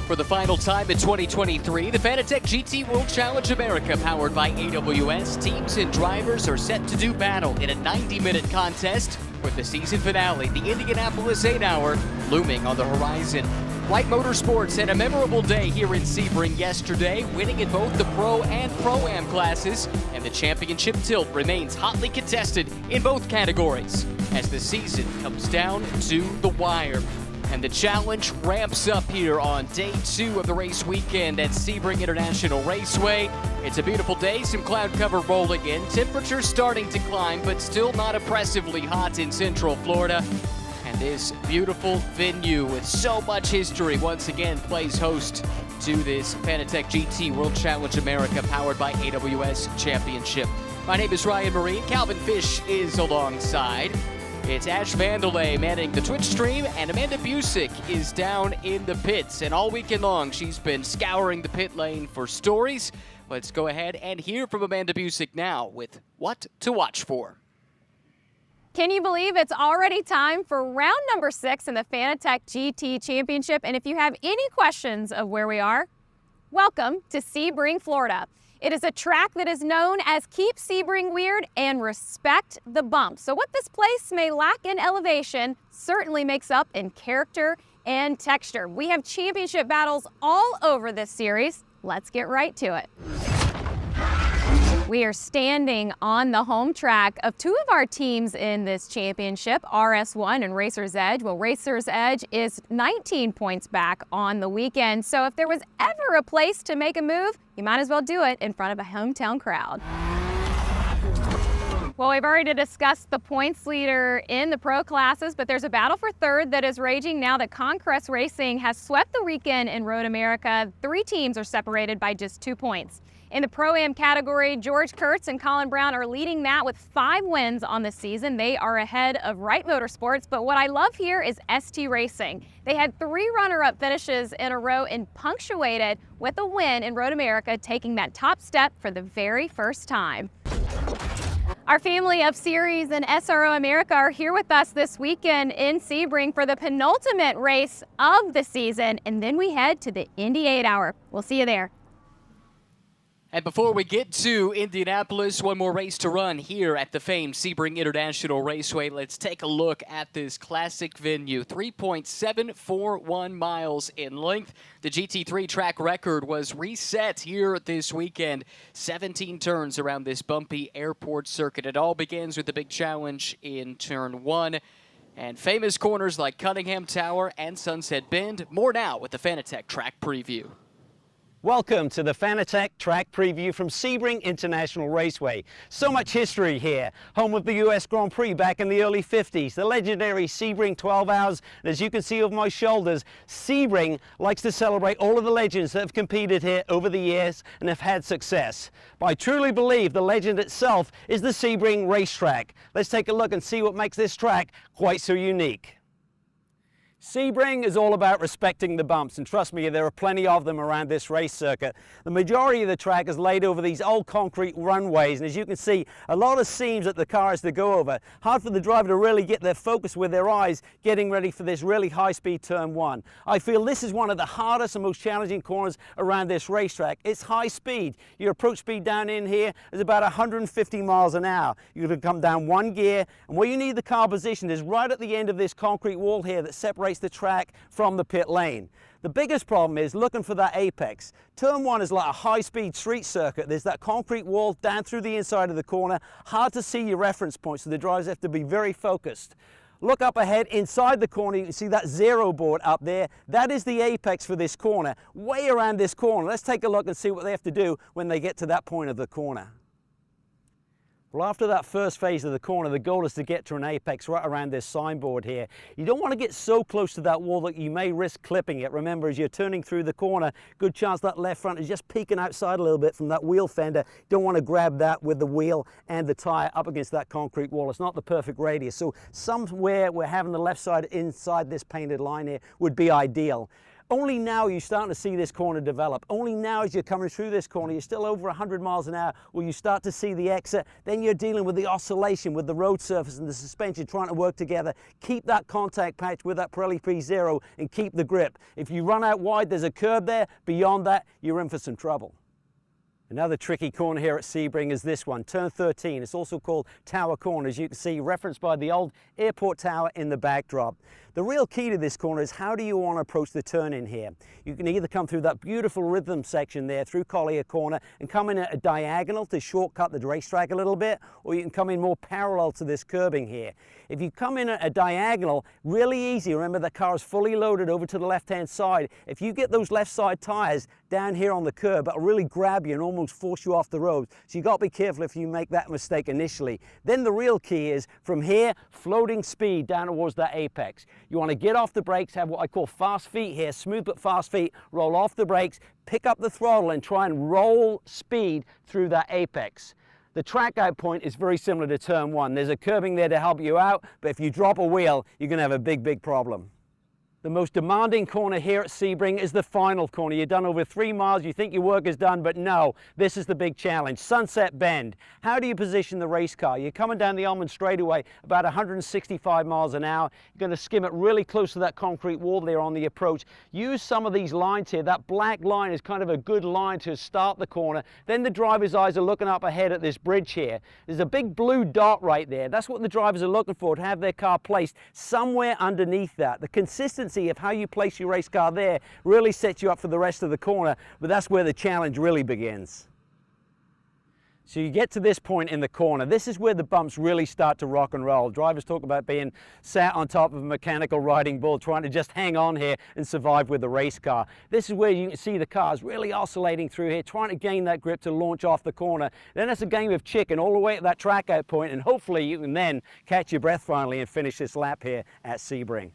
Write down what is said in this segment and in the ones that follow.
For the final time in 2023, the Fanatec GT World Challenge America, powered by AWS, teams and drivers are set to do battle in a 90-minute contest with the season finale, the Indianapolis 8-hour, looming on the horizon. White Motorsports had a memorable day here in Sebring yesterday, winning in both the Pro and Pro-Am classes, and the championship tilt remains hotly contested in both categories as the season comes down to the wire. And the challenge ramps up here on day 2 of the race weekend at Sebring International Raceway. It's a beautiful day, some cloud cover rolling in, temperatures starting to climb, but still not oppressively hot in Central Florida. And this beautiful venue with so much history once again plays host to this Fanatec GT World Challenge America powered by AWS Championship. My name is Ryan Marine. Calvin Fish is alongside. It's Ash Vandelay manning the Twitch stream, and Amanda Busick is down in the pits. And all weekend long, she's been scouring the pit lane for stories. Let's go ahead and hear from Amanda Busick now with what to watch for. Can you believe it's already time for round number 6 in the Fanatec GT Championship? And if you have any questions of where we are, welcome to Sebring, Florida. It is a track that is known as Keep Sebring Weird and Respect the Bumps. So what this place may lack in elevation certainly makes up in character and texture. We have championship battles all over this series. Let's get right to it. We are standing on the home track of 2 of our teams in this championship, RS1 and Racer's Edge. Well, Racer's Edge is 19 points back on the weekend. So if there was ever a place to make a move, you might as well do it in front of a hometown crowd. Well, we've already discussed the points leader in the pro classes, but there's a battle for third that is raging now that Conquest Racing has swept the weekend in Road America. 3 teams are separated by just 2 points. In the Pro-Am category, George Kurtz and Colin Brown are leading that with 5 wins on the season. They are ahead of Wright Motorsports, but what I love here is ST Racing. They had 3 runner-up finishes in a row and punctuated with a win in Road America, taking that top step for the very first time. Our family of Series and SRO America are here with us this weekend in Sebring for the penultimate race of the season, and then we head to the Indy 8-hour. We'll see you there. And before we get to Indianapolis, one more race to run here at the famed Sebring International Raceway. Let's take a look at this classic venue. 3.741 miles in length. The GT3 track record was reset here this weekend. 17 turns around this bumpy airport circuit. It all begins with the big challenge in turn 1. And famous corners like Cunningham Tower and Sunset Bend. More now with the Fanatec track preview. Welcome to the Fanatec track preview from Sebring International Raceway. So much history here. Home of the US Grand Prix back in the early 50s, the legendary Sebring 12 hours. And as you can see over my shoulders, Sebring likes to celebrate all of the legends that have competed here over the years and have had success. But I truly believe the legend itself is the Sebring racetrack. Let's take a look and see what makes this track quite so unique. Sebring is all about respecting the bumps, and trust me, there are plenty of them around this race circuit. The majority of the track is laid over these old concrete runways, and as you can see, a lot of seams that the cars to go over. Hard for the driver to really get their focus with their eyes getting ready for this really high-speed turn 1. I feel this is one of the hardest and most challenging corners around this racetrack. It's high speed. Your approach speed down in here is about 150 miles an hour. You're going to come down 1 gear, and where you need the car positioned is right at the end of this concrete wall here that separates the track from the pit lane. The biggest problem is looking for that apex. Turn 1 is like a high-speed street circuit. There's that concrete wall down through the inside of the corner. Hard to see your reference points, so the drivers have to be very focused. Look up ahead inside the corner. You can see that 0 board up there. That is the apex for this corner, way around this corner. Let's take a look and see what they have to do when they get to that point of the corner. Well, after that first phase of the corner, the goal is to get to an apex right around this signboard here. You don't want to get so close to that wall that you may risk clipping it. Remember, as you're turning through the corner, good chance that left front is just peeking outside a little bit from that wheel fender. You don't want to grab that with the wheel and the tire up against that concrete wall. It's not the perfect radius. So somewhere we're having the left side inside this painted line here would be ideal. Only now you're starting to see this corner develop. Only now as you're coming through this corner, you're still over 100 miles an hour, where you start to see the exit. Then you're dealing with the oscillation with the road surface and the suspension trying to work together. Keep that contact patch with that Pirelli P0 and keep the grip. If you run out wide, there's a curb there. Beyond that, you're in for some trouble. Another tricky corner here at Sebring is this one, turn 13. It's also called Tower Corner, as you can see, referenced by the old airport tower in the backdrop. The real key to this corner is how do you want to approach the turn in here? You can either come through that beautiful rhythm section there through Collier Corner and come in at a diagonal to shortcut the racetrack a little bit, or you can come in more parallel to this curbing here. If you come in at a diagonal, really easy. Remember, the car is fully loaded over to the left-hand side. If you get those left side tires down here on the curb, it'll really grab you and almost force you off the road. So you've got to be careful if you make that mistake initially. Then the real key is from here, floating speed down towards that apex. You want to get off the brakes, have what I call fast feet here, smooth but fast feet, roll off the brakes, pick up the throttle and try and roll speed through that apex. The track out point is very similar to turn one. There's a curbing there to help you out, but if you drop a wheel, you're going to have a big problem. The most demanding corner here at Sebring is the final corner. You've done over 3 miles, you think your work is done, but no, this is the big challenge. Sunset Bend. How do you position the race car? You're coming down the Almond straightaway about 165 miles an hour. You're going to skim it really close to that concrete wall there on the approach. Use some of these lines here. That black line is kind of a good line to start the corner. Then the driver's eyes are looking up ahead at this bridge here. There's a big blue dot right there. That's what the drivers are looking for, to have their car placed somewhere underneath that. The consistency of how you place your race car there really sets you up for the rest of the corner, but that's where the challenge really begins. So you get to this point in the corner. This is where the bumps really start to rock and roll. Drivers talk about being sat on top of a mechanical riding bull, trying to just hang on here and survive with the race car. This is where you can see the cars really oscillating through here, trying to gain that grip to launch off the corner. Then it's a game of chicken all the way at that track out point, and hopefully you can then catch your breath finally and finish this lap here at Sebring.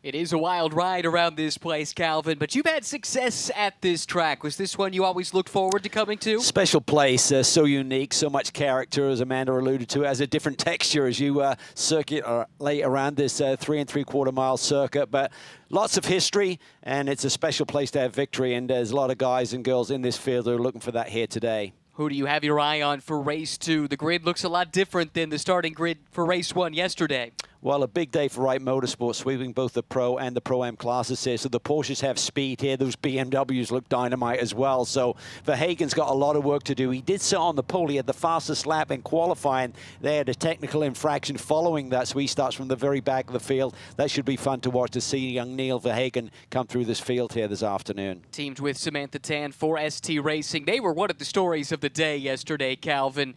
It is a wild ride around this place, Calvin, but you've had success at this track. Was this one you always looked forward to coming to? Special place, so unique, so much character, as Amanda alluded to, has a different texture as you circulate around this 3 3/4 mile circuit, but lots of history, and it's a special place to have victory, and there's a lot of guys and girls in this field who are looking for that here today. Who do you have your eye on for race 2? The grid looks a lot different than the starting grid for race 1 yesterday. Well, a big day for Wright Motorsports, sweeping both the Pro and the Pro-Am classes here. So the Porsches have speed here. Those BMWs look dynamite as well. So Verhagen's got a lot of work to do. He did sit on the pole. He had the fastest lap in qualifying. They had a technical infraction following that, so he starts from the very back of the field. That should be fun to watch, to see young Neil Verhagen come through this field here this afternoon. Teamed with Samantha Tan for ST Racing. They were one of the stories of the day yesterday, Calvin.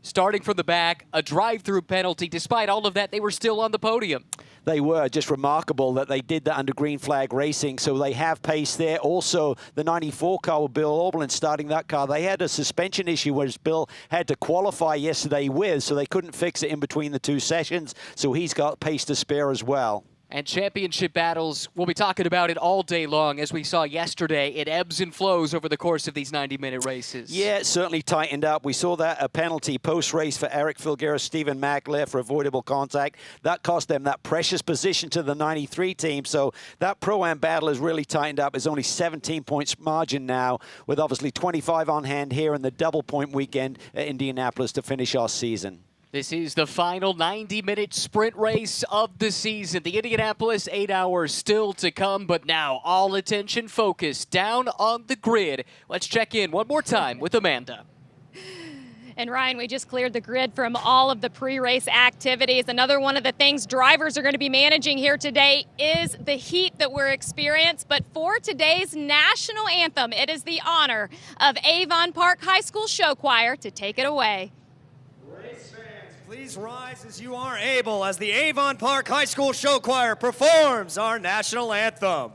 Starting from the back, a drive-through penalty. Despite all of that, they were still on the podium. They were just remarkable that they did that under green flag racing, so they have pace there. Also, the 94 car with Bill Auberland starting that car, they had a suspension issue which Bill had to qualify yesterday with, so they couldn't fix it in between the 2 sessions, so he's got pace to spare as well. And championship battles, we'll be talking about it all day long. As we saw yesterday, it ebbs and flows over the course of these 90-minute races. Yeah, it certainly tightened up. We saw that a penalty post-race for Eric Filgueira, Stephen Mackler for avoidable contact. That cost them that precious position to the 93 team. So that Pro-Am battle has really tightened up. It's only 17 points margin now, with obviously 25 on hand here in the double-point weekend at Indianapolis to finish our season. This is the final 90-minute sprint race of the season. The Indianapolis 8 hours still to come, but now all attention focused down on the grid. Let's check in one more time with Amanda. And Ryan, we just cleared the grid from all of the pre-race activities. Another one of the things drivers are going to be managing here today is the heat that we're experiencing. But for today's national anthem, it is the honor of Avon Park High School Show Choir to take it away. Please rise as you are able as the Avon Park High School Show Choir performs our national anthem.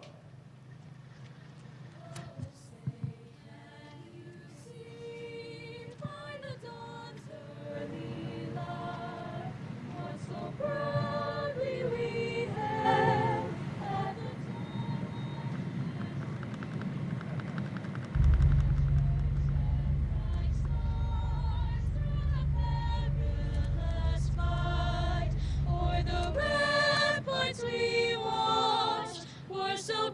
We watched, were so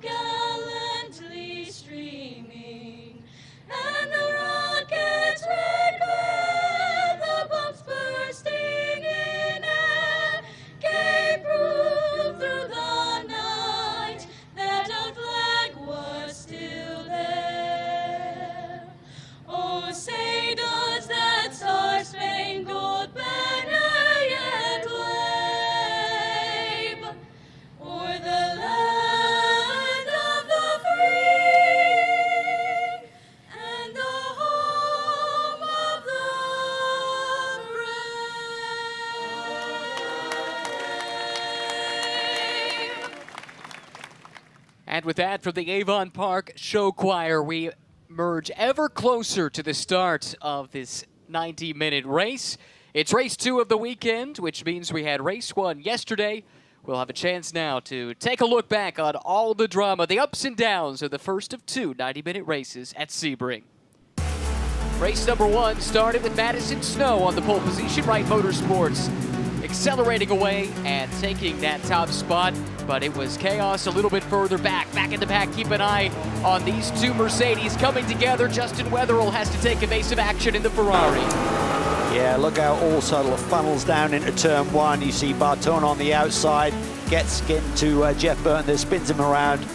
with that from the Avon Park Show Choir. We merge ever closer to the start of this 90-minute race. It's race 2 of the weekend, which means we had race 1 yesterday. We'll have a chance now to take a look back on all the drama, the ups and downs of the first of 2 90-minute races at Sebring. Race number 1 started with Madison Snow on the pole position. Wright Motorsports accelerating away and taking that top spot, but it was chaos a little bit further back in the pack. Keep an eye on these 2 Mercedes coming together. Justin Wetherell has to take evasive action in the Ferrari. Yeah, look how all sort of funnels down into turn 1. You see Bartone on the outside, gets into Jeff Burton there, spins him around.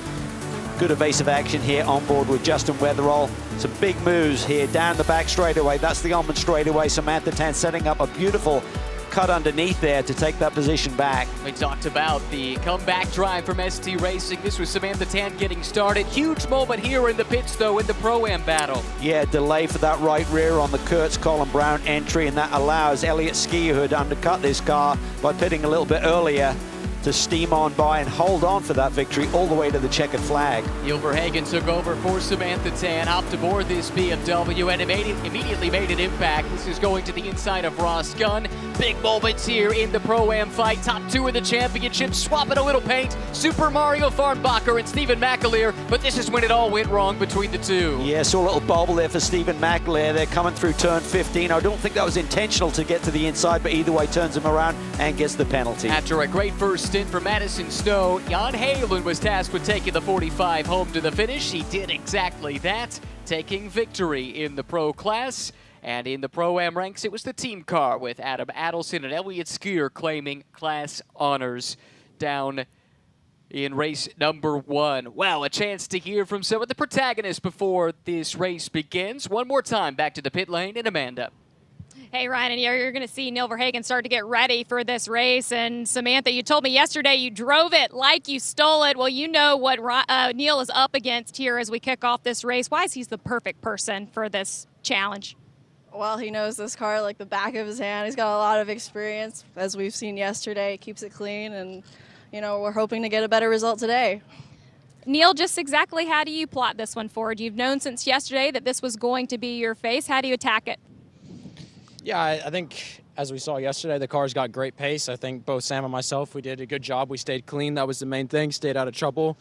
Good evasive action here on board with Justin Wetherell. Some big moves here down the back straightaway. That's the Almond straightaway. Samantha Tan setting up a beautiful cut underneath there to take that position back. We talked about the comeback drive from ST Racing. This was Samantha Tan getting started. Huge moment here in the pits, though, in the Pro-Am battle. Yeah, delay for that right rear on the Kurtz Colin Brown entry, and that allows Elliott Skier, who had undercut this car by pitting a little bit earlier, to steam on by and hold on for that victory all the way to the checkered flag. Neil Verhagen took over for Samantha Tan, hopped aboard this BMW, and immediately made an impact. This is going to the inside of Ross Gunn. Big moments here in the Pro-Am fight. Top 2 of the championship, swapping a little paint. Super Mario Farnbacher and Stephen McAleer, but this is when it all went wrong between the 2. Yeah, saw a little bobble there for Stephen McAleer. They're coming through turn 15. I don't think that was intentional to get to the inside, but either way turns him around and gets the penalty. After a great first stint for Madison Snow, Jan Halen was tasked with taking the 45 home to the finish. He did exactly that, taking victory in the Pro class. And in the Pro-Am ranks, it was the team car with Adam Adelson and Elliott Skier claiming class honors down in race number 1. Well, a chance to hear from some of the protagonists before this race begins. One more time, back to the pit lane and Amanda. Hey, Ryan, and you're going to see Neil Verhagen start to get ready for this race. And Samantha, you told me yesterday you drove it like you stole it. Well, you know what Neil is up against here as we kick off this race. Why is he the perfect person for this challenge? Well, he knows this car like the back of his hand. He's got a lot of experience, as we've seen yesterday. He keeps it clean, and, you know, we're hoping to get a better result today. Neil, just exactly how do you plot this one forward? You've known since yesterday that this was going to be your face. How do you attack it? Yeah, I think as we saw yesterday, the car's got great pace. I think both Sam and myself, we did a good job. We stayed clean. That was the main thing. Stayed out of trouble.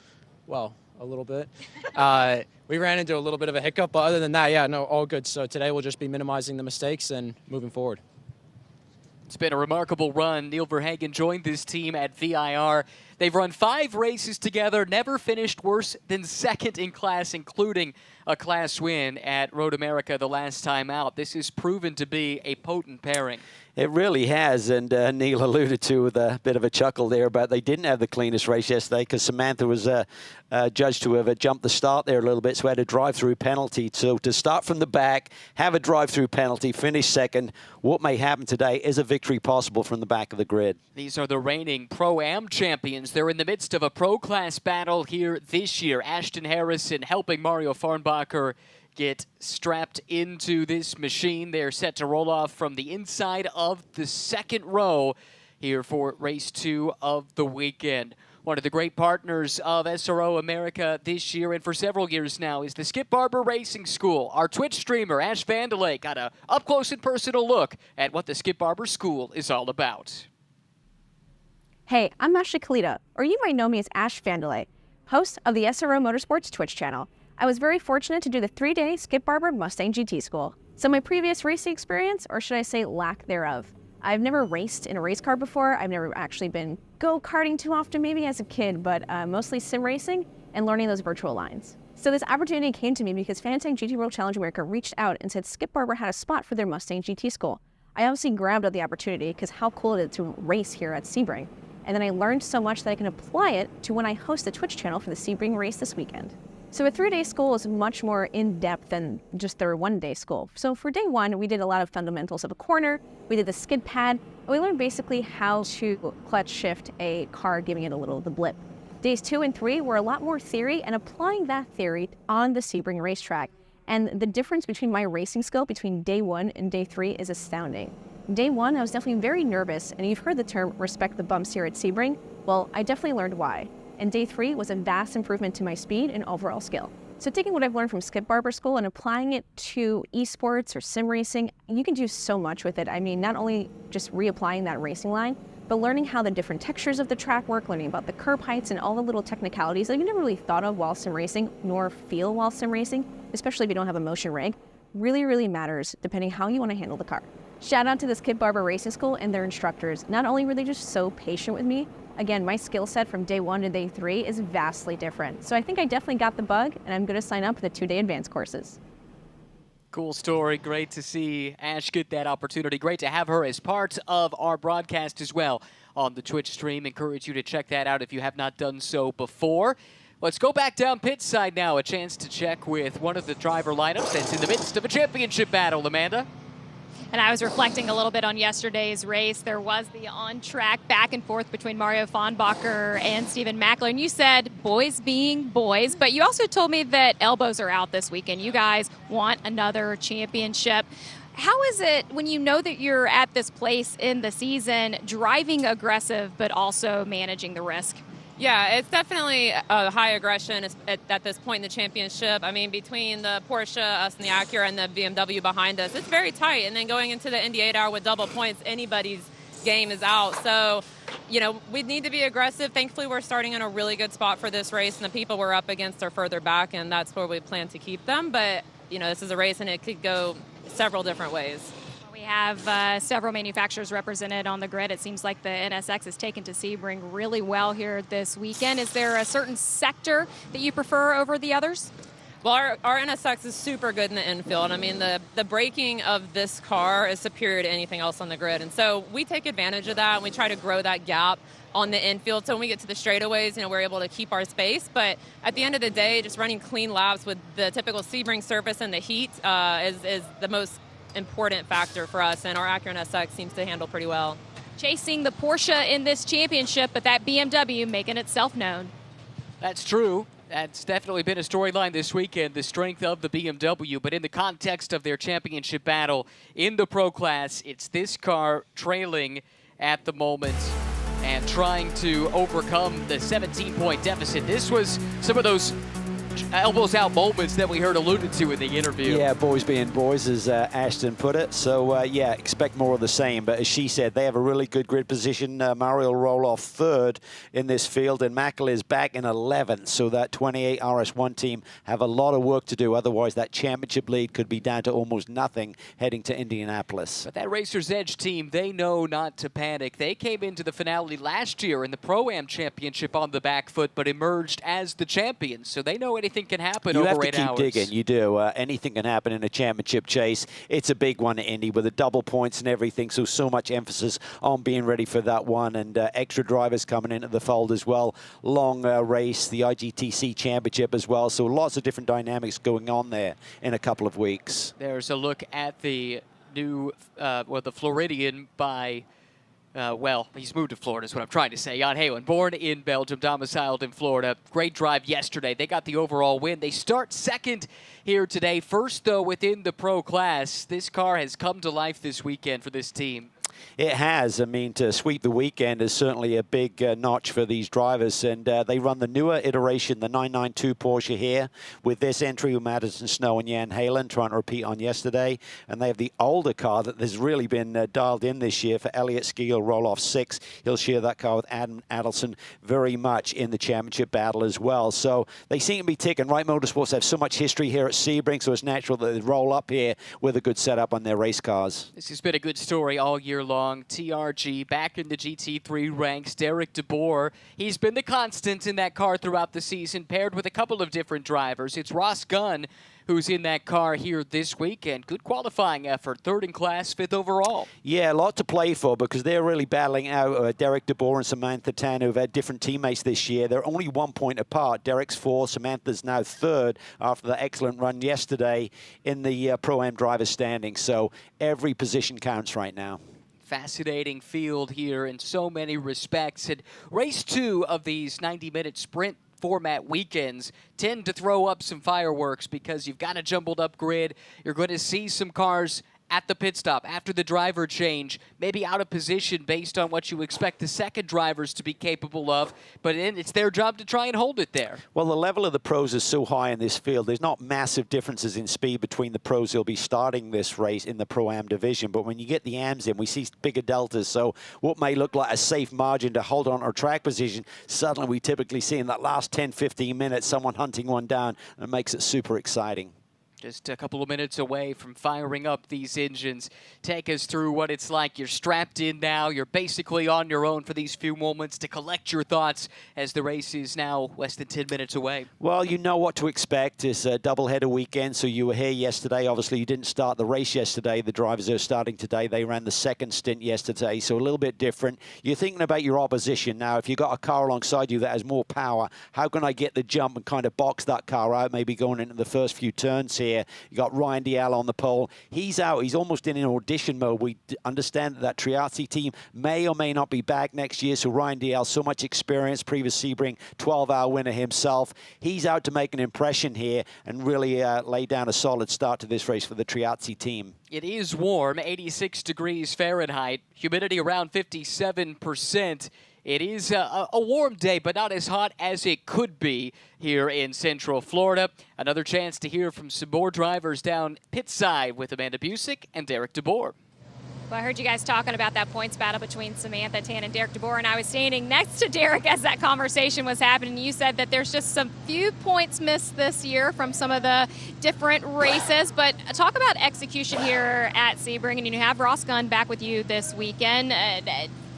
Well, a little bit. We ran into a little bit of a hiccup, but other than that, yeah, no, all good. So today we'll just be minimizing the mistakes and moving forward. It's been a remarkable run. Neil Verhagen joined this team at VIR. They've run 5 races together, never finished worse than 2nd in class, including a class win at Road America the last time out. This has proven to be a potent pairing. It really has, and Neil alluded to with a bit of a chuckle there about they didn't have the cleanest race yesterday because Samantha was judged to have jumped the start there a little bit, so had a drive-through penalty. So to start from the back, have a drive-through penalty, finish 2nd, what may happen today is a victory possible from the back of the grid. These are the reigning Pro-Am champions. They're in the midst of a pro-class battle here this year. Ashton Harrison helping Mario Farnbacher get strapped into this machine. They're set to roll off from the inside of the 2nd row here for race 2 of the weekend. One of the great partners of SRO America this year and for several years now is the Skip Barber Racing School. Our Twitch streamer, Ash Vandelay, got an up-close and personal look at what the Skip Barber School is all about. Hey, I'm Ashley Kalita, or you might know me as Ash Vandelay, host of the SRO Motorsports Twitch channel. I was very fortunate to do the 3-day Skip Barber Mustang GT school. So my previous racing experience, or should I say lack thereof. I've never raced in a race car before. I've never actually been go-karting too often, maybe as a kid, but mostly sim racing and learning those virtual lines. So this opportunity came to me because Fanatec GT World Challenge America reached out and said Skip Barber had a spot for their Mustang GT school. I obviously grabbed at the opportunity because how cool it is to race here at Sebring. And then I learned so much that I can apply it to when I host the Twitch channel for the Sebring race this weekend. So a 3-day school is much more in-depth than just their 1-day school. So for day 1, we did a lot of fundamentals of a corner, we did the skid pad, and we learned basically how to clutch shift a car, giving it a little the blip. Days 2 and 3 were a lot more theory and applying that theory on the Sebring racetrack. And the difference between my racing skill between day 1 and day 3 is astounding. Day 1, I was definitely very nervous, and you've heard the term respect the bumps here at Sebring. Well, I definitely learned why. and day 3 was a vast improvement to my speed and overall skill. So taking what I've learned from Skip Barber School and applying it to esports or sim racing, you can do so much with it. I mean, not only just reapplying that racing line, but learning how the different textures of the track work, learning about the curb heights and all the little technicalities that you never really thought of while sim racing, nor feel while sim racing, especially if you don't have a motion rig, really matters depending how you want to handle the car. Shout out to the Skip Barber Racing School and their instructors. Not only were they just so patient with me, again, my skill set from day 1 to day 3 is vastly different. So I think I definitely got the bug, and I'm going to sign up for the 2-day advanced courses. Cool story. Great to see Ash get that opportunity. Great to have her as part of our broadcast as well on the Twitch stream. Encourage you to check that out if you have not done so before. Let's go back down pit side now. A chance to check with one of the driver lineups that's in the midst of a championship battle, Amanda. And I was reflecting a little bit on yesterday's race. There was the on-track back and forth between Mario Fahnbacher and Stephen Mackler. And you said boys being boys, but you also told me that elbows are out this weekend. You guys want another championship. How is it when you know that you're at this place in the season, driving aggressive, but also managing the risk? Yeah, it's definitely a high aggression at this point in the championship. I mean, between the Porsche, us and the Acura, and the BMW behind us, it's very tight. And then going into the Indy 8-hour with double points, anybody's game is out. So, you know, we need to be aggressive. Thankfully, we're starting in a really good spot for this race, and the people we're up against are further back, and that's where we plan to keep them. But, you know, this is a race, and it could go several different ways. We have several manufacturers represented on the grid. It seems like the NSX is taken to Sebring really well here this weekend. Is there a certain sector that you prefer over the others? Well, our NSX is super good in the infield. I mean, the braking of this car is superior to anything else on the grid. And so we take advantage of that, and we try to grow that gap on the infield. So when we get to the straightaways, you know, we're able to keep our space. But at the end of the day, just running clean laps with the typical Sebring surface and the heat is the most important factor for us, and our Acura NSX seems to handle pretty well. Chasing the Porsche in this championship, but that BMW making itself known. That's true. That's definitely been a storyline this weekend, the strength of the BMW. But in the context of their championship battle in the Pro class, it's this car trailing at the moment and trying to overcome the 17-point deficit. This was some of those elbows out moments that we heard alluded to in the interview. Yeah, boys being boys, as Ashton put it. So, yeah, expect more of the same. But as she said, they have a really good grid position. Mario will roll off 3rd in this field, and Mackler is back in 11th. So that 28 RS1 team have a lot of work to do. Otherwise, that championship lead could be down to almost nothing heading to Indianapolis. But that Racer's Edge team, they know not to panic. They came into the finale last year in the Pro-Am Championship on the back foot, but emerged as the champions. So they know anything can happen over 8 hours. You have to keep digging. You do. Anything can happen in a championship chase. It's a big one at Indy with the double points and everything. So much emphasis on being ready for that one, and extra drivers coming into the fold as well. Long race, the IGTC Championship as well. So lots of different dynamics going on there in a couple of weeks. There's a look at the new, the Floridian by. Well, he's moved to Florida is what I'm trying to say. Jan Halen, born in Belgium, domiciled in Florida. Great drive yesterday. They got the overall win. They start 2nd here today. First, though, within the Pro class. This car has come to life this weekend for this team. It has. I mean, to sweep the weekend is certainly a big notch for these drivers. And they run the newer iteration, the 992 Porsche here, with this entry with Madison Snow and Jan Halen, trying to repeat on yesterday. And they have the older car that has really been dialed in this year for Elliott Ski. Roll off 6. He'll share that car with Adam Adelson very much in the championship battle as well. So they seem to be ticking. Wright Motorsports have so much history here at Sebring, so it's natural that they roll up here with a good setup on their race cars. This has been a good story all year long. TRG back in the GT3 ranks. Derek DeBoer, he's been the constant in that car throughout the season, paired with a couple of different drivers. It's Ross Gunn who's in that car here this weekend. Good qualifying effort, 3rd in class, 5th overall. Yeah, a lot to play for because they're really battling out Derek DeBoer and Samantha Tan, who've had different teammates this year. They're only 1 point apart. Derek's 4th, Samantha's now 3rd after the excellent run yesterday in the Pro-Am driver standing. So every position counts right now. Fascinating field here in so many respects. And race 2 of these 90-minute sprint format weekends tend to throw up some fireworks because you've got a jumbled up grid. You're going to see some cars at the pit stop, after the driver change, maybe out of position based on what you expect the second drivers to be capable of, but it's their job to try and hold it there. Well, the level of the pros is so high in this field. There's not massive differences in speed between the pros who'll be starting this race in the Pro-Am division, but when you get the AMs in, we see bigger deltas. So what may look like a safe margin to hold on our track position, suddenly we typically see in that last 10, 15 minutes someone hunting one down, and it makes it super exciting. Just a couple of minutes away from firing up these engines. Take us through what it's like. You're strapped in now. You're basically on your own for these few moments to collect your thoughts as the race is now less than 10 minutes away. Well, you know what to expect. It's a doubleheader weekend, so you were here yesterday. Obviously, you didn't start the race yesterday. The drivers are starting today. They ran the second stint yesterday, so a little bit different. You're thinking about your opposition now. If you've got a car alongside you that has more power, how can I get the jump and kind of box that car out, maybe going into the first few turns here? You got Ryan Dial on the pole. He's out. He's almost in an audition mode. We understand that Triazzi team may or may not be back next year. So Ryan Dial, so much experience, previous Sebring 12-hour winner himself. He's out to make an impression here and really lay down a solid start to this race for the Triazzi team. It is warm, 86 degrees Fahrenheit, humidity around 57%. It is a warm day, but not as hot as it could be here in Central Florida. Another chance to hear from some more drivers down pit side with Amanda Busick and Derek DeBoer. Well, I heard you guys talking about that points battle between Samantha Tan and Derek DeBoer, and I was standing next to Derek as that conversation was happening. You said that there's just some few points missed this year from some of the different races, but talk about execution here at Sebring, and you have Ross Gunn back with you this weekend.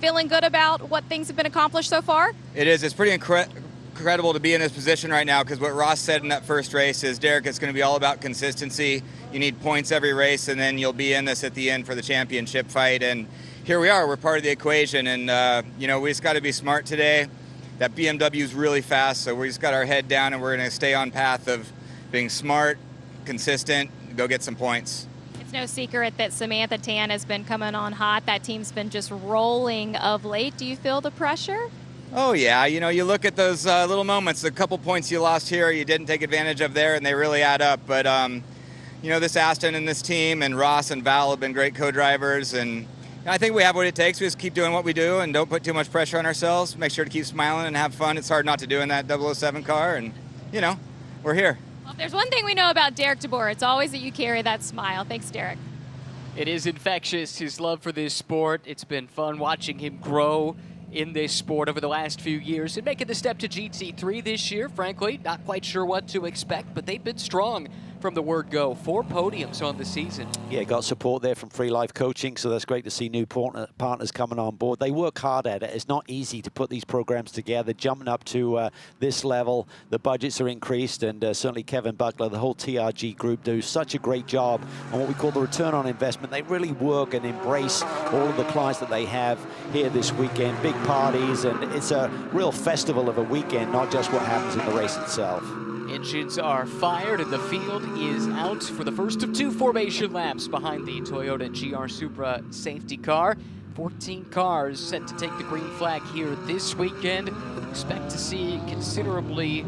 Feeling good about what things have been accomplished so far? It is. It's pretty incredible to be in this position right now, because what Ross said in that first race is, Derek, it's going to be all about consistency. You need points every race, and then you'll be in this at the end for the championship fight. And here we are. We're part of the equation, and we just got to be smart today. That BMW is really fast, so we just got our head down, and we're going to stay on path of being smart, consistent, go get some points. No secret that Samantha Tan has been coming on hot. That team's been just rolling of late. Do you feel the pressure? Oh, yeah. You look at those little moments, a couple points you lost here, you didn't take advantage of there, and they really add up. But, this Aston and this team and Ross and Val have been great co-drivers, and I think we have what it takes. We just keep doing what we do and don't put too much pressure on ourselves. Make sure to keep smiling and have fun. It's hard not to do in that 007 car, and, we're here. Well, if there's one thing we know about Derek DeBoer, it's always that you carry that smile. Thanks, Derek. It is infectious, his love for this sport. It's been fun watching him grow in this sport over the last few years and making the step to GT3 this year. Frankly, not quite sure what to expect, but they've been strong from the word go. 4 podiums on the season. Yeah, got support there from Free Life Coaching, so that's great to see new partners coming on board. They work hard at it. It's not easy to put these programs together, jumping up to this level. The budgets are increased, and certainly Kevin Buckler, the whole TRG group, do such a great job on what we call the return on investment. They really work and embrace all of the clients that they have here this weekend. Big parties, and it's a real festival of a weekend, not just what happens in the race itself. Engines are fired and the field is out for the first of 2 formation laps behind the Toyota GR Supra safety car. 14 cars set to take the green flag here this weekend. Expect to see considerably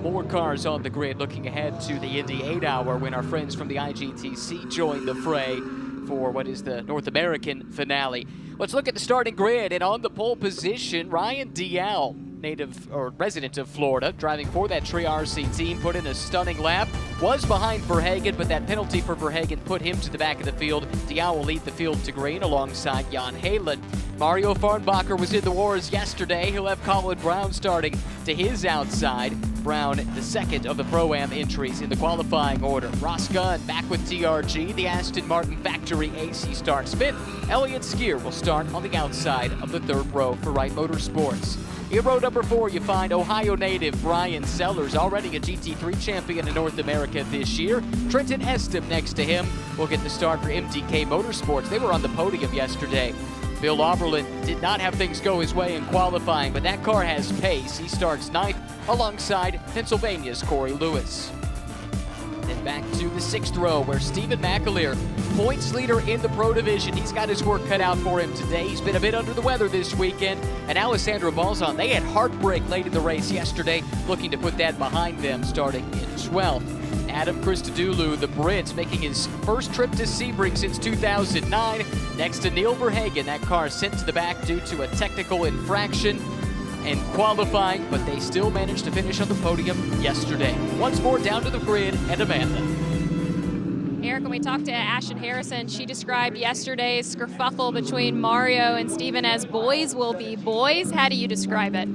more cars on the grid looking ahead to the Indy 8-hour when our friends from the IGTC join the fray for what is the North American finale. Let's look at the starting grid, and on the pole position, Ryan Dial, native or resident of Florida, driving for that Triazzi team, put in a stunning lap. Was behind Verhagen, but that penalty for Verhagen put him to the back of the field. Dial will lead the field to green alongside Jan Halen. Mario Farnbacher was in the wars yesterday. He'll have Colin Brown starting to his outside. Brown, the second of the Pro-Am entries in the qualifying order. Ross Gunn back with TRG. The Aston Martin factory AC starts fifth. Elliott Skier will start on the outside of the third row for Wright Motorsports. In row number 4, you find Ohio native Brian Sellers, already a GT3 champion in North America this year. Trenton Estem next to him will get the start for MDK Motorsports. They were on the podium yesterday. Bill Auberland did not have things go his way in qualifying, but that car has pace. He starts 9th alongside Pennsylvania's Corey Lewis. Then back to the 6th row where Stephen McAleer, points leader in the Pro Division. He's got his work cut out for him today. He's been a bit under the weather this weekend. And Alessandro Balzan, they had heartbreak late in the race yesterday, looking to put that behind them starting in 12th. Adam Christodoulou, the Brit, making his first trip to Sebring since 2009. Next to Neil Verhagen, that car sent to the back due to a technical infraction and qualifying, but they still managed to finish on the podium yesterday. Once more down to the grid, and Amanda. Eric, when we talked to Ashton Harrison, she described yesterday's kerfuffle between Mario and Steven as boys will be boys. How do you describe it?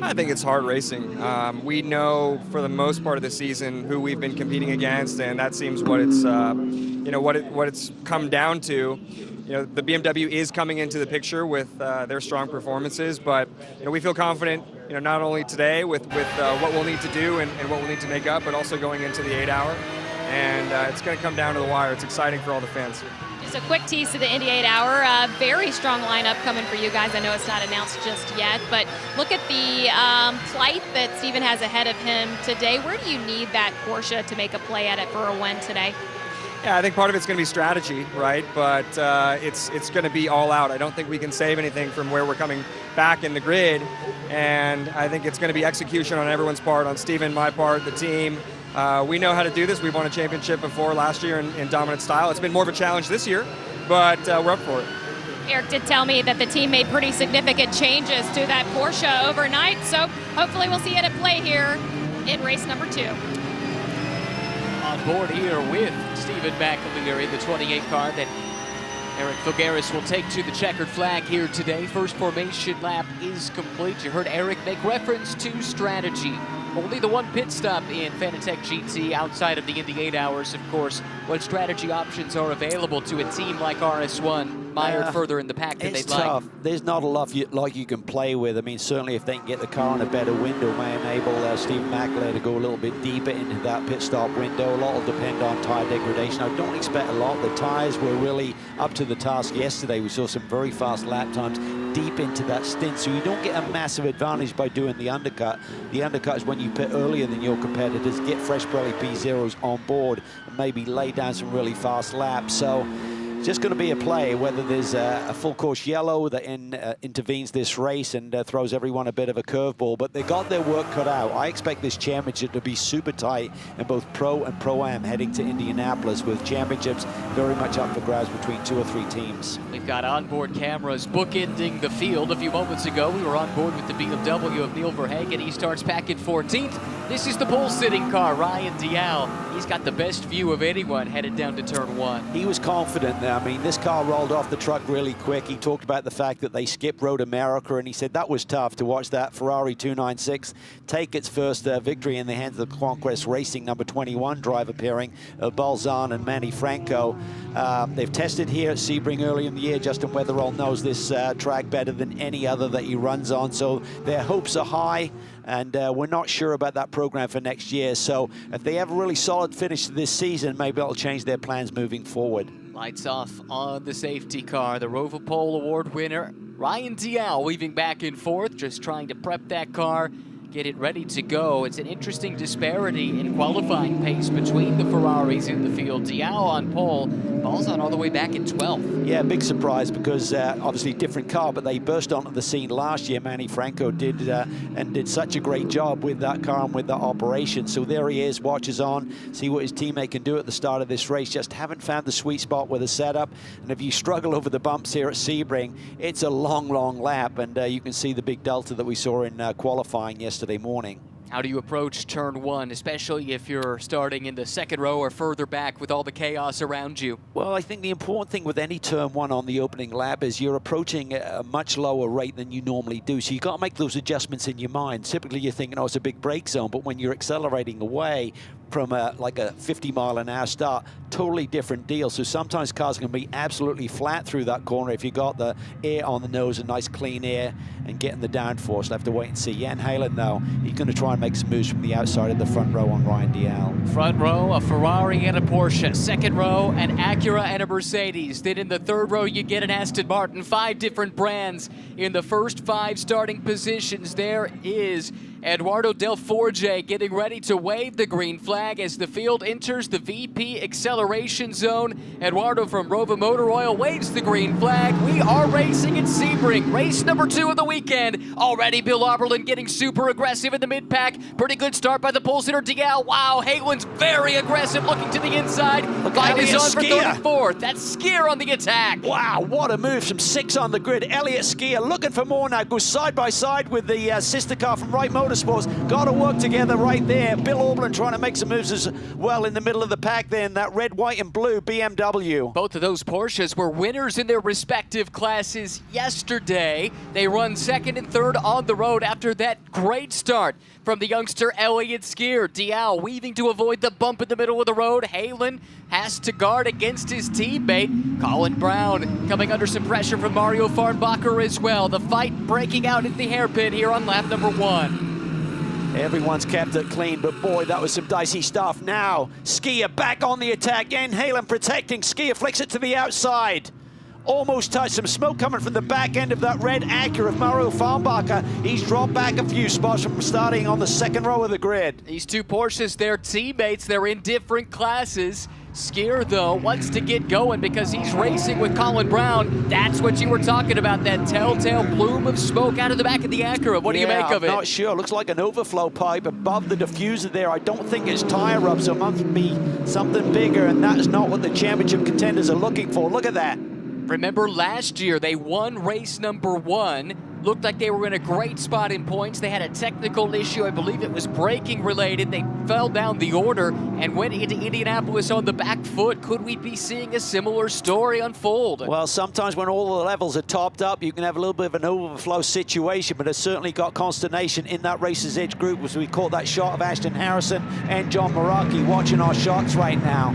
I think it's hard racing. We know for the most part of the season who we've been competing against, and that seems what it's what it's come down to. The BMW is coming into the picture with their strong performances, but we feel confident. Not only today with what we'll need to do and what we'll need to make up, but also going into the 8-hour. And it's going to come down to the wire. It's exciting for all the fans. Just a quick tease to the Indy 8-hour. Very strong lineup coming for you guys. I know it's not announced just yet, but look at the plight that Steven has ahead of him today. Where do you need that Porsche to make a play at it for a win today? Yeah, I think part of it's going to be strategy, right? But it's going to be all out. I don't think we can save anything from where we're coming back in the grid, and I think it's going to be execution on everyone's part, on Steven, my part, the team. We know how to do this. We've won a championship before last year in dominant style. It's been more of a challenge this year, but we're up for it. Eric did tell me that the team made pretty significant changes to that Porsche overnight, so hopefully we'll see it at play here in race number 2. On board here with Stephen McAleer, the 28 car that Eric Filgaris will take to the checkered flag here today. First formation lap is complete. You heard Eric make reference to strategy. Only the one pit stop in Fanatec GT outside of the Indy 8 hours, of course. What strategy options are available to a team like RS1, mired further in the pack than they'd It's tough. There's not a lot you can play with. I mean, certainly if they can get the car in a better window, may enable Stephen McAleer to go a little bit deeper into that pit stop window. A lot will depend on tyre degradation. I don't expect a lot. The tyres were really up to the task yesterday. We saw some very fast lap times deep into that stint, so you don't get a massive advantage by doing the undercut. The undercut is when you pit earlier than your competitors, get fresh Pirelli P0s on board, and maybe lay down some really fast laps. So it's just going to be a play, whether there's a full course yellow that intervenes this race and throws everyone a bit of a curveball, but they got their work cut out. I expect this championship to be super tight in both Pro and Pro-Am heading to Indianapolis, with championships very much up for grabs between 2 or 3 teams. We've got onboard cameras bookending the field. A few moments ago, we were on board with the BMW of Neil Verhagen. He starts back in 14th. This is the pole-sitting car, Ryan Dial. He's got the best view of anyone headed down to turn 1. He was confident there. I mean, this car rolled off the truck really quick. He talked about the fact that they skipped Road America, and he said that was tough to watch that Ferrari 296 take its first victory in the hands of the Conquest Racing number 21 driver pairing of Balzan and Manny Franco. They've tested here at Sebring early in the year. Justin Weatherall knows this track better than any other that he runs on, so their hopes are high, and we're not sure about that program for next year. So if they have a really solid finish to this season, maybe it'll change their plans moving forward. Lights off on the safety car. The Roval Pole Award winner, Ryan Dial, weaving back and forth, just trying to prep that car, get it ready to go. It's an interesting disparity in qualifying pace between the Ferraris in the field. Dial on pole, Balzan all the way back in 12th. Yeah, big surprise because obviously different car, but they burst onto the scene last year. Manny Franco did and did such a great job with that car and with that operation. So there he is, watches on, see what his teammate can do at the start of this race. Just haven't found the sweet spot with the setup. And if you struggle over the bumps here at Sebring, it's a long, long lap, and you can see the big delta that we saw in qualifying yesterday morning. How do you approach turn 1, especially if you're starting in the second row or further back with all the chaos around you? Well, I think the important thing with any turn 1 on the opening lap is you're approaching a much lower rate than you normally do. So you've got to make those adjustments in your mind. Typically you're thinking, oh, it's a big brake zone, but when you're accelerating away from like a 50-mile-an-hour start, totally different deal. So sometimes cars can be absolutely flat through that corner if you got the air on the nose, a nice clean air, and getting the downforce. We'll have to wait and see. Jan Halen, though, he's going to try and make some moves from the outside of the front row on Ryan Dial. Front row, a Ferrari and a Porsche. Second row, an Acura and a Mercedes. Then in the third row, you get an Aston Martin. 5 different brands in the first 5 starting positions. There is Eduardo Del Forge getting ready to wave the green flag as the field enters the VP acceleration zone. Eduardo from Rova Motor Oil waves the green flag. We are racing at Sebring, race number 2 of the weekend. Already Bill Oberlin getting super aggressive in the mid-pack. Pretty good start by the pole sitter DL. Wow, Hagelin's very aggressive looking to the inside. Fight is on for 34th. That's Skier on the attack. Wow, what a move from 6 on the grid. Elliott Skier looking for more now. Goes side by side with the sister car from Wright Motorsports. Got to work together right there. Bill Oberlin trying to make some moves as well in the middle of the pack then. That red, white, and blue BMW. Both of those Porsches were winners in their respective classes yesterday. They run 2nd and 3rd on the road after that great start from the youngster Elliott Skier. Dial weaving to avoid the bump in the middle of the road. Halen has to guard against his teammate. Colin Brown coming under some pressure from Mario Farnbacher as well. The fight breaking out at the hairpin here on lap number 1. Everyone's kept it clean, but boy, that was some dicey stuff. Now, Skier back on the attack. Again, Halen protecting. Skier flicks it to the outside. Almost touched. Some smoke coming from the back end of that red Acura of Mario Farnbacher. He's dropped back a few spots from starting on the 2nd row of the grid. These two Porsches, they're teammates. They're in different classes. Skier, though, wants to get going because he's racing with Colin Brown. That's what you were talking about, that telltale plume of smoke out of the back of the Acura. What do you make of it? I'm not sure. Looks like an overflow pipe above the diffuser there. I don't think it's tire rub, so it must be something bigger, and that's not what the championship contenders are looking for. Look at that. Remember last year, they won race number 1. Looked like they were in a great spot in points. They had a technical issue. I believe it was braking related. They fell down the order and went into Indianapolis on the back foot. Could we be seeing a similar story unfold? Well, sometimes when all the levels are topped up, you can have a little bit of an overflow situation, but it's certainly got consternation in that Racer's Edge group as we caught that shot of Ashton Harrison and John Meraki watching our shots right now.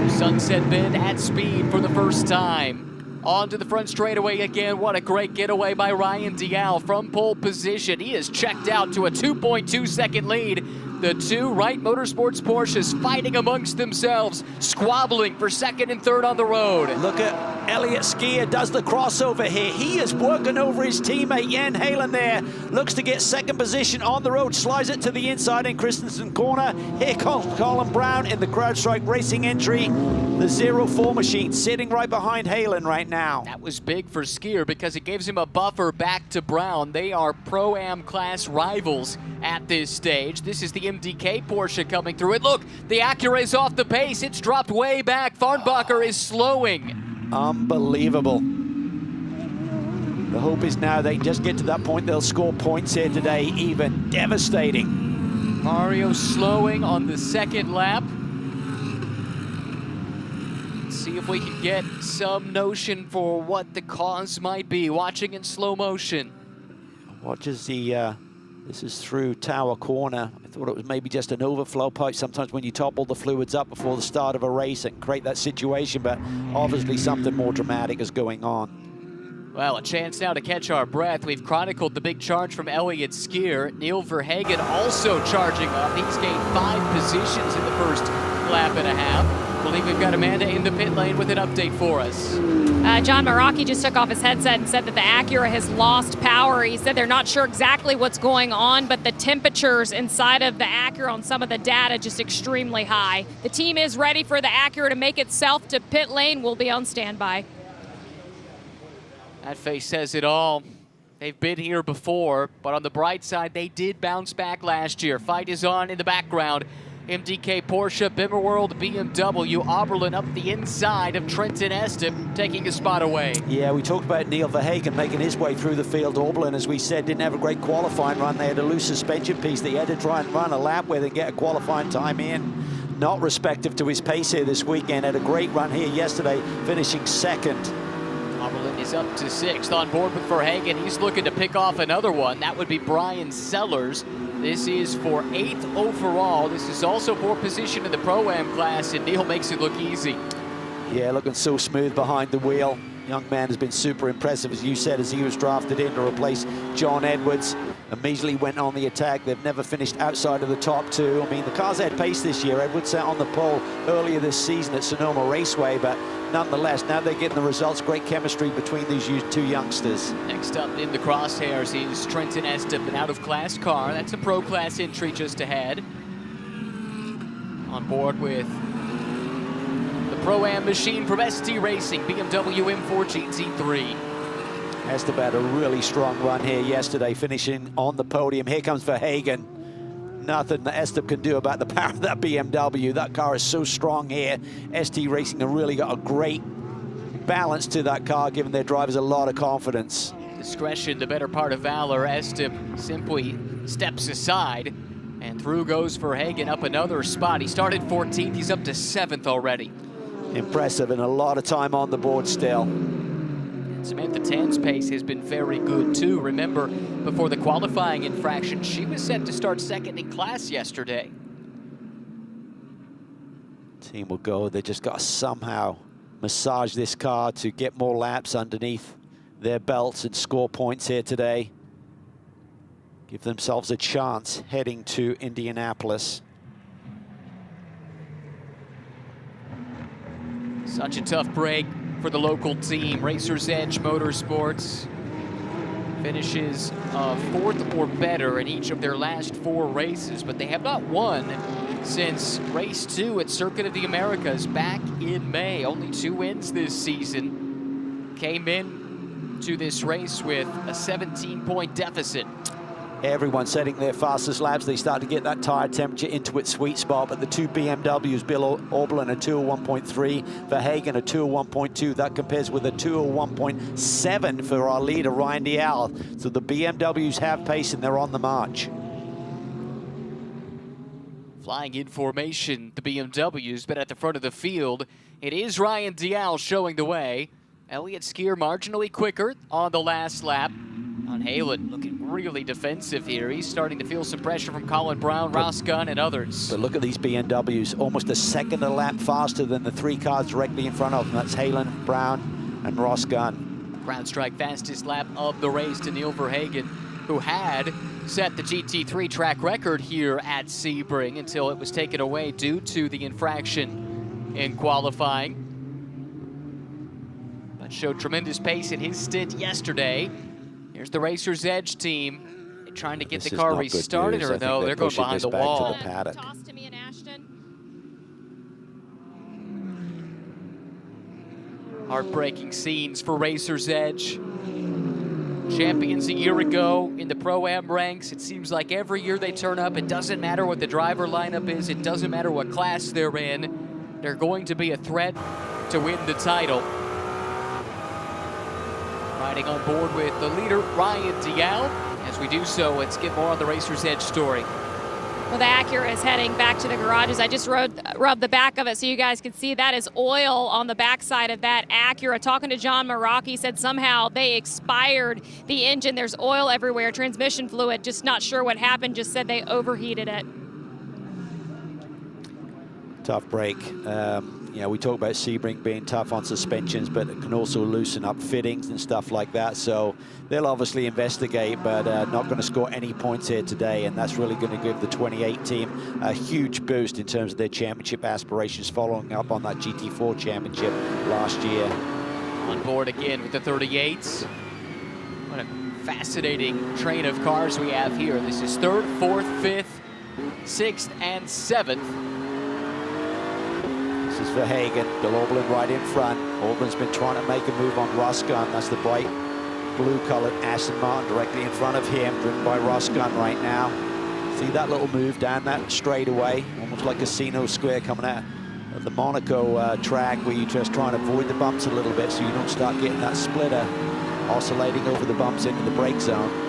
Sunset Bend at speed for the first time. On to the front straightaway again. What a great getaway by Ryan Dial from pole position. He is checked out to a 2.2 second lead. The two Wright Motorsports Porsches fighting amongst themselves, squabbling for 2nd and 3rd on the road. Look at Elliott Skier does the crossover here. He is working over his teammate Jan Halen there. Looks to get 2nd position on the road, slides it to the inside in Christensen corner. Here comes Colin Brown in the CrowdStrike Racing entry. The 04 machine sitting right behind Halen right now. That was big for Skier because it gives him a buffer back to Brown. They are Pro-Am class rivals at this stage. This is the MDK Porsche coming through it. Look, the Acura is off the pace. It's dropped way back. Farnbacher is slowing. Unbelievable. The hope is now they just get to that point. They'll score points here today, even. Devastating. Mario slowing on the 2nd lap. See if we can get some notion for what the cause might be. Watching in slow motion. Watches the... This is through Tower Corner. I thought it was maybe just an overflow pipe. Sometimes when you top all the fluids up before the start of a race, it can create that situation, but obviously something more dramatic is going on. Well, a chance now to catch our breath. We've chronicled the big charge from Elliott Skier. Neil Verhagen also charging up. He's gained 5 positions in the first lap and a half. I believe we've got Amanda in the pit lane with an update for us. John Meraki just took off his headset and said that the Acura has lost power. He said they're not sure exactly what's going on, but the temperatures inside of the Acura on some of the data just extremely high. The team is ready for the Acura to make itself to pit lane. We'll be on standby. That face says it all. They've been here before, but on the bright side, they did bounce back last year. Fight is on in the background. MDK Porsche, Bimmerworld, BMW, Oberlin up the inside of Trenton Estep, taking a spot away. Yeah, we talked about Neil Verhagen making his way through the field. Oberlin, as we said, didn't have a great qualifying run. They had a loose suspension piece that he had to try and run a lap with and get a qualifying time in. Not respective to his pace here this weekend. Had a great run here yesterday, finishing 2nd. Oberlin is up to 6th on board with Verhagen. He's looking to pick off another one. That would be Brian Sellers. This is for 8th overall. This is also for position in the Pro-Am class, and Neil makes it look easy. Yeah, looking so smooth behind the wheel. Young man has been super impressive, as you said, as he was drafted in to replace John Edwards. immediately went on the attack. They've never finished outside of the top two. I mean, the cars had pace this year. Edwards sat on the pole earlier this season at Sonoma Raceway, but nonetheless, now they're getting the results. Great chemistry between these two youngsters. Next up in the crosshairs is Trenton Estep, an out-of-class car. That's a Pro Class entry just ahead. On board with the Pro-Am machine from ST Racing, BMW M4 GT3. Estep had a really strong run here yesterday, finishing on the podium. Here comes Verhagen. Nothing that Estep can do about the power of that BMW. That car is so strong here. ST Racing have really got a great balance to that car, giving their drivers a lot of confidence. Discretion, the better part of valor. Estep simply steps aside, and through goes Verhagen up another spot. He started 14th, he's up to 7th already. Impressive, and a lot of time on the board still. Samantha Tan's pace has been very good too. Remember, before the qualifying infraction, she was set to start second in class yesterday. Team will go. They just got to somehow massage this car to get more laps underneath their belts and score points here today. Give themselves a chance heading to Indianapolis. Such a tough break for the local team. Racers Edge Motorsports finishes 4th or better in each of their last 4 races, but they have not won since race 2 at Circuit of the Americas back in May. Only 2 wins this season. Came in to this race with a 17-point deficit. Everyone setting their fastest laps. They start to get that tire temperature into its sweet spot, but the 2 BMWs, Bill Auberlen a 201.3, Verhagen a 201.2. That compares with a 201.7 for our leader, Ryan Dial. So the BMWs have pace and they're on the march. Flying in formation, the BMWs, but at the front of the field, it is Ryan Dial showing the way. Elliott Skier marginally quicker on the last lap. On Halen, looking really defensive here. He's starting to feel some pressure from Colin Brown, Ross Gunn, and others. But look at these BMWs, almost a second a lap faster than the 3 cars directly in front of them. That's Halen, Brown, and Ross Gunn. CrowdStrike fastest lap of the race to Neil Verhagen, who had set the GT3 track record here at Sebring until it was taken away due to the infraction in qualifying. But showed tremendous pace in his stint yesterday. Here's the Racers Edge team trying to get the car restarted, or no, they're going behind the wall. Toss to me and Ashton. Heartbreaking scenes for Racers Edge. Champions a year ago in the Pro-Am ranks. It seems like every year they turn up. It doesn't matter what the driver lineup is. It doesn't matter what class they're in. They're going to be a threat to win the title. Riding on board with the leader, Ryan Dial. As we do so, let's get more on the Racers Edge story. Well, the Acura is heading back to the garages. I just rubbed the back of it so you guys can see that is oil on the backside of that Acura. Talking to John Maraki, said somehow they expired the engine. There's oil everywhere, transmission fluid. Just not sure what happened. Just said they overheated it. Tough break. You know, we talk about Sebring being tough on suspensions, but it can also loosen up fittings and stuff like that. So they'll obviously investigate, but not going to score any points here today. And that's really going to give the 28 team a huge boost in terms of their championship aspirations, following up on that GT4 championship last year. On board again with the 38s. What a fascinating train of cars we have here. This is 3rd, 4th, 5th, 6th, and 7th. This is Verhagen, Bill Auberlen right in front. Auberlen's been trying to make a move on Ross Gunn. That's the bright blue-colored Aston Martin directly in front of him, driven by Ross Gunn right now. See that little move down that straightaway, almost like Casino Square coming out of the Monaco track, where you're just trying to avoid the bumps a little bit so you don't start getting that splitter oscillating over the bumps into the brake zone.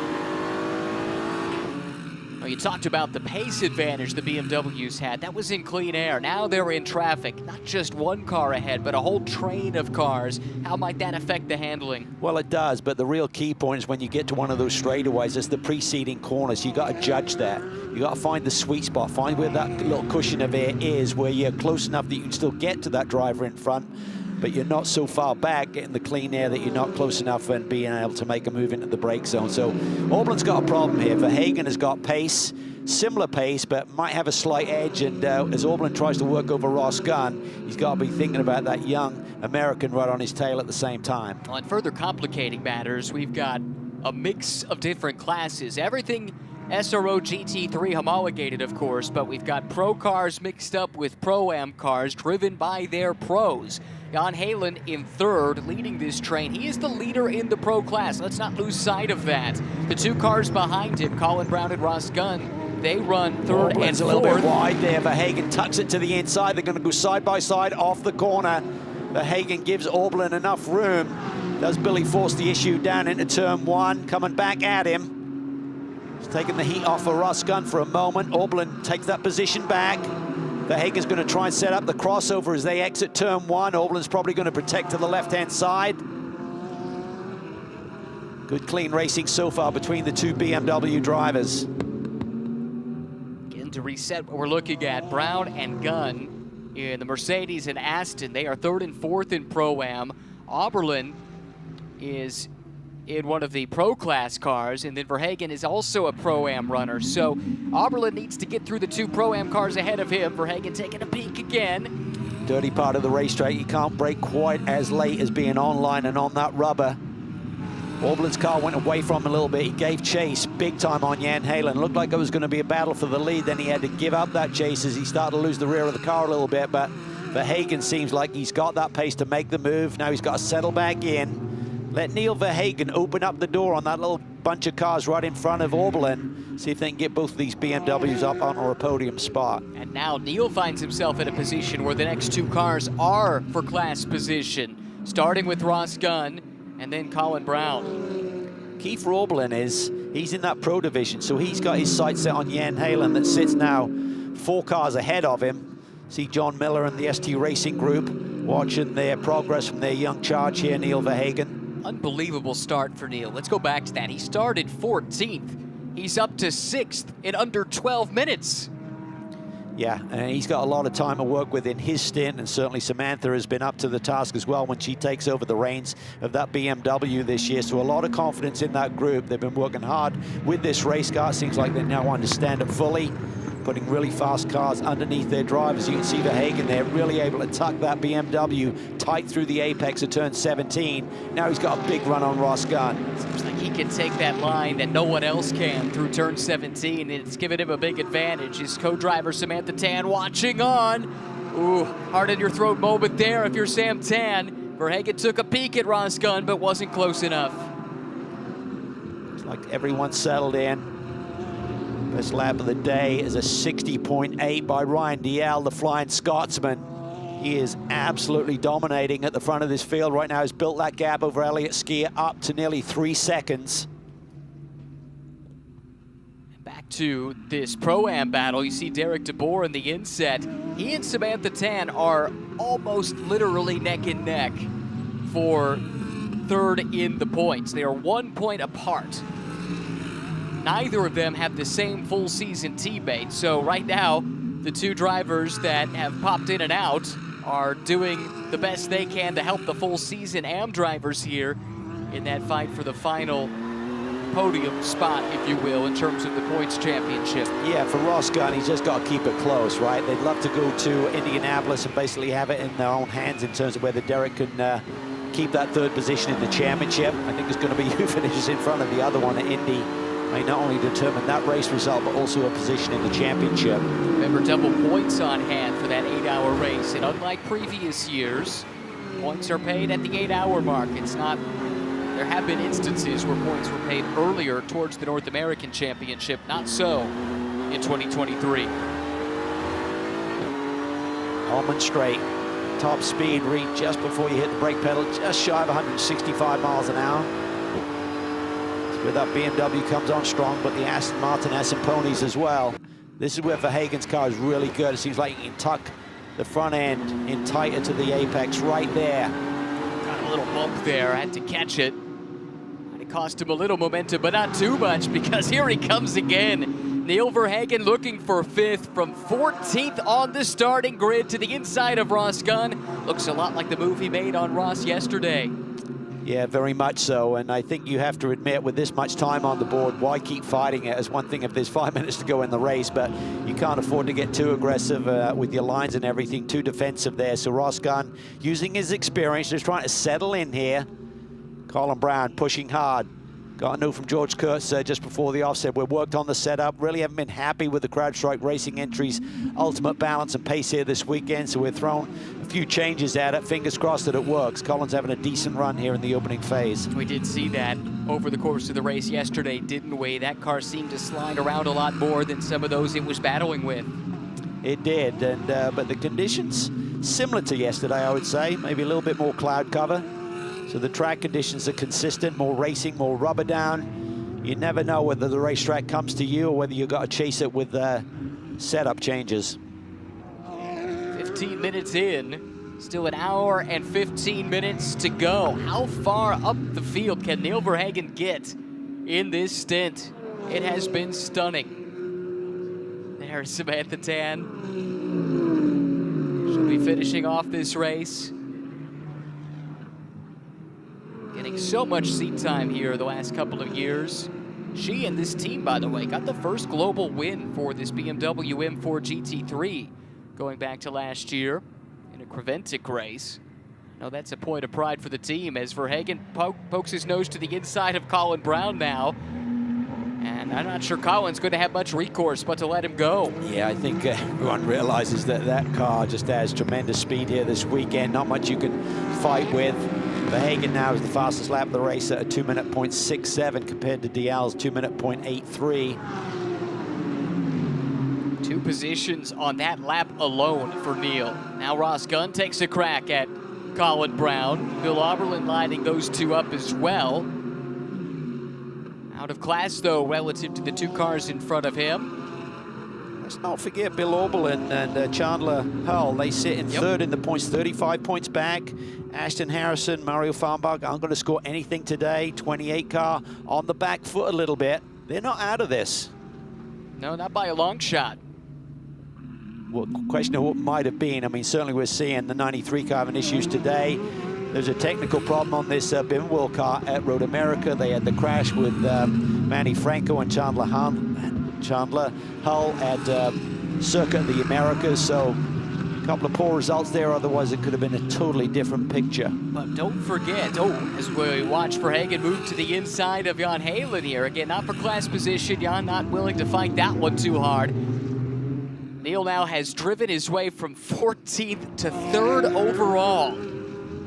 You talked about the pace advantage the BMWs had. That was in clean air. Now they're in traffic. Not just one car ahead, but a whole train of cars. How might that affect the handling? Well, it does, but the real key point is when you get to one of those straightaways, it's the preceding corners. You got to judge that. You got to find the sweet spot, find where that little cushion of air is, where you're close enough that you can still get to that driver in front, but you're not so far back getting the clean air that you're not close enough and being able to make a move into the brake zone. So Aublin's got a problem here. Verhagen has got pace, similar pace, but might have a slight edge, and as Aublin tries to work over Ross Gunn, he's got to be thinking about that young American right on his tail at the same time. On further complicating matters, we've got a mix of different classes. Everything SRO GT3 homologated, of course, but we've got pro cars mixed up with Pro-Am cars driven by their pros. Jan Halen in third, leading this train. He is the leader in the pro class. Let's not lose sight of that. The two cars behind him, Colin Brown and Ross Gunn, they run third and fourth. A little bit wide there. Verhagen tucks it to the inside. They're going to go side by side off the corner. Verhagen gives Aublin enough room. Does Billy force the issue down into turn one? Coming back at him. He's taking the heat off of Ross Gunn for a moment. Aublin takes that position back. Verhagen's going to try and set up the crossover as they exit turn one. Aublin's probably going to protect to the left-hand side. Good clean racing so far between the two BMW drivers. Again, to reset what we're looking at, Brown and Gunn in the Mercedes and Aston. They are third and fourth in Pro-Am. Oberlin is in one of the pro class cars, and then Verhagen is also a Pro-Am runner. So Oberlin needs to get through the two Pro-Am cars ahead of him. Verhagen taking a peek again. Dirty part of the racetrack. You can't brake quite as late as being online and on that rubber. Aublin's car went away from him a little bit. He gave chase big time on Jan Halen. Looked like it was going to be a battle for the lead. Then he had to give up that chase as he started to lose the rear of the car a little bit. But Verhagen seems like he's got that pace to make the move. Now he's got to settle back in. Let Neil Verhagen open up the door on that little bunch of cars right in front of Aublin. See if they can get both of these BMWs up onto a podium spot. And now Neil finds himself in a position where the next two cars are for class position, starting with Ross Gunn and then Colin Brown. Key for Aublin is he's in that pro division, so he's got his sights set on Jan Halen that sits now 4 cars ahead of him. See John Miller and the ST Racing Group watching their progress from their young charge here, Neil Verhagen. Unbelievable start for Neil. Let's go back to that. He started 14th. He's up to 6th in under 12 minutes. Yeah, and he's got a lot of time to work with in his stint, and certainly Samantha has been up to the task as well when she takes over the reins of that BMW this year. So a lot of confidence in that group. They've been working hard with this race car. Seems like they now understand it fully, putting really fast cars underneath their drivers. You can see Verhagen there really able to tuck that BMW tight through the apex of turn 17. Now he's got a big run on Ross Gunn. Seems like he can take that line that no one else can through turn 17. It's given him a big advantage. His co-driver Samantha Tan watching on. Ooh, hard in your throat moment there if you're Sam Tan. Verhagen took a peek at Ross Gunn but wasn't close enough. It's like everyone's settled in. Best lap of the day is a 60.8 by Ryan Dial, the Flying Scotsman. He is absolutely dominating at the front of this field right now. He's built that gap over Elliott Skier up to nearly 3 seconds. Back to this Pro-Am battle, you see Derek DeBoer in the inset. He and Samantha Tan are almost literally neck and neck for third in the points. They are 1 point apart. Neither of them have the same full season teammate. So right now, the two drivers that have popped in and out are doing the best they can to help the full season AM drivers here in that fight for the final podium spot, if you will, in terms of the points championship. Yeah, for Ross Gunn, he's just got to keep it close, right? They'd love to go to Indianapolis and basically have it in their own hands in terms of whether Derek can keep that third position in the championship. I think it's going to be who finishes in front of the other one at Indy. May not only determine that race result, but also a position in the championship. Remember, double points on hand for that 8-hour race. And unlike previous years, points are paid at the 8-hour mark. It's not, there have been instances where points were paid earlier towards the North American Championship. Not so in 2023. Almond straight. Top speed read just before you hit the brake pedal, just shy of 165 miles an hour. Where that BMW comes on strong, but the Aston Martin has some ponies as well. This is where Verhagen's car is really good. It seems like he can tuck the front end in tighter to the apex right there. Got a little bump there, had to catch it. It cost him a little momentum, but not too much, because here he comes again. Neil Verhagen looking for 5th from 14th on the starting grid to the inside of Ross Gunn. Looks a lot like the move he made on Ross yesterday. Yeah, very much so, and I think you have to admit with this much time on the board, why keep fighting it? As one thing if there's 5 minutes to go in the race, but you can't afford to get too aggressive with your lines and everything, too defensive there. So Ross Gunn using his experience, just trying to settle in here. Colin Brown pushing hard. Got a note from George Kurtz just before the offset. We worked on the setup. Really haven't been happy with the CrowdStrike Racing entries' ultimate balance and pace here this weekend. So we're throwing a few changes at it. Fingers crossed that it works. Colin's having a decent run here in the opening phase. We did see that over the course of the race yesterday, didn't we? That car seemed to slide around a lot more than some of those it was battling with. It did, and but the conditions similar to yesterday, I would say. Maybe a little bit more cloud cover. So the track conditions are consistent, more racing, more rubber down. You never know whether the racetrack comes to you or whether you've got to chase it with setup changes. 15 minutes in, still an hour and 15 minutes to go. How far up the field can Neil Verhagen get in this stint? It has been stunning. There's Samantha Tan. She'll be finishing off this race. Getting so much seat time here the last couple of years. She and this team, by the way, got the first global win for this BMW M4 GT3 going back to last year in a Creventic race. Now that's a point of pride for the team as Verhagen pokes his nose to the inside of Colin Brown now. And I'm not sure Colin's going to have much recourse but to let him go. Yeah, I think everyone realizes that that car just has tremendous speed here this weekend. Not much you can fight with. Verhagen now is the fastest lap of the race at a 2-minute .67 compared to Dial's 2-minute .83. 2 positions on that lap alone for Neil. Now Ross Gunn takes a crack at Colin Brown. Bill Auberland lining those two up as well. Out of class, though, relative to the 2 cars in front of him. Let's not forget Bill Auberland and Chandler Hull. They sit in third in the points, 35 points back. Ashton Harrison, Mario Farnbach aren't going to score anything today. 28 car on the back foot a little bit. They're not out of this. No, not by a long shot. Well, question of what might have been. I mean, certainly we're seeing the 93 car having issues today. There's a technical problem on this Bimwell car at Road America. They had the crash with Manny Franco and Chandler Hull at Circuit of the Americas. So a couple of poor results there. Otherwise, it could have been a totally different picture. But don't forget, as we watch Verhagen move to the inside of Jan Halen here. Again, not for class position. Jan not willing to fight that one too hard. Neil now has driven his way from 14th to 3rd overall.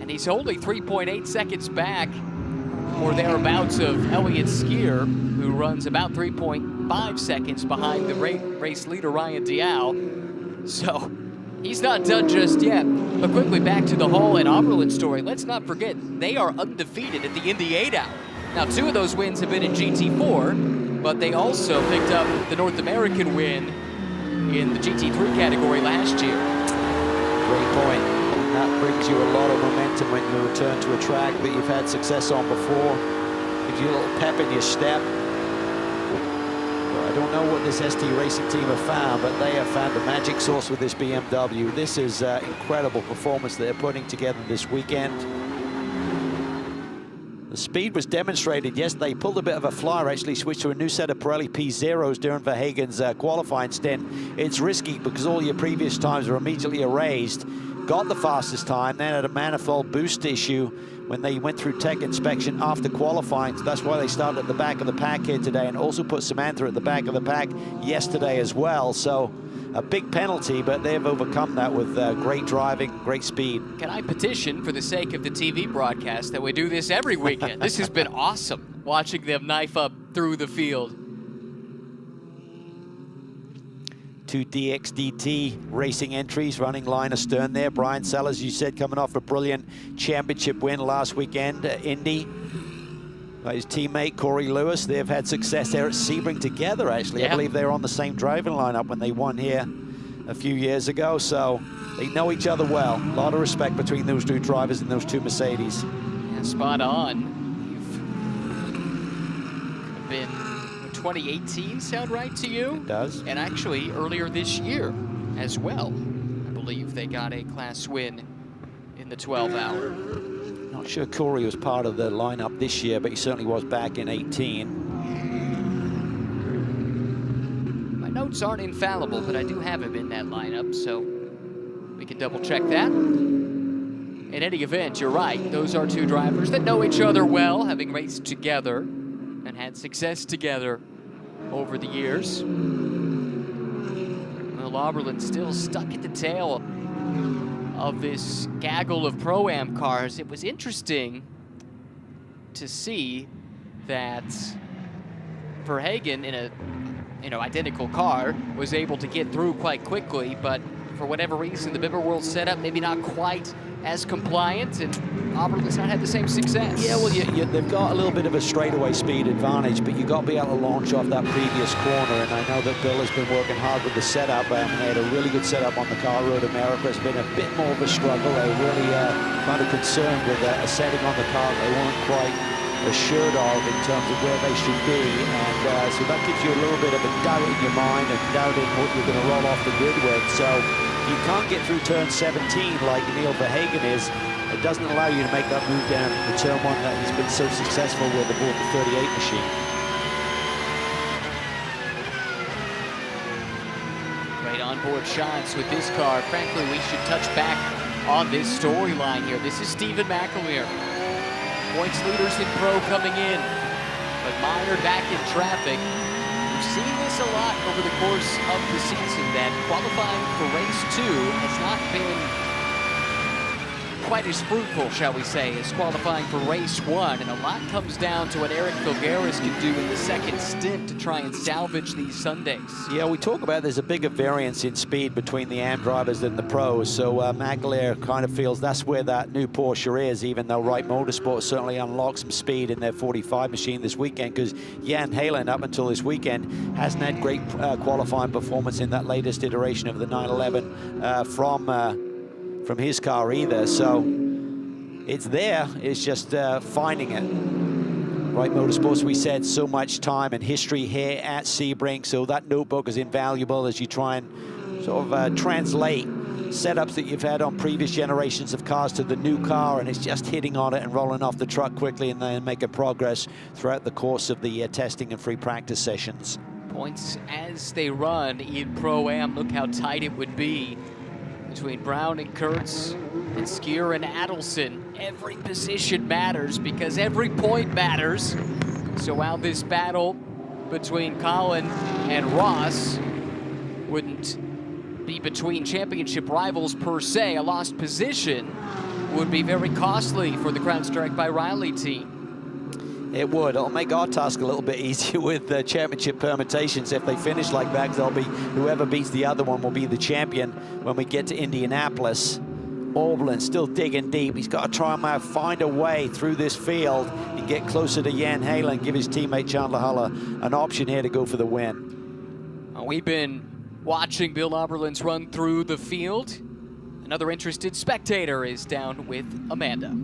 And he's only 3.8 seconds back or thereabouts of Elliott Skier, who runs about 3.5 seconds behind the race leader, Ryan Dial. So he's not done just yet. But quickly back to the Hall and Auberland story. Let's not forget, they are undefeated at the Indy 8 Hour. Now, 2 of those wins have been in GT4, but they also picked up the North American win in the GT3 category last year. Great point. That brings you a lot of momentum when you return to a track that you've had success on before. Gives you a little pep in your step. Well, I don't know what this ST Racing team have found, but they have found the magic sauce with this BMW. This is incredible performance they're putting together this weekend. The speed was demonstrated yesterday. Pulled a bit of a flyer, actually switched to a new set of Pirelli P0s during Verhagen's qualifying stint. It's risky because all your previous times were immediately erased. Got the fastest time, then had a manifold boost issue when they went through tech inspection after qualifying. So that's why they started at the back of the pack here today and also put Samantha at the back of the pack yesterday as well. So a big penalty, but they've overcome that with great driving, great speed. Can I petition for the sake of the TV broadcast that we do this every weekend? This has been awesome, watching them knife up through the field. 2 DXDT racing entries running line astern there. Brian Sellers, you said, coming off a brilliant championship win last weekend at Indy. His teammate Corey Lewis, they've had success there at Sebring together, actually. I believe they were on the same driving lineup when they won here a few years ago, so they know each other well. A lot of respect between those 2 drivers and those 2 Mercedes. Yeah, spot on. You've been 2018 sound right to you? It does. And actually, earlier this year as well, I believe they got a class win in the 12-hour. Not sure Corey was part of the lineup this year, but he certainly was back in 18. My notes aren't infallible, but I do have him in that lineup, so we can double check that. In any event, you're right. Those are two drivers that know each other well, having raced together and had success together over the years. Well, Oberlin still stuck at the tail of this gaggle of Pro-Am cars. It was interesting to see that Verhagen in a identical car was able to get through quite quickly, but for whatever reason, the Bimmer World setup maybe not quite as compliant, and Oberlin's not had the same success. Yeah, well, they've got a little bit of a straightaway speed advantage, but you've got to be able to launch off that previous corner, and I know that Bill has been working hard with the setup. They had a really good setup on the car. Road America has been a bit more of a struggle. They're really kind of concerned with a setting on the car they weren't quite assured of in terms of where they should be, and so that gives you a little bit of a doubt in your mind and doubt in what you're going to roll off the grid with. So you can't get through turn 17 like Neil Verhagen is. It doesn't allow you to make that move down to turn 1 that he's been so successful with aboard the 38 machine. Great onboard shots with this car. Frankly, we should touch back on this storyline here. This is Stephen McAleer. Points leaders in Pro coming in, but Meyer back in traffic. We've seen this a lot over the course of the season, that qualifying for race 2 has not been quite as fruitful, shall we say, as qualifying for race 1, and a lot comes down to what Eric Filgueras can do in the second stint to try and salvage these Sundays. Yeah, we talk about there's a bigger variance in speed between the AM drivers than the pros, so McAleer kind of feels that's where that new Porsche is, even though Wright Motorsports certainly unlocked some speed in their 45 machine this weekend, because Jan Heylen, up until this weekend, hasn't had great qualifying performance in that latest iteration of the 911 from his car either. So it's there, it's just finding it. Wright Motorsports, we said, so much time and history here at Sebring, so that notebook is invaluable as you try and sort of translate setups that you've had on previous generations of cars to the new car, and it's just hitting on it and rolling off the truck quickly and then making progress throughout the course of the testing and free practice sessions. Points as they run in Pro-Am. Look how tight it would be between Brown and Kurtz and Skier and Adelson. Every position matters because every point matters. So while this battle between Colin and Ross wouldn't be between championship rivals per se, a lost position would be very costly for the CrowdStrike by Riley team. It would. It'll make our task a little bit easier with the championship permutations if they finish like that, because they'll be, whoever beats the other one will be the champion when we get to Indianapolis. Oberlin still digging deep. He's got to try and find a way through this field and get closer to Jan Heylen, give his teammate Chandler Huller an option here to go for the win. We've been watching Bill Oberlin's run through the field. Another interested spectator is down with Amanda.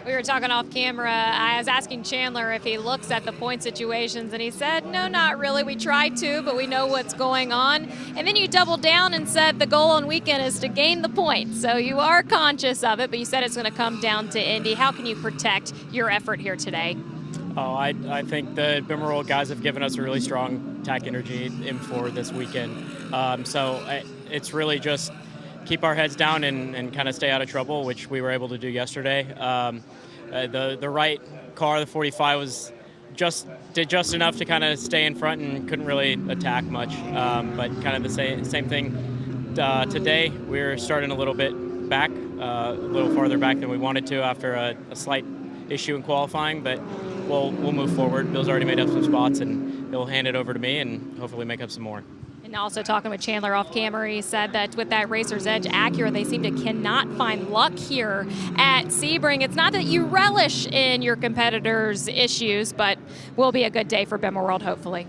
We were talking off camera. I was asking Chandler if he looks at the point situations, and he said, no, not really. We try to, but we know what's going on. And then you doubled down and said the goal on weekend is to gain the points. So you are conscious of it, but you said it's going to come down to Indy. How can you protect your effort here today? Oh, I think the Bimmer World guys have given us a really strong tack energy in for this weekend. It's really just keep our heads down and kind of stay out of trouble, which we were able to do yesterday. The right car, the 45, did just enough to kind of stay in front and couldn't really attack much. But kind of the same thing today. We're starting a little bit back, a little farther back than we wanted to after a slight issue in qualifying, but we'll move forward. Bill's already made up some spots, and he'll hand it over to me and hopefully make up some more. And also talking with Chandler off camera, he said that with that Racer's Edge Acura, they seem to cannot find luck here at Sebring. It's not that you relish in your competitors' issues, but will be a good day for Bimmer World, hopefully.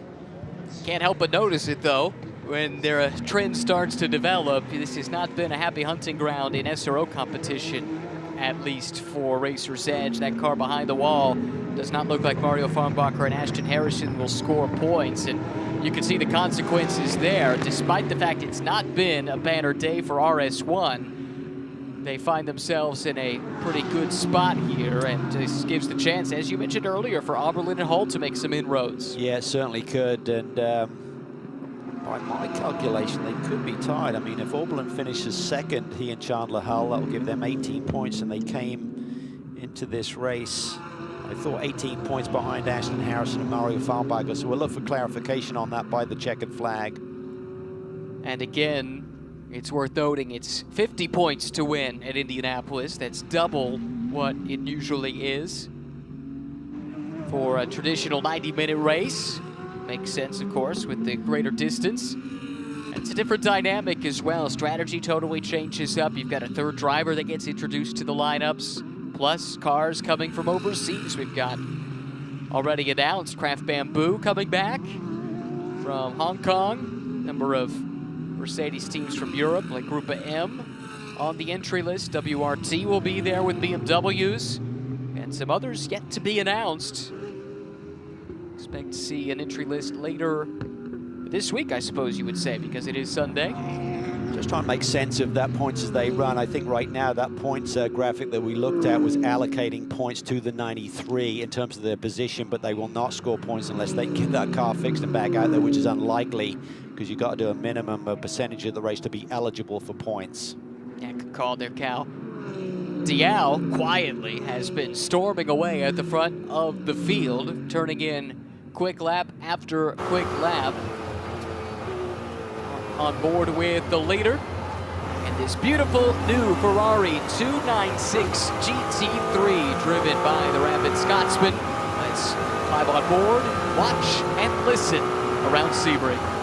Can't help but notice it, though, when their trend starts to develop. This has not been a happy hunting ground in SRO competition, at least for Racer's Edge. That car behind the wall Does not look like Mario Farnbacher and Ashton Harrison will score points, and you can see the consequences there. Despite the fact it's not been a banner day for RS1, they find themselves in a pretty good spot here, and this gives the chance, as you mentioned earlier, for Oberlin and Hull to make some inroads. Yeah, it certainly could, and by my calculation, they could be tied. I mean, if Oberlin finishes second, he and Chandler Hull, that will give them 18 points, and they came into this race, I thought, 18 points behind Ashton Harrison and Mario Farnbacher, so we'll look for clarification on that by the checkered flag. And again, it's worth noting it's 50 points to win at Indianapolis. That's double what it usually is for a traditional 90-minute race. Makes sense, of course, with the greater distance. It's a different dynamic as well. Strategy totally changes up. You've got a third driver that gets introduced to the lineups, plus cars coming from overseas. We've got already announced Craft Bamboo coming back from Hong Kong. Number of Mercedes teams from Europe, like Group M, on the entry list. WRT will be there with BMWs, and some others yet to be announced. Expect to see an entry list later this week, I suppose you would say, because it is Sunday. Just trying to make sense of that points as they run. I think right now that points graphic that we looked at was allocating points to the 93 in terms of their position, but they will not score points unless they can get that car fixed and back out there, which is unlikely, because you've got to do a minimum percentage of the race to be eligible for points. Yeah, good call there, Cal. Dial quietly has been storming away at the front of the field, turning in quick lap after quick lap. On board with the leader. And this beautiful new Ferrari 296 GT3 driven by the Rapid Scotsman. Let's climb on board, watch, and listen around Sebring.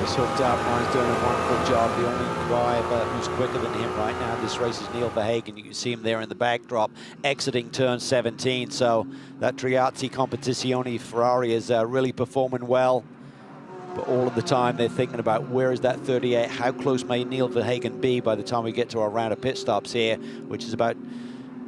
Hooked up, Ryan's doing a wonderful job. The only driver who's quicker than him right now in this race is Neil Verhagen. You can see him there in the backdrop, exiting turn 17. So that Triazzi Competizione Ferrari is really performing well. But all of the time they're thinking about where is that 38, how close may Neil Verhagen be by the time we get to our round of pit stops here, which is about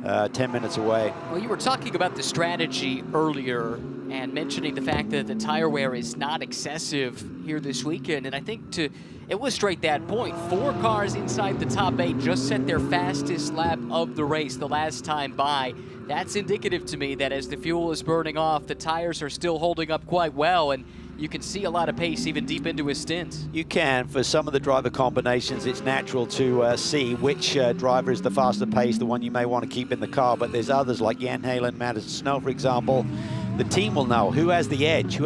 10 minutes away. Well, you were talking about the strategy earlier and mentioning the fact that the tire wear is not excessive here this weekend. And I think to illustrate that point, 4 cars inside the top 8 just set their fastest lap of the race the last time by. That's indicative to me that as the fuel is burning off, the tires are still holding up quite well, and you can see a lot of pace even deep into his stint. You can. For some of the driver combinations, it's natural to see which driver is the faster pace, the one you may want to keep in the car, but there's others like Jan Halen, Madison Snow, for example. The team will know who has the edge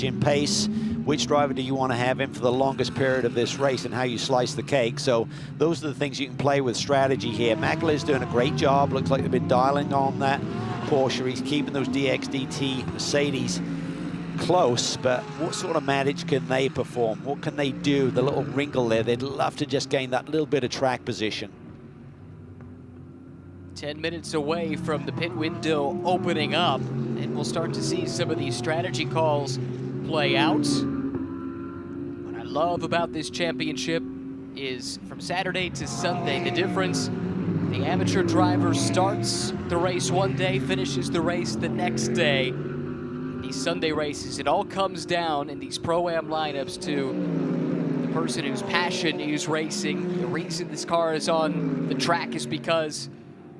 in pace, which driver do you want to have in for the longest period of this race, and how you slice the cake. So those are the things you can play with strategy here. McAleer's doing a great job. Looks like they've been dialing on that Porsche. He's keeping those DXDT Mercedes close, but what sort of manage can they perform? What can they do? The little wrinkle there, they'd love to just gain that little bit of track position. 10 minutes away from the pit window opening up, and we'll start to see some of these strategy calls play out. What I love about this championship is from Saturday to Sunday, the difference. The amateur driver starts the race one day, finishes the race the next day. These Sunday races, it all comes down in these Pro-Am lineups to the person whose passion is racing. The reason this car is on the track is because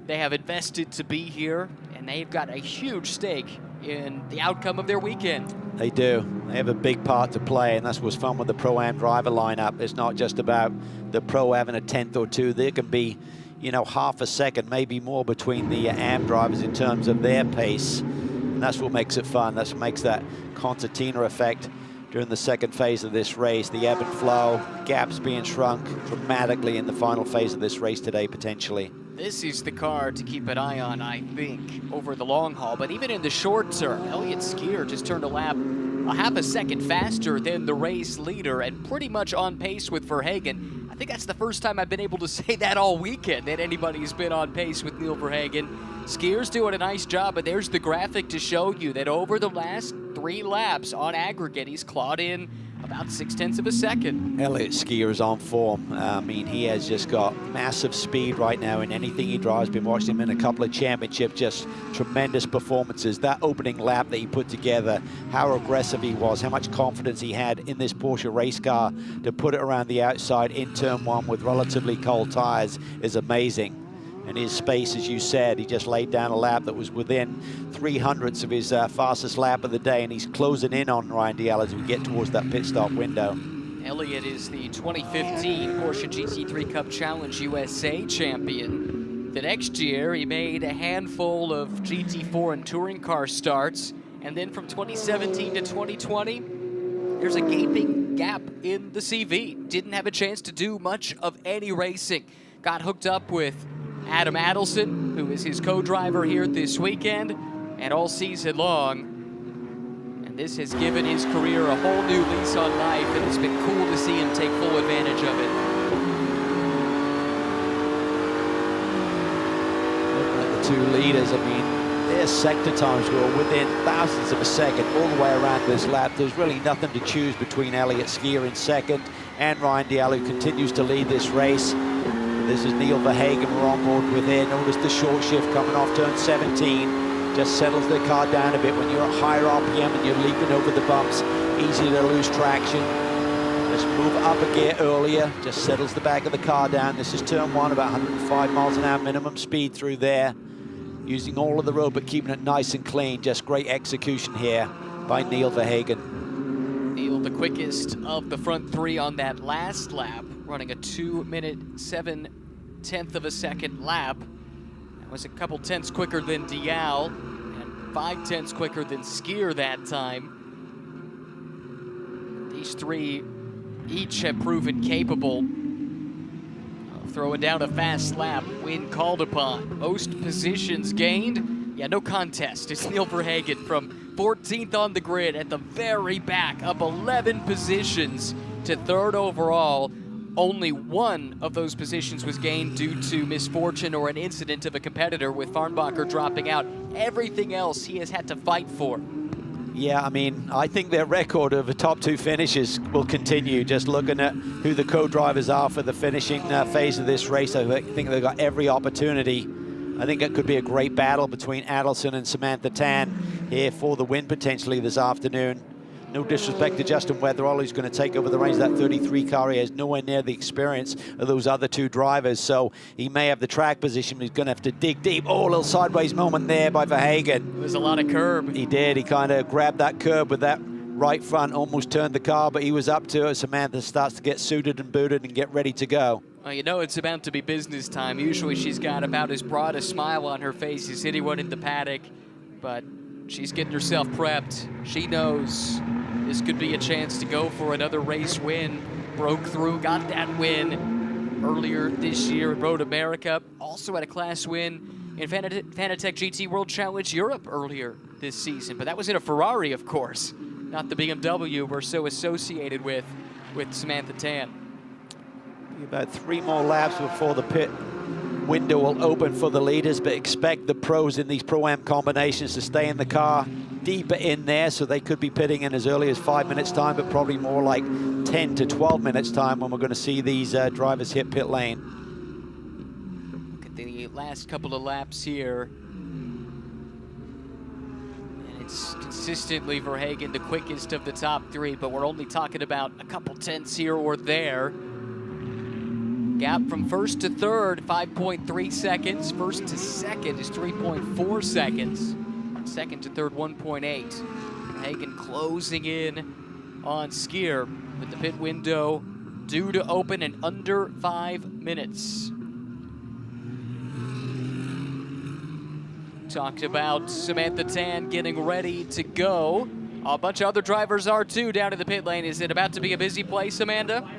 they have invested to be here, and they've got a huge stake in the outcome of their weekend. They do. They have a big part to play, and that's what's fun with the Pro-Am driver lineup. It's not just about the Pro having a 10th or two. There can be, you know, half a second, maybe more, between the AM drivers in terms of their pace. And that's what makes it fun. That's what makes that concertina effect during the second phase of this race. The ebb and flow, gaps being shrunk dramatically in the final phase of this race today, potentially. This is the car to keep an eye on, I think, over the long haul. But even in the short term, Elliott Skier just turned a lap a half a second faster than the race leader and pretty much on pace with Verhagen. I think that's the first time I've been able to say that all weekend, that anybody's been on pace with Neil Verhagen. Skier's doing a nice job, but there's the graphic to show you that over the last 3 laps on aggregate, he's clawed in about 0.6 of a second. Elliott Skier is on form. I mean, he has just got massive speed right now in anything he drives. Been watching him in a couple of championships, just tremendous performances. That opening lap that he put together, how aggressive he was, how much confidence he had in this Porsche race car to put it around the outside in turn 1 with relatively cold tires is amazing. And his pace, as you said, he just laid down a lap that was within 300ths of his fastest lap of the day, and he's closing in on Ryan Dial as we get towards that pit stop window. Elliott is the 2015 Porsche GT3 Cup Challenge USA champion. The next year, he made a handful of GT4 and touring car starts, and then from 2017 to 2020, there's a gaping gap in the CV. Didn't have a chance to do much of any racing. Got hooked up with Adam Adelson, who is his co-driver here this weekend and all season long. And this has given his career a whole new lease on life, and it's been cool to see him take full advantage of it. Looking at the 2 leaders, I mean, their sector times were within thousandths of a second all the way around this lap. There's really nothing to choose between Elliott Skier in second and Ryan Dial, who continues to lead this race. This is Neil Verhagen we're on board with here. Notice the short shift coming off turn 17. Just settles the car down a bit. When you're at higher RPM and you're leaping over the bumps, easy to lose traction. Let's move up a gear earlier. Just settles the back of the car down. This is turn 1, about 105 miles an hour minimum speed through there. Using all of the road, but keeping it nice and clean. Just great execution here by Neil Verhagen. Neil, the quickest of the front 3 on that last lap, running a 2-minute 0.7 of a second lap. That was a couple tenths quicker than Dial and 5/10 quicker than Skier that time. These 3 each have proven capable of throwing down a fast lap when called upon. Most positions gained, yeah, no contest. It's Neil Verhagen from 14th on the grid at the very back, up 11 positions to 3rd overall. Only 1 of those positions was gained due to misfortune or an incident of a competitor, with Farnbacher dropping out. Everything else he has had to fight for. Yeah, I mean, I think their record of the top 2 finishes will continue. Just looking at who the co-drivers are for the finishing phase of this race, I think they've got every opportunity. I think it could be a great battle between Adelson and Samantha Tan here for the win potentially this afternoon. No disrespect to Justin Weatherall, who's going to take over the reins of that 33 car. He has nowhere near the experience of those other 2 drivers, so he may have the track position, but he's going to have to dig deep. Oh, a little sideways moment there by Verhagen. There's a lot of curb. He did. He kind of grabbed that curb with that right front, almost turned the car, but he was up to it. Samantha starts to get suited and booted and get ready to go. Well, you know it's about to be business time. Usually she's got about as broad a smile on her face as anyone in the paddock, but she's getting herself prepped. She knows this could be a chance to go for another race win. Broke through, got that win earlier this year at Road America. Also had a class win in Fanatec GT World Challenge Europe earlier this season. But that was in a Ferrari, of course, not the BMW we're so associated with Samantha Tan. About 3 more laps before the pit window will open for the leaders, but expect the pros in these Pro-Am combinations to stay in the car deeper in there, so they could be pitting in as early as 5 minutes time, but probably more like 10 to 12 minutes time when we're going to see these drivers hit pit lane. Look at the last couple of laps here. And it's consistently Verhagen the quickest of the top 3, but we're only talking about a couple tenths here or there. Gap from first to third, 5.3 seconds. First to second is 3.4 seconds. Second to third, 1.8. Hagen closing in on Skier with the pit window due to open in under 5 minutes. Talked about Samantha Tan getting ready to go. A bunch of other drivers are too down in the pit lane. Is it about to be a busy place, Amanda?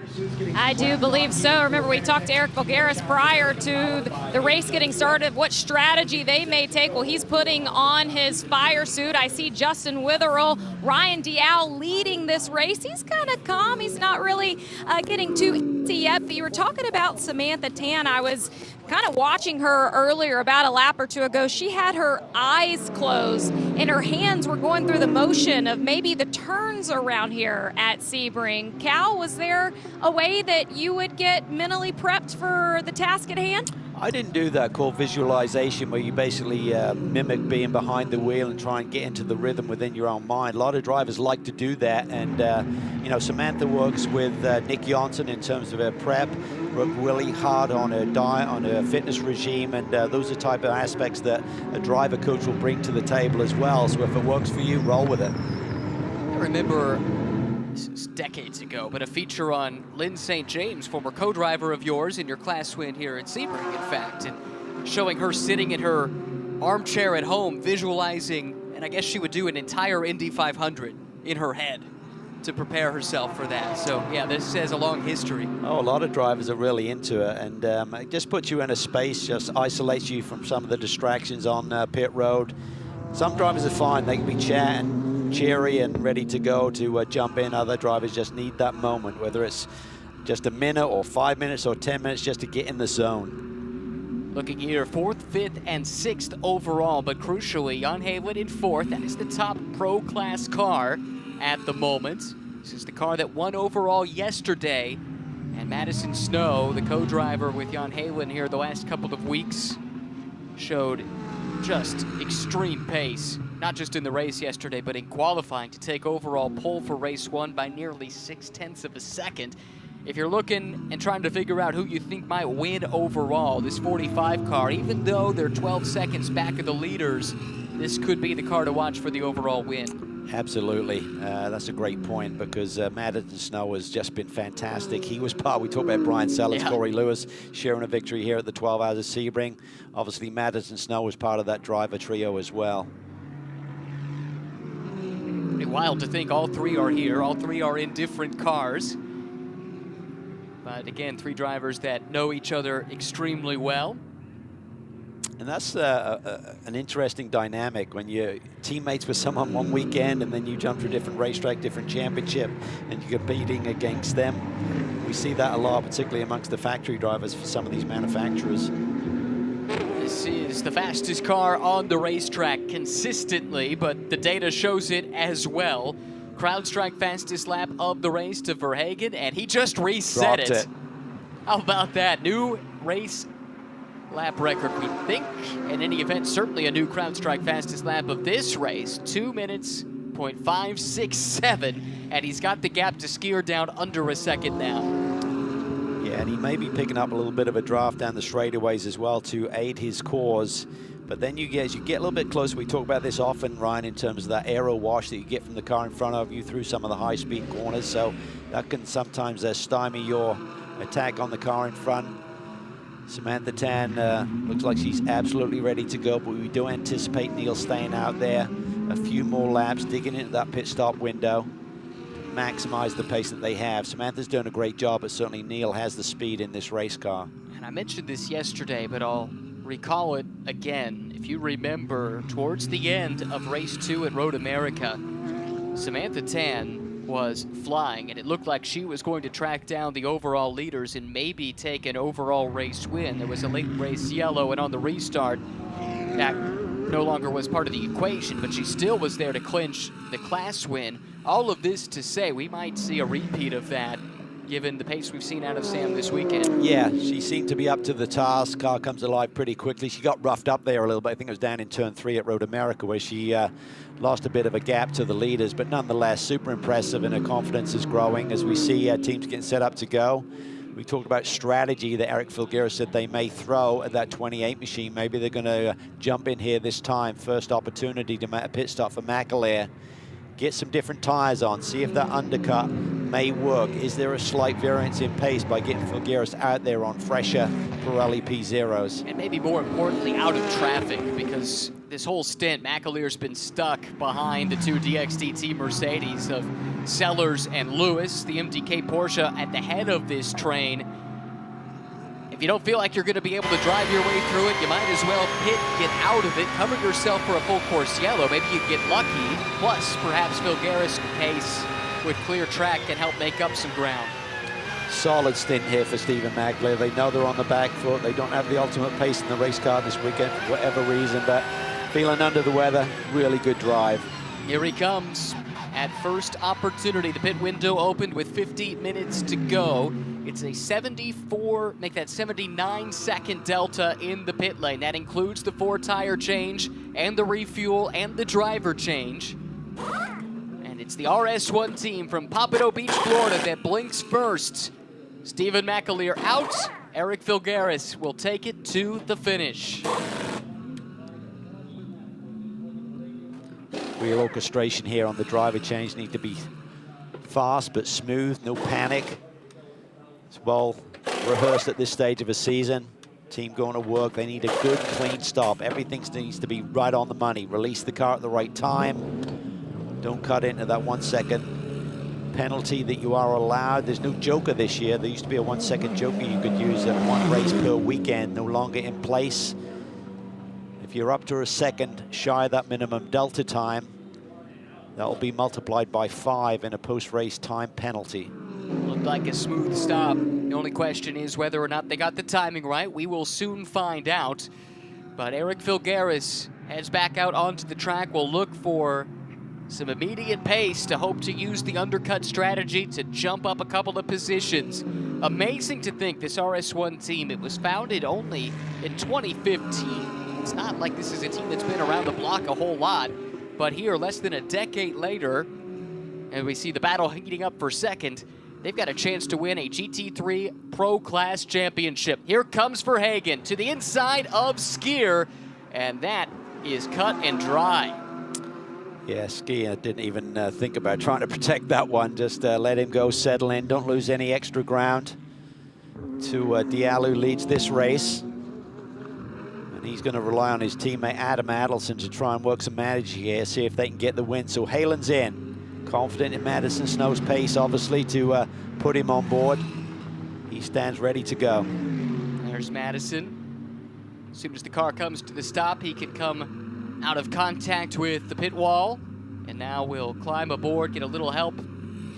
I do believe so. Remember, we talked to Eric Voulgaris prior to the race getting started, what strategy they may take. Well, he's putting on his fire suit. I see Justin Witherell, Ryan Dial leading this race. He's kind of calm. He's not really getting too antsy yet. But you were talking about Samantha Tan. I was kind of watching her earlier about a lap or two ago. She had her eyes closed and her hands were going through the motion of maybe the turns around here at Sebring. Cal, was there a way that you would get mentally prepped for the task at hand? I didn't do that, called visualization, where you basically mimic being behind the wheel and try and get into the rhythm within your own mind. A lot of drivers like to do that, and you know, Samantha works with Nick Johnson in terms of her prep, worked really hard on her diet, on her fitness regime, and those are the type of aspects that a driver coach will bring to the table as well. So if it works for you, roll with it. I remember, this is decades ago, but a feature on Lynn St. James, former co-driver of yours in your class win here at Sebring, in fact, and showing her sitting in her armchair at home, visualizing, and I guess she would do an entire Indy 500 in her head to prepare herself for that. So yeah, this has a long history. Oh, a lot of drivers are really into it, and it just puts you in a space, just isolates you from some of the distractions on pit road. Some drivers are fine, they can be chatting, cheery and ready to go to jump in. Other drivers just need that moment, whether it's just a minute or 5 minutes or 10 minutes just to get in the zone. Looking here, 4th, 5th, and 6th overall, but crucially, Jan Haywood in 4th. That is the top pro class car at the moment. This is the car that won overall yesterday. And Madison Snow, the co-driver with Jan Haywood here the last couple of weeks, showed just extreme pace, not just in the race yesterday, but in qualifying to take overall pole for race 1 by nearly 0.6 of a second. If you're looking and trying to figure out who you think might win overall, this 45 car, even though they're 12 seconds back of the leaders, this could be the car to watch for the overall win. Absolutely. That's a great point, because Madison Snow has just been fantastic. He was part, we talked about Brian Sellers, yeah. Corey Lewis sharing a victory here at the 12 Hours of Sebring. Obviously, Madison Snow was part of that driver trio as well. Pretty wild to think all 3 are here. All 3 are in different cars. But again, 3 drivers that know each other extremely well. And that's an interesting dynamic when you're teammates with someone one weekend and then you jump to a different racetrack, different championship, and you're competing against them. We see that a lot, particularly amongst the factory drivers for some of these manufacturers. This is the fastest car on the racetrack consistently, but the data shows it as well. CrowdStrike fastest lap of the race to Verhagen, and he just reset it. How about that? New race lap record, we think. In any event, certainly a new CrowdStrike fastest lap of this race, 2 minutes, 0.567, and he's got the gap to Skier down under a second now. Yeah, and he may be picking up a little bit of a draft down the straightaways as well to aid his cause. But then as you get a little bit closer, we talk about this often, Ryan, in terms of that aero wash that you get from the car in front of you through some of the high-speed corners. So that can sometimes stymie your attack on the car in front. Samantha Tan looks like she's absolutely ready to go, but we do anticipate Neil staying out there a few more laps, digging into that pit stop window. maximize the pace that they have. Samantha's doing a great job, but certainly Neil has the speed in this race car. And I mentioned this yesterday, but I'll recall it again. If you remember, towards the end of race 2 at Road America, Samantha Tan was flying, and it looked like she was going to track down the overall leaders and maybe take an overall race win. There was a late race yellow, and on the restart, that no longer was part of the equation, but she still was there to clinch the class win. All of this to say we might see a repeat of that, given the pace we've seen out of Sam this weekend. Yeah, she seemed to be up to the task. Car comes alive pretty quickly. She got roughed up there a little bit. I think it was down in turn 3 at Road America, where she lost a bit of a gap to the leaders, but nonetheless super impressive, and her confidence is growing as we see teams getting set up to go. We talked about strategy that Eric Filgueira said they may throw at that 28 machine. Maybe they're going to jump in here this time. First opportunity to make a pit stop for McAleer. Get some different tires on, see if that undercut may work. Is there a slight variance in pace by getting Filgueira out there on fresher Pirelli P0s? And maybe more importantly, out of traffic, because this whole stint, McAleer's been stuck behind the 2 DXDT Mercedes of Sellers and Lewis, the MDK Porsche at the head of this train. If you don't feel like you're going to be able to drive your way through it, you might as well pit, get out of it, cover yourself for a full course yellow. Maybe you get lucky. Plus, perhaps Filgueira's pace with clear track can help make up some ground. Solid stint here for Stephen McAleer. They know they're on the back foot. They don't have the ultimate pace in the race car this weekend for whatever reason, but feeling under the weather, really good drive. Here he comes at first opportunity. The pit window opened with 50 minutes to go. It's a 74, make that 79-second delta in the pit lane. That includes the 4-tire change and the refuel and the driver change. And it's the RS1 team from Pompano Beach, Florida that blinks first. Stephen McAleer out. Eric Filgueira will take it to the finish. Wheel orchestration here on the driver change need to be fast but smooth, no panic. It's well rehearsed at this stage of a season. Team going to work, they need a good clean stop. Everything needs to be right on the money. Release the car at the right time. Don't cut into that 1 second penalty that you are allowed. There's no joker this year. There used to be a 1 second joker you could use at 1 race per weekend, no longer in place. If you're up to a second shy of that minimum delta time, that will be multiplied by 5 in a post-race time penalty. Looked like a smooth stop. The only question is whether or not they got the timing right. We will soon find out. But Eric Filgueira heads back out onto the track. We'll look for some immediate pace to hope to use the undercut strategy to jump up a couple of positions. Amazing to think this RS1 team, it was founded only in 2015. It's not like this is a team that's been around the block a whole lot, but here, less than a decade later, and we see the battle heating up for second, they've got a chance to win a GT3 Pro Class Championship. Here comes Verhagen to the inside of Skier, and that is cut and dry. Yeah, Skier didn't even think about trying to protect that one. Just let him go, settle in, don't lose any extra ground. To Diallo leads this race. And he's going to rely on his teammate Adam Adelson to try and work some magic here, see if they can get the win. So Halen's in, confident in Madison Snow's pace, obviously, to put him on board. He stands ready to go. There's Madison. As soon as the car comes to the stop, he can come out of contact with the pit wall. And now we'll climb aboard, get a little help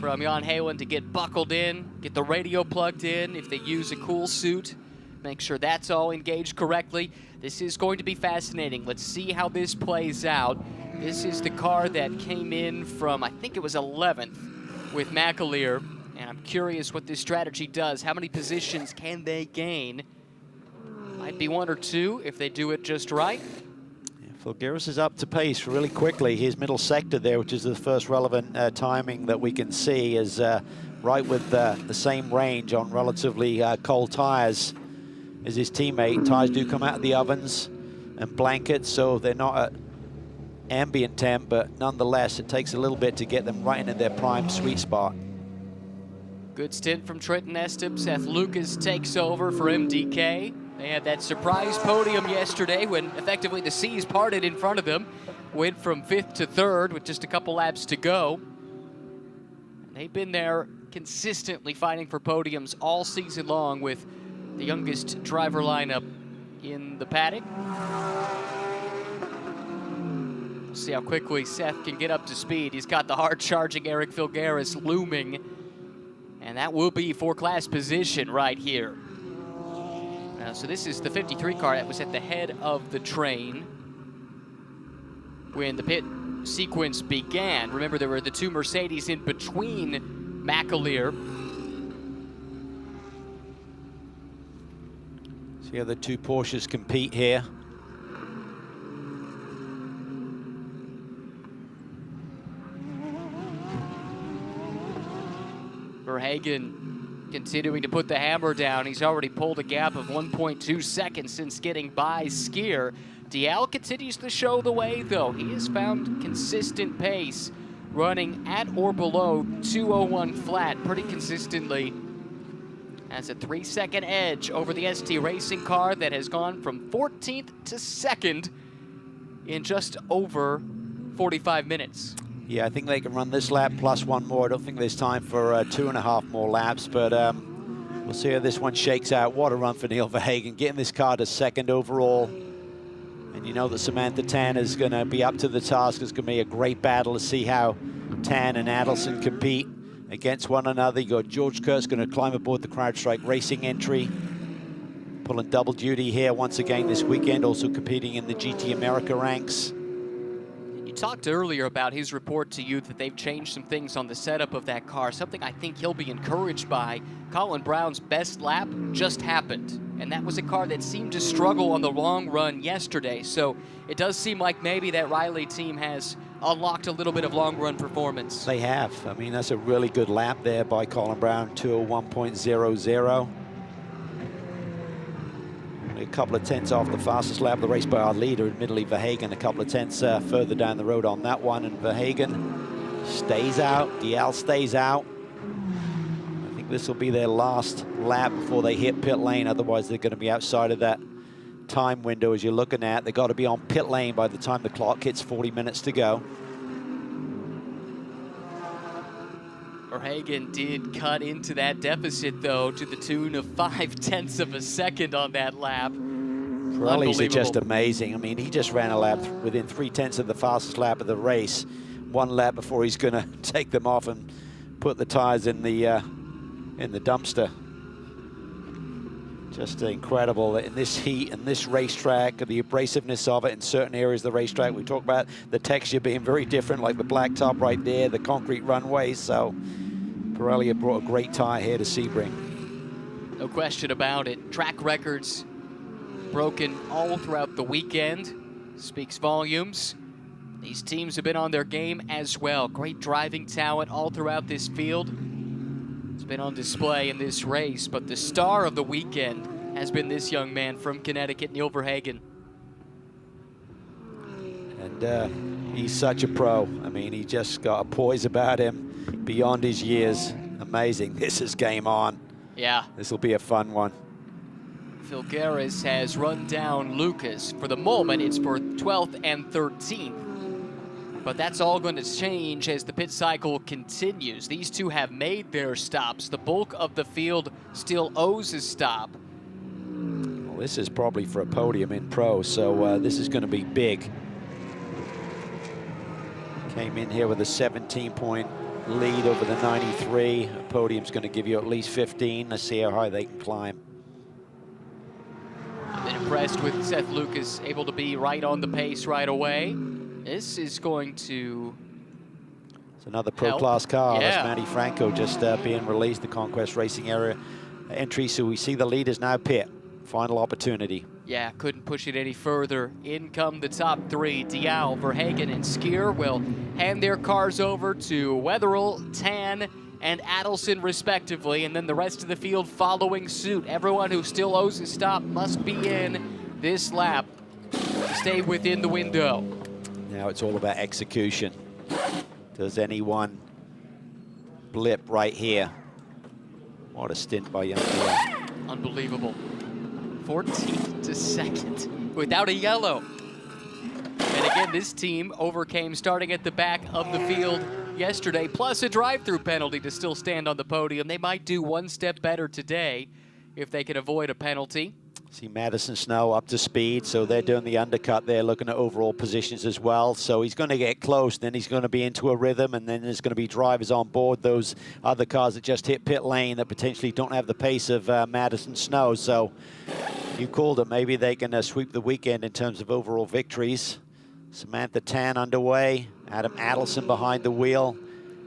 from Jan Halen to get buckled in, get the radio plugged in if they use a cool suit. Make sure that's all engaged correctly. This is going to be fascinating. Let's see how this plays out. This is the car that came in from, I think it was 11th with McAleer. And I'm curious what this strategy does. How many positions can they gain? Might be 1 or 2 if they do it just right. Filgueira is up to pace really quickly. His middle sector there, which is the first relevant timing that we can see, is right with the same range on relatively cold tires as his teammate. Tires do come out of the ovens and blankets, so they're not at ambient temp, but nonetheless, it takes a little bit to get them right into their prime sweet spot. Good stint from Trenton Estem. Seth Lucas takes over for MDK. They had that surprise podium yesterday when effectively the seas parted in front of them. Went from 5th to 3rd with just a couple laps to go. they've been there consistently fighting for podiums all season long with the youngest driver lineup in the paddock. We'll see how quickly Seth can get up to speed. He's got the hard-charging Eric Filgaris looming, and that will be for class position right here. So this is the 53 car that was at the head of the train when the pit sequence began. Remember, there were the two Mercedes in between McAleer. See how the two Porsches compete here. Verhagen continuing to put the hammer down. He's already pulled a gap of 1.2 seconds since getting by Skier. Dial continues to show the way, though. He has found consistent pace, running at or below 2:01 flat pretty consistently. Has a 3-second edge over the ST Racing car that has gone from 14th to 2nd in just over 45 minutes. Yeah, I think they can run this lap plus one more. I don't think there's time for 2.5 more laps, but we'll see how this one shakes out. What a run for Neil Verhagen, getting this car to 2nd overall. And you know that Samantha Tan is going to be up to the task. It's going to be a great battle to see how Tan and Adelson compete against one another. You got George Kurtz going to climb aboard the CrowdStrike Racing entry, pulling double duty here once again this weekend, also competing in the GT America ranks. You talked earlier about his report to you that they've changed some things on the setup of that car, something I think he'll be encouraged by. Colin Brown's best lap just happened, and that was a car that seemed to struggle on the long run yesterday, so it does seem like maybe that Riley team has unlocked a little bit of long run performance. They have. I mean, that's a really good lap there by Colin Brown, 2:01.00. A couple of tenths off the fastest lap of the race by our leader, admittedly Verhagen a couple of tenths further down the road on that one, and Verhagen stays out, Dial stays out. I think this will be their last lap before they hit pit lane, otherwise they're going to be outside of that time window as you're looking at. They've got to be on pit lane by the time the clock hits 40 minutes to go. Verhagen did cut into that deficit, though, to the tune of 0.5 of a second on that lap. Pirellis are just amazing. I mean, he just ran a lap within 0.3 of the fastest lap of the race. One lap before he's going to take them off and put the tires in the dumpster. Just incredible that in this heat and this racetrack, the abrasiveness of it in certain areas of the racetrack. We talk about the texture being very different, like the black top right there, the concrete runway. So Pirelli have brought a great tire here to Sebring. No question about it. Track records broken all throughout the weekend. Speaks volumes. These teams have been on their game as well. Great driving talent all throughout this field. It's been on display in this race, but the star of the weekend has been this young man from Connecticut, Neil Verhagen. And he's such a pro. I mean, he just got a poise about him beyond his years. Amazing. This is game on. Yeah. This will be a fun one. Filgaris has run down Lucas. For the moment, it's for 12th and 13th. But that's all going to change as the pit cycle continues. These two have made their stops. The bulk of the field still owes a stop. Well, this is probably for a podium in pro, so this is going to be big. Came in here with a 17-point lead over the 93. A podium's going to give you at least 15. Let's see how high they can climb. I've been impressed with Seth Lucas, able to be right on the pace right away. This is going to It's another pro-class car. Yeah. That's Manny Franco just being released, the Conquest Racing area entry. So we see the leaders now pit. Final opportunity. Yeah, couldn't push it any further. In come the top three. Dial, Verhagen, and Skier will hand their cars over to Wetherill, Tan, and Adelson respectively, and then the rest of the field following suit. Everyone who still owes a stop must be in this lap to stay within the window. Now it's all about execution. Does anyone blip right here? What a stint by young Dial. Unbelievable. 14th to 2nd without a yellow. And again, this team overcame starting at the back of the field yesterday, plus a drive-through penalty to still stand on the podium. They might do one step better today if they can avoid a penalty. See Madison Snow up to speed, so they're doing the undercut there, looking at overall positions as well. So he's going to get close, then he's going to be into a rhythm, and then there's going to be drivers on board those other cars that just hit pit lane that potentially don't have the pace of Madison Snow. So you called it. Maybe they can sweep the weekend in terms of overall victories. Samantha Tan underway, Adam Adelson behind the wheel,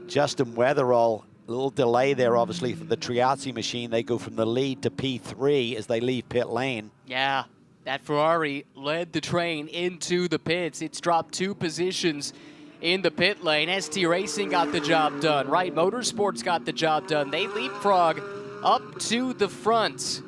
Justin Weatherall. A little delay there, obviously, for the Triazzi machine. They go from the lead to P3 as they leave pit lane. Yeah, that Ferrari led the train into the pits. It's dropped 2 positions in the pit lane. ST Racing got the job done. Wright Motorsports got the job done. They leapfrog up to the front.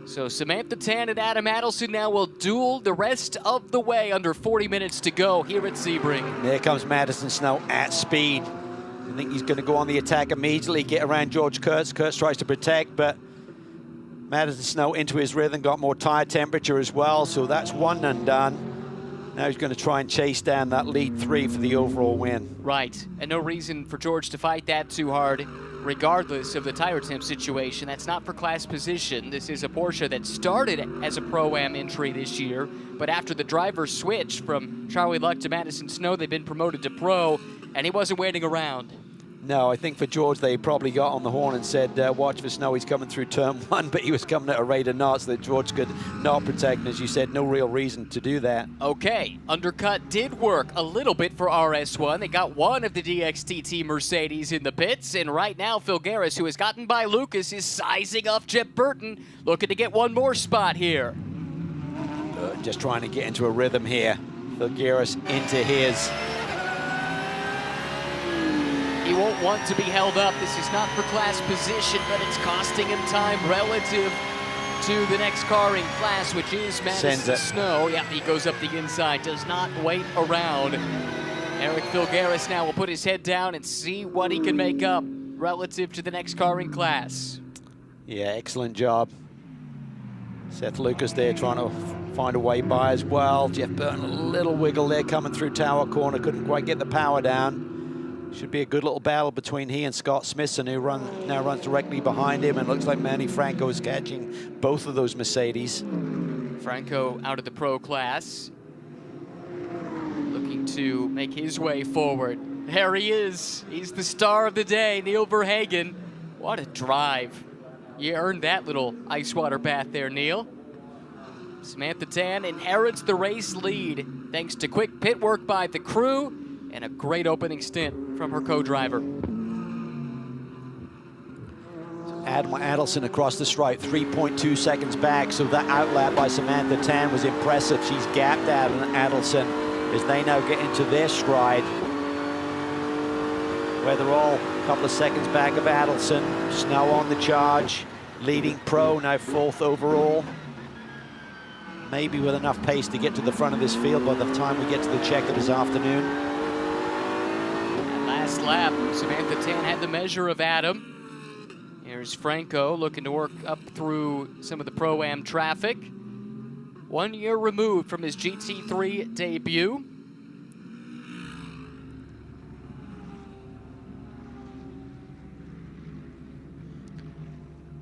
So Samantha Tan and Adam Adelson now will duel the rest of the way. Under 40 minutes to go here at Sebring. There comes Madison Snow at speed. I think he's going to go on the attack immediately, get around George Kurtz. Kurtz tries to protect, but Madison Snow into his rhythm, got more tire temperature as well, so that's one and done. Now he's going to try and chase down that lead 3 for the overall win. Right, and no reason for George to fight that too hard, regardless of the tire temp situation. That's not for class position. This is a Porsche that started as a Pro-Am entry this year, but after the driver switched from Charlie Luck to Madison Snow, they've been promoted to Pro, and he wasn't waiting around. No, I think for George, they probably got on the horn and said, watch for Snow, he's coming through turn 1, but he was coming at a rate of knots that George could not protect, and as you said, no real reason to do that. Okay, undercut did work a little bit for RS1. They got one of the DXTT Mercedes in the pits, and right now, Phil Garris, who has gotten by Lucas, is sizing up Jeff Burton, looking to get one more spot here. Just trying to get into a rhythm here. Phil Garris into his. He won't want to be held up. This is not for class position, but it's costing him time relative to the next car in class, which is Madison Snow. Yeah, he goes up the inside, does not wait around. Eric Filgaris now will put his head down and see what he can make up relative to the next car in class. Yeah, excellent job. Seth Lucas there trying to find a way by as well. Jeff Burton, a little wiggle there coming through tower corner, couldn't quite get the power down. Should be a good little battle between he and Scott Smithson, who now runs directly behind him, and looks like Manny Franco is catching both of those Mercedes. Franco out of the Pro class, looking to make his way forward. There he is. He's the star of the day, Neil Verhagen. What a drive. You earned that little ice water bath there, Neil. Samantha Tan inherits the race lead thanks to quick pit work by the crew and a great opening stint from her co-driver. Adam Adelson across the stripe, 3.2 seconds back, so that outlap by Samantha Tan was impressive. She's gapped Adam Adelson as they now get into their stride, where they're all a couple of seconds back of Adelson. Snow on the charge, leading Pro, now 4th overall. Maybe with enough pace to get to the front of this field by the time we get to the checker this afternoon. Last lap, Samantha Tan had the measure of Adam. Here's Franco looking to work up through some of the Pro-Am traffic. 1 year removed from his GT3 debut.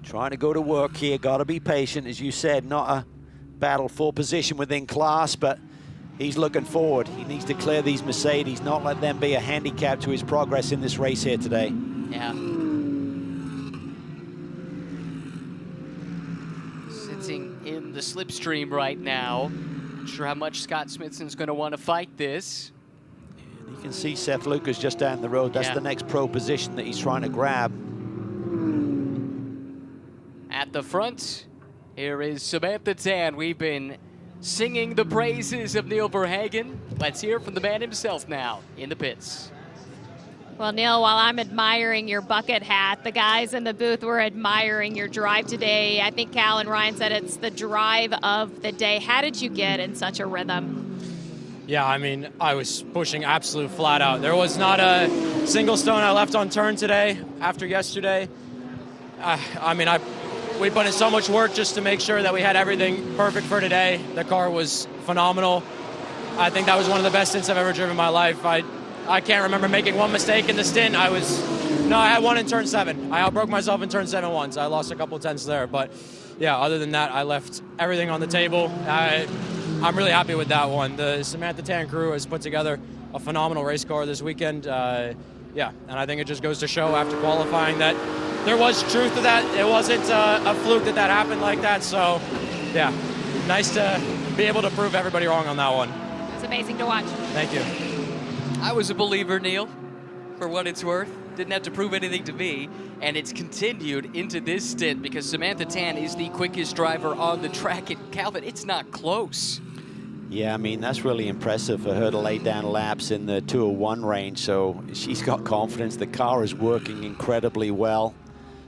Trying to go to work here, got to be patient, as you said, not a battle for position within class, but he's looking forward. He needs to clear these Mercedes, not let them be a handicap to his progress in this race here today. Yeah. Sitting in the slipstream right now. Not sure how much Scott Smithson's going to want to fight this. And you can see Seth Lucas just down the road. That's the next Pro position that he's trying to grab. At the front, here is Samantha Tan. We've been singing the praises of Neil Verhagen. Let's hear from the man himself now in the pits. Well, Neil, while I'm admiring your bucket hat, the guys in the booth were admiring your drive today. I think Cal and Ryan said it's the drive of the day. How did you get in such a rhythm? Yeah, I mean, I was pushing absolute flat out. There was not a single stone I left unturned today after yesterday. We put in so much work just to make sure that we had everything perfect for today. The car was phenomenal. I think that was one of the best stints I've ever driven in my life. I I can't remember making one mistake in the stint. I had one in turn 7. I outbroke myself in turn 7 once. I lost a couple tenths there, but yeah, other than that, I left everything on the table. I'm really happy with that one. The Samantha Tan crew has put together a phenomenal race car this weekend. Yeah, and I think it just goes to show after qualifying that there was truth to that. It wasn't a fluke that happened like that. So, yeah, nice to be able to prove everybody wrong on that one. It's amazing to watch. Thank you. I was a believer, Neil, for what it's worth. Didn't have to prove anything to me, and it's continued into this stint because Samantha Tan is the quickest driver on the track. And Calvin, it's not close. Yeah, I mean, that's really impressive for her to lay down laps in the 201 range, so she's got confidence. The car is working incredibly well.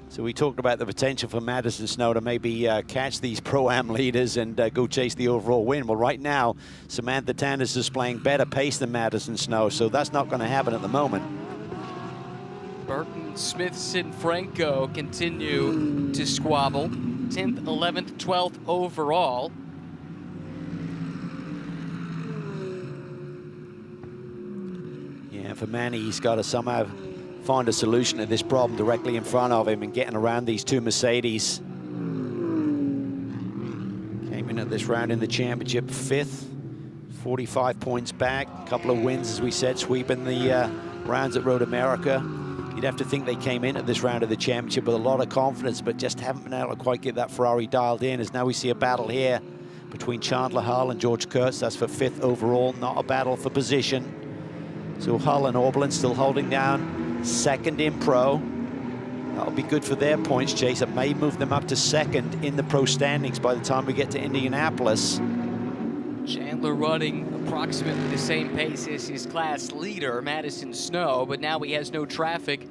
So we talked about the potential for Madison Snow to maybe catch these Pro-Am leaders and go chase the overall win. Well, right now, Samantha Tan is displaying better pace than Madison Snow, so that's not going to happen at the moment. Burton, Smithson, Franco continue to squabble. 10th, 11th, 12th overall. Yeah, for Manny, he's got to somehow find a solution to this problem directly in front of him and getting around these two Mercedes. Came in at this round in the championship 5th, 45 points back, a couple of wins, as we said, sweeping the rounds at Road America. You'd have to think they came in at this round of the championship with a lot of confidence, but just haven't been able to quite get that Ferrari dialed in, as now we see a battle here between Chandler Hull and George Kurtz. That's for 5th overall, not a battle for position. So Hull and Orblin still holding down 2nd in Pro. That'll be good for their points chase. It may move them up to 2nd in the Pro standings by the time we get to Indianapolis. Chandler running approximately the same pace as his class leader, Madison Snow, but now he has no traffic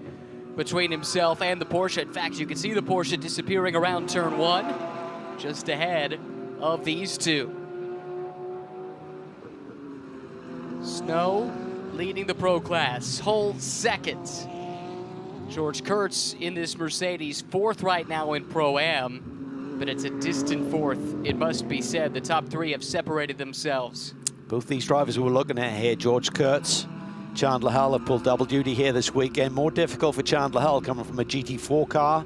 between himself and the Porsche. In fact, you can see the Porsche disappearing around turn 1, just ahead of these two. Snow leading the Pro class, Hull 2nd. George Kurtz in this Mercedes 4th right now in Pro-Am, but it's a distant 4th, it must be said. The top 3 have separated themselves. Both these drivers we're looking at here, George Kurtz, Chandler Hull, have pulled double duty here this weekend. More difficult for Chandler Hull, coming from a GT4 car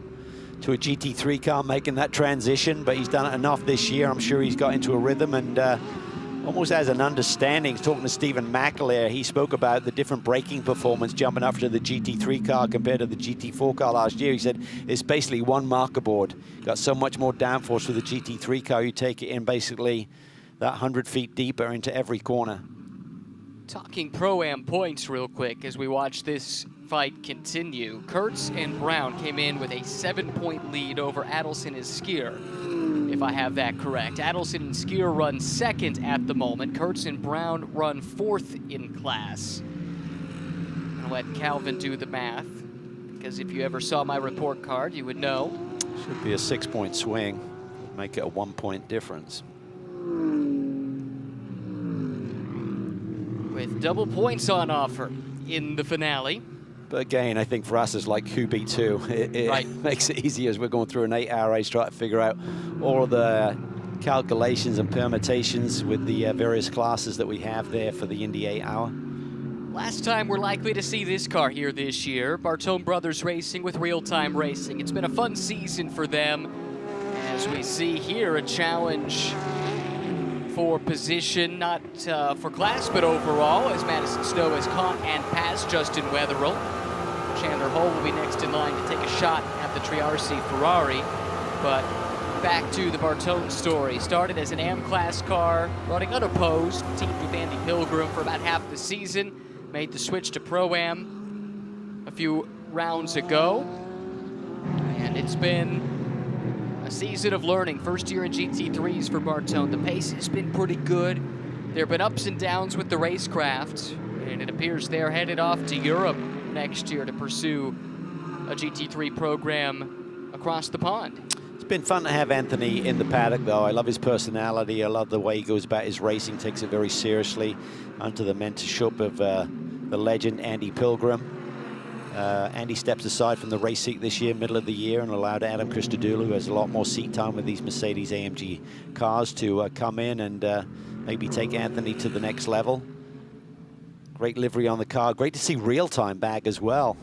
to a GT3 car, making that transition, but he's done it enough this year. I'm sure he's got into a rhythm and almost has an understanding. Talking to Stephen McAleer, he spoke about the different braking performance jumping up to the GT3 car compared to the GT4 car last year. He said it's basically one marker board. Got so much more downforce with the GT3 car. You take it in basically that 100 feet deeper into every corner. Talking Pro-Am points real quick as we watch this fight continue. Kurtz and Brown came in with a 7-point lead over Adelson and Skier, if I have that correct. Adelson and Skier run 2nd at the moment. Kurtz and Brown run 4th in class. I'm gonna let Calvin do the math, because if you ever saw my report card, you would know. Should be a 6-point swing, make it a 1-point difference. With double points on offer in the finale. But again, I think for us, it's like who beats who. It right. Makes it easy as we're going through an 8-hour race, trying to figure out all of the calculations and permutations with the various classes that we have there for the Indy 8-hour. Last time we're likely to see this car here this year, Bartone Brothers Racing with Real Time Racing. It's been a fun season for them. As we see here, a challenge for position, not for class, but overall, as Madison Snow has caught and passed Justin Wetherill. Chandler Hull will be next in line to take a shot at the Triarci Ferrari. But back to the Bartone story. Started as an AM class car, running unopposed, teamed with Andy Pilgrim for about half the season. Made the switch to Pro-Am a few rounds ago. And it's been a season of learning. First year in GT3s for Bartone. The pace has been pretty good. There have been ups and downs with the racecraft, and it appears they're headed off to Europe next year to pursue a GT3 program across the pond. It's been fun to have Anthony in the paddock, though. I love his personality. I love the way he goes about his racing, takes it very seriously, under the mentorship of the legend Andy Pilgrim. Andy steps aside from the race seat this year, middle of the year, and allowed Adam Christodoulou, who has a lot more seat time with these Mercedes AMG cars, to come in and maybe take Anthony to the next level. Great livery on the car. Great to see real-time back as well.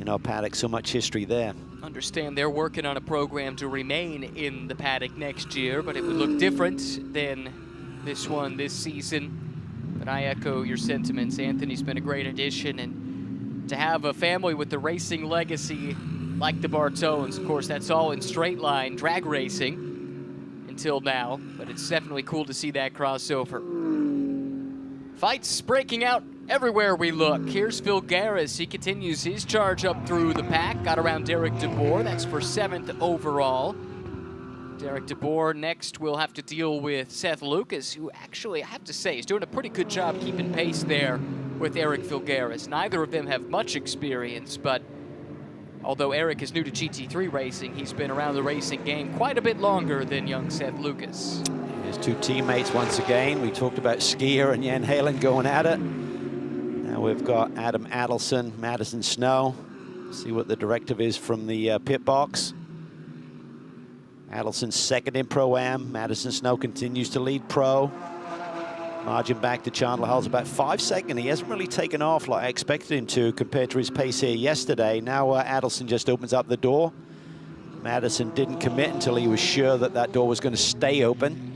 In our paddock, so much history there. Understand they're working on a program to remain in the paddock next year, but it would look different than this one this season. But I echo your sentiments. Anthony's been a great addition, and to have a family with the racing legacy like the Bartones, of course, that's all in straight line drag racing until now, but it's definitely cool to see that crossover. Fights breaking out everywhere we look. Here's Phil Garris. He continues his charge up through the pack. Got around Derek DeBoer. That's for 7th overall. Derek DeBoer next will have to deal with Seth Lucas, who actually, I have to say, is doing a pretty good job keeping pace there with Eric Filgaris. Neither of them have much experience, but although Eric is new to GT3 racing, he's been around the racing game quite a bit longer than young Seth Lucas. His two teammates once again. We talked about Skier and Jan Halen going at it. Now we've got Adam Adelson, Madison Snow. See what the directive is from the pit box. Adelson's 2nd in Pro-Am. Madison Snow continues to lead Pro. Margin back to Chandler Hull's about 5 seconds. He hasn't really taken off like I expected him to compared to his pace here yesterday. Now Adelson just opens up the door. Madison didn't commit until he was sure that that door was going to stay open.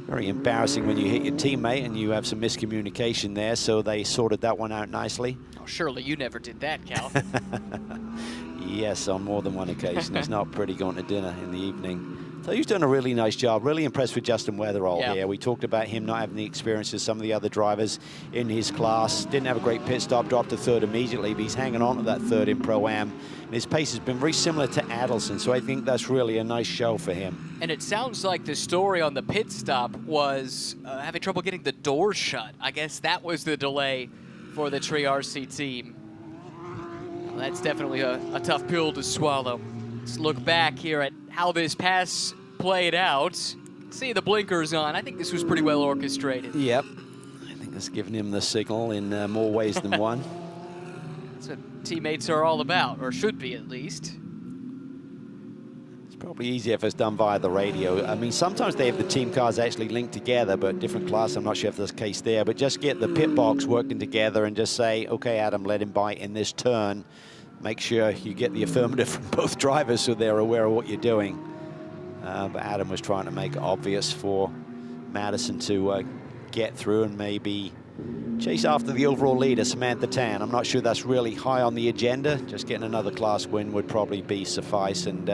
Very embarrassing when you hit your teammate and you have some miscommunication there, so they sorted that one out nicely. Oh, surely you never did that, Cal. Yes, on more than one occasion. It's not pretty going to dinner in the evening. So he's done a really nice job. Really impressed with Justin Weatherall here. We talked about him not having the experience of some of the other drivers in his class. Didn't have a great pit stop, dropped to 3rd immediately, but he's hanging on to that 3rd in Pro-Am. And his pace has been very similar to Adelson, so I think that's really a nice show for him. And it sounds like the story on the pit stop was having trouble getting the doors shut. I guess that was the delay for the Tree RC team. Well, that's definitely a tough pill to swallow. Let's look back here at how this pass played out. See the blinkers on. I think this was pretty well orchestrated. Yep. I think that's giving him the signal in more ways than one. That's what teammates are all about, or should be at least. It's probably easier if it's done via the radio. I mean, sometimes they have the team cars actually linked together, but different class. I'm not sure if there's a case there, but just get the pit box working together and just say, okay, Adam, let him bite in this turn. Make sure you get the affirmative from both drivers so they're aware of what you're doing. But Adam was trying to make it obvious for Madison to get through and maybe chase after the overall leader, Samantha Tan. I'm not sure that's really high on the agenda. Just getting another class win would probably be suffice, and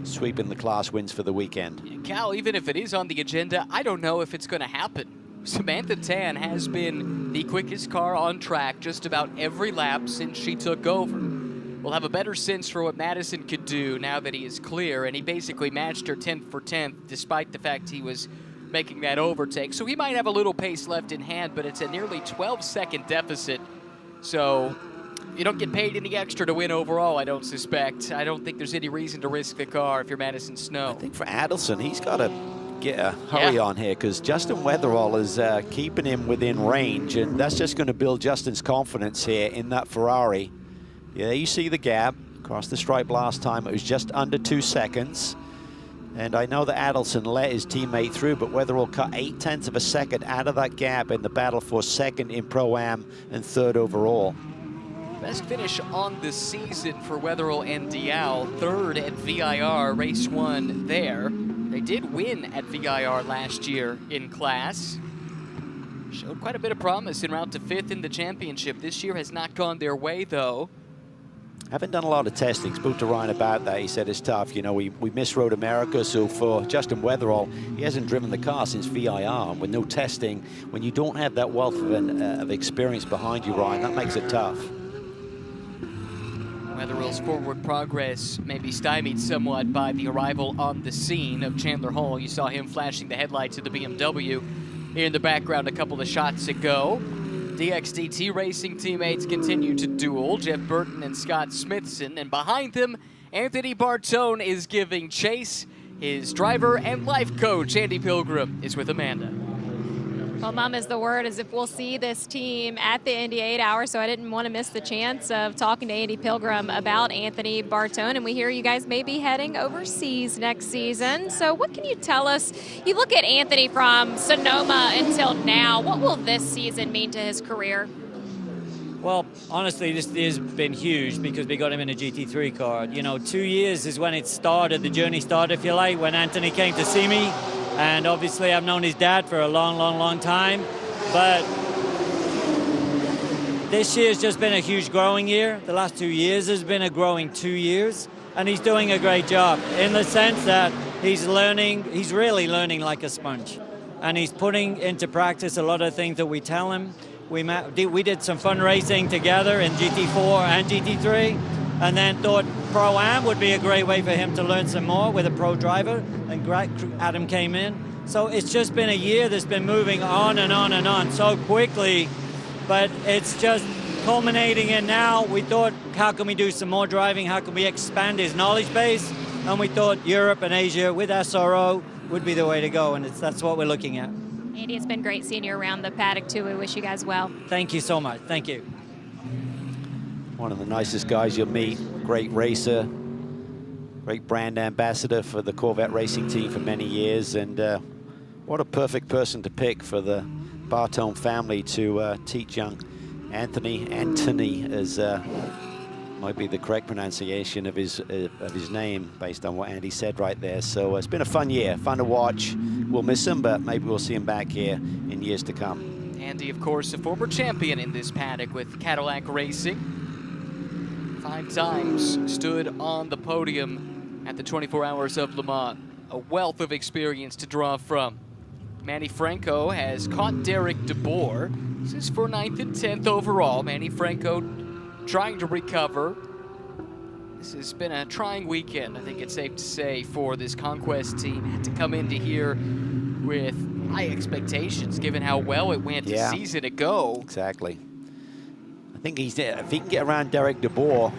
sweeping the class wins for the weekend. Cal, even if it is on the agenda, I don't know if it's going to happen. Samantha Tan has been the quickest car on track just about every lap since she took over. We'll have a better sense for what Madison could do now that he is clear, and he basically matched her 10th for 10th despite the fact he was making that overtake. So he might have a little pace left in hand, but it's a nearly 12-second deficit. So you don't get paid any extra to win overall, I don't suspect. I don't think there's any reason to risk the car if you're Madison Snow. I think for Adelson, he's got to get a hurry on here, because Justin Weatherall is keeping him within range, and that's just going to build Justin's confidence here in that Ferrari. Yeah, you see the gap. Across the stripe last time, it was just under 2 seconds. And I know that Adelson let his teammate through, but Weatherall cut 0.8 of a second out of that gap in the battle for 2nd in Pro-Am and 3rd overall. Best finish on the season for Weatherall and Dial. 3rd at VIR, race 1 there. They did win at VIR last year in class. Showed quite a bit of promise en route to 5th in the championship. This year has not gone their way, though. Haven't done a lot of testing. Spoke to Ryan about that. He said it's tough. You know, we missed Road America, so for Justin Weatherall, he hasn't driven the car since VIR. With no testing, when you don't have that wealth of experience behind you, Ryan, that makes it tough. Weatherall's forward progress may be stymied somewhat by the arrival on the scene of Chandler Hull. You saw him flashing the headlights of the BMW in the background a couple of shots ago. DXDT Racing teammates continue to duel, Jeff Burton and Scott Smithson, and behind them, Anthony Bartone is giving chase. His driver and life coach, Andy Pilgrim, is with Amanda. Well, Mom is the word, as if we'll see this team at the Indy 8 Hour, so I didn't want to miss the chance of talking to Andy Pilgrim about Anthony Bartone, and we hear you guys may be heading overseas next season. So what can you tell us? You look at Anthony from Sonoma until now. What will this season mean to his career? Well, honestly, this has been huge because we got him in a GT3 car. You know, 2 years is when it started, the journey started, if you like, when Anthony came to see me. And obviously, I've known his dad for a long, long, long time. But this year's just been a huge growing year. The last 2 years has been a growing 2 years. And he's doing a great job in the sense that he's really learning like a sponge. And he's putting into practice a lot of things that we tell him. We did some fun racing together in GT4 and GT3, and then thought Pro-Am would be a great way for him to learn some more with a pro driver, and Adam came in. So it's just been a year that's been moving on and on and on so quickly, but it's just culminating in now. We thought, how can we do some more driving? How can we expand his knowledge base? And we thought Europe and Asia with SRO would be the way to go, and that's what we're looking at. Andy, it's been great seeing you around the paddock, too. We wish you guys well. Thank you so much. Thank you. One of the nicest guys you'll meet. Great racer. Great brand ambassador for the Corvette racing team for many years. And what a perfect person to pick for the Bartone family to teach young Anthony as might be the correct pronunciation of his name based on what Andy said right there. So it's been a fun year, fun to watch. We'll miss him, but maybe we'll see him back here in years to come. Andy, of course, a former champion in this paddock with Cadillac Racing. 5 times stood on the podium at the 24 Hours of Le Mans. A wealth of experience to draw from. Manny Franco has caught Derek DeBoer. This is for 9th and 10th overall. Manny Franco trying to recover. This has been a trying weekend, I think it's safe to say, for this Conquest team. Had to come into here with high expectations, given how well it went a season ago. Exactly. I think if he can get around Derek DeBoer,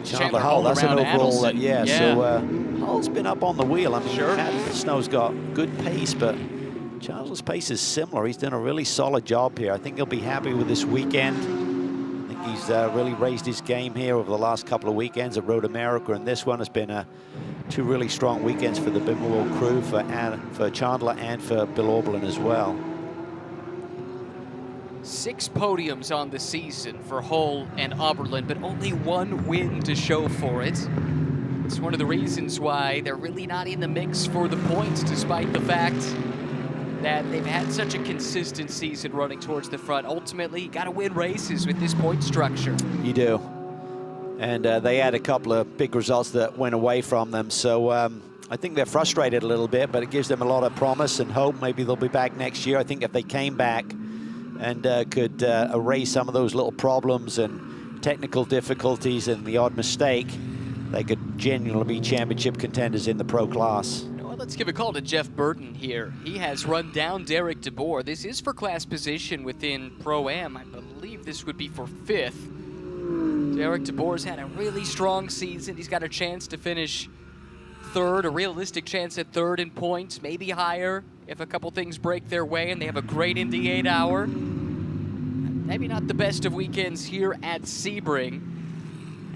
Chandler Hull, that's an overall, so Hull's been up on the wheel. I mean, Snow's got good pace, but Chandler's pace is similar. He's done a really solid job here. I think he'll be happy with this weekend. He's really raised his game here over the last couple of weekends at Road America, and this one has been 2 really strong weekends for the Bimmerwell crew, for Chandler and for Bill Oberlin as well. 6 podiums on the season for Hull and Oberlin, but only 1 win to show for it. It's one of the reasons why they're really not in the mix for the points, despite the fact that they've had such a consistent season running towards the front. Ultimately, you got to win races with this point structure. You do. And they had a couple of big results that went away from them. So I think they're frustrated a little bit, but it gives them a lot of promise and hope. Maybe they'll be back next year. I think if they came back and could erase some of those little problems and technical difficulties and the odd mistake, they could genuinely be championship contenders in the pro class. Well, let's give a call to Jeff Burton here. He has run down Derek DeBoer. This is for class position within Pro-Am. I believe this would be for 5th. Derek DeBoer's had a really strong season. He's got a chance to finish 3rd, a realistic chance at 3rd in points, maybe higher if a couple things break their way and they have a great Indy 8 Hour. Maybe not the best of weekends here at Sebring.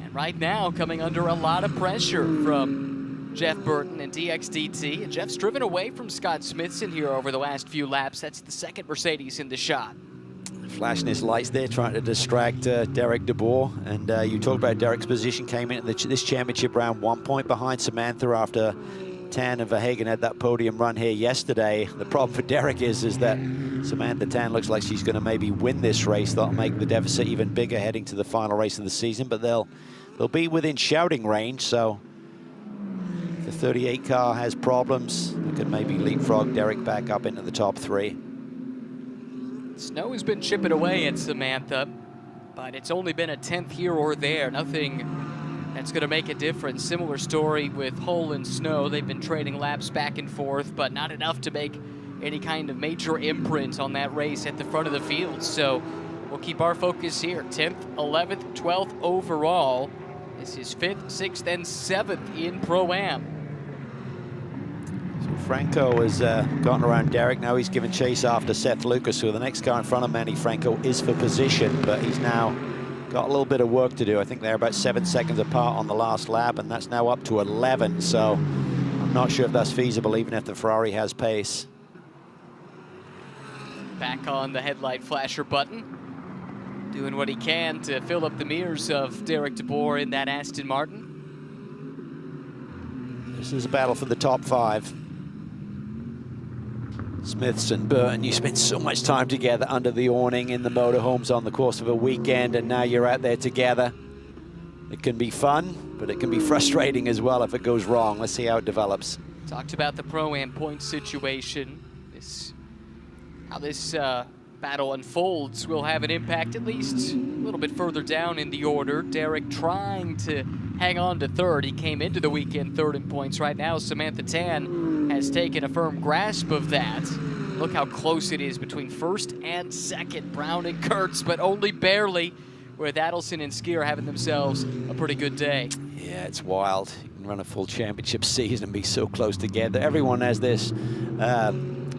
And right now coming under a lot of pressure from Jeff Burton and DXDT. And Jeff's driven away from Scott Smithson here over the last few laps. That's the 2nd Mercedes in the shot. Flashing his lights there, trying to distract Derek DeBoer. And you talked about Derek's position, came in at this championship round 1 point behind Samantha after Tan and Verhagen had that podium run here yesterday. The problem for Derek is that Samantha Tan looks like she's going to maybe win this race. That'll make the deficit even bigger heading to the final race of the season, but they'll be within shouting range, so the 38 car has problems. They could maybe leapfrog Derek back up into the top 3. Snow has been chipping away at Samantha, but it's only been a 10th here or there. Nothing that's going to make a difference. Similar story with Hull and Snow. They've been trading laps back and forth, but not enough to make any kind of major imprint on that race at the front of the field. So we'll keep our focus here. 10th, 11th, 12th overall. This is 5th, 6th, and 7th in Pro-Am. Franco has gotten around Derek. Now he's given chase after Seth Lucas, so the next car in front of Manny Franco is for position, but he's now got a little bit of work to do. I think they're about 7 seconds apart on the last lap, and that's now up to 11, so I'm not sure if that's feasible, even if the Ferrari has pace. Back on the headlight flasher button, doing what he can to fill up the mirrors of Derek DeBoer in that Aston Martin. This is a battle for the top 5. Smiths and Burton, you spent so much time together under the awning in the motorhomes on the course of a weekend, and now you're out there together. It can be fun, but it can be frustrating as well if it goes wrong. Let's see how it develops. Talked about the Pro-Am point situation. How this battle unfolds will have an impact at least a little bit further down in the order. Derek trying to hang on to third. He came into the weekend third in points. Right now, Samantha Tan has taken a firm grasp of that. Look how close it is between first and second. Brown and Kurtz, but only barely, with Adelson and Skier having themselves a pretty good day. Yeah, it's wild. You can run a full championship season and be so close together. Everyone has this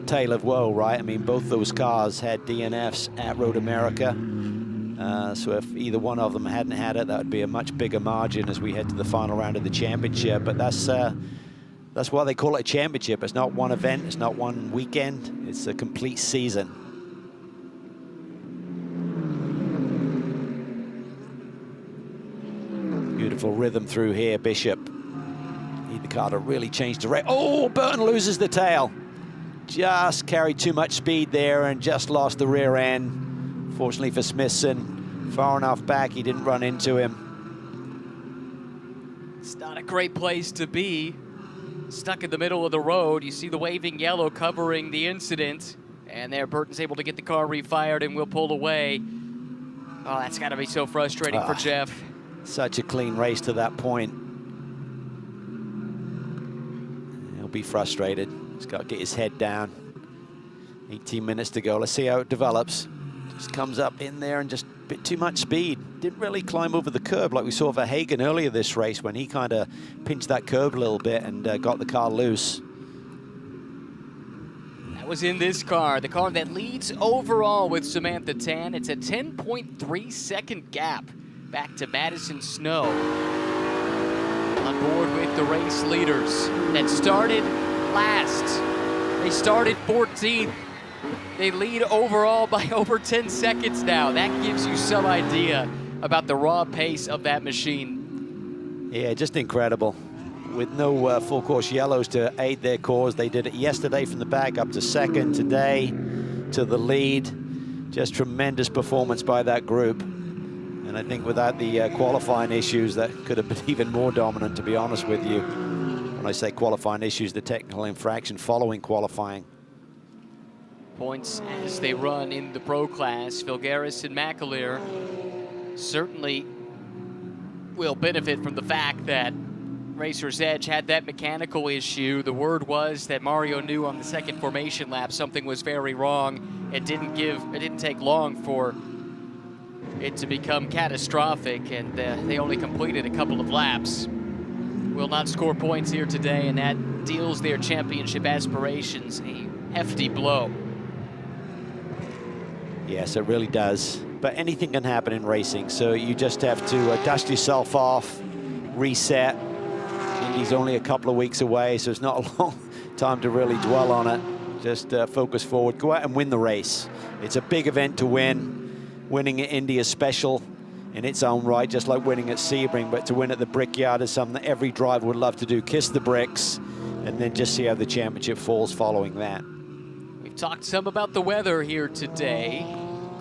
tale of woe, right? I mean, both those cars had DNFs at Road America. So if either one of them hadn't had it, that would be a much bigger margin as we head to the final round of the championship. But that's why they call it a championship. It's not one event, it's not one weekend, it's a complete season. Beautiful rhythm through here, Bishop. Need the car to really change direction. Oh, Burton loses the tail. Just carried too much speed there and just lost the rear end. Fortunately for Smithson, far enough back he didn't run into him. It's not a great place to be. Stuck in the middle of the road. You see the waving yellow covering the incident. And there, Burton's able to get the car refired and will pull away. Oh, that's got to be so frustrating for Jeff. Such a clean race to that point. He'll be frustrated. He's got to get his head down. 18 minutes to go. Let's see how it develops. Just comes up in there and just a bit too much speed. Didn't really climb over the curb like we saw Verhagen earlier this race when he kind of pinched that curb a little bit and got the car loose. That was in this car, the car that leads overall with Samantha Tan. It's a 10.3 second gap back to Madison Snow. On board with the race leaders that started last. They started 14th. They lead overall by over 10 seconds now. That gives you some idea about the raw pace of that machine. Yeah, just incredible. With no full course yellows to aid their cause. They did it yesterday from the back up to second, today to the lead. Just tremendous performance by that group. And I think without the qualifying issues, that could have been even more dominant, to be honest with you. When I say qualifying issues, the technical infraction following qualifying. Points as they run in the pro class. Filgaris and McAleer certainly will benefit from the fact that Racer's Edge had that mechanical issue. The word was that Mario knew on the second formation lap something was very wrong. It didn't take long for it to become catastrophic, and they only completed a couple of laps. Will not score points here today, and that deals their championship aspirations a hefty blow. Yes, it really does. But anything can happen in racing, so you just have to dust yourself off, reset. Indy's only a couple of weeks away, so it's not a long time to really dwell on it. Just focus forward, go out and win the race. It's a big event to win. Winning at Indy is special in its own right, just like winning at Sebring, but to win at the Brickyard is something that every driver would love to do. Kiss the bricks, and then just see how the championship falls following that. We've talked some about the weather here today.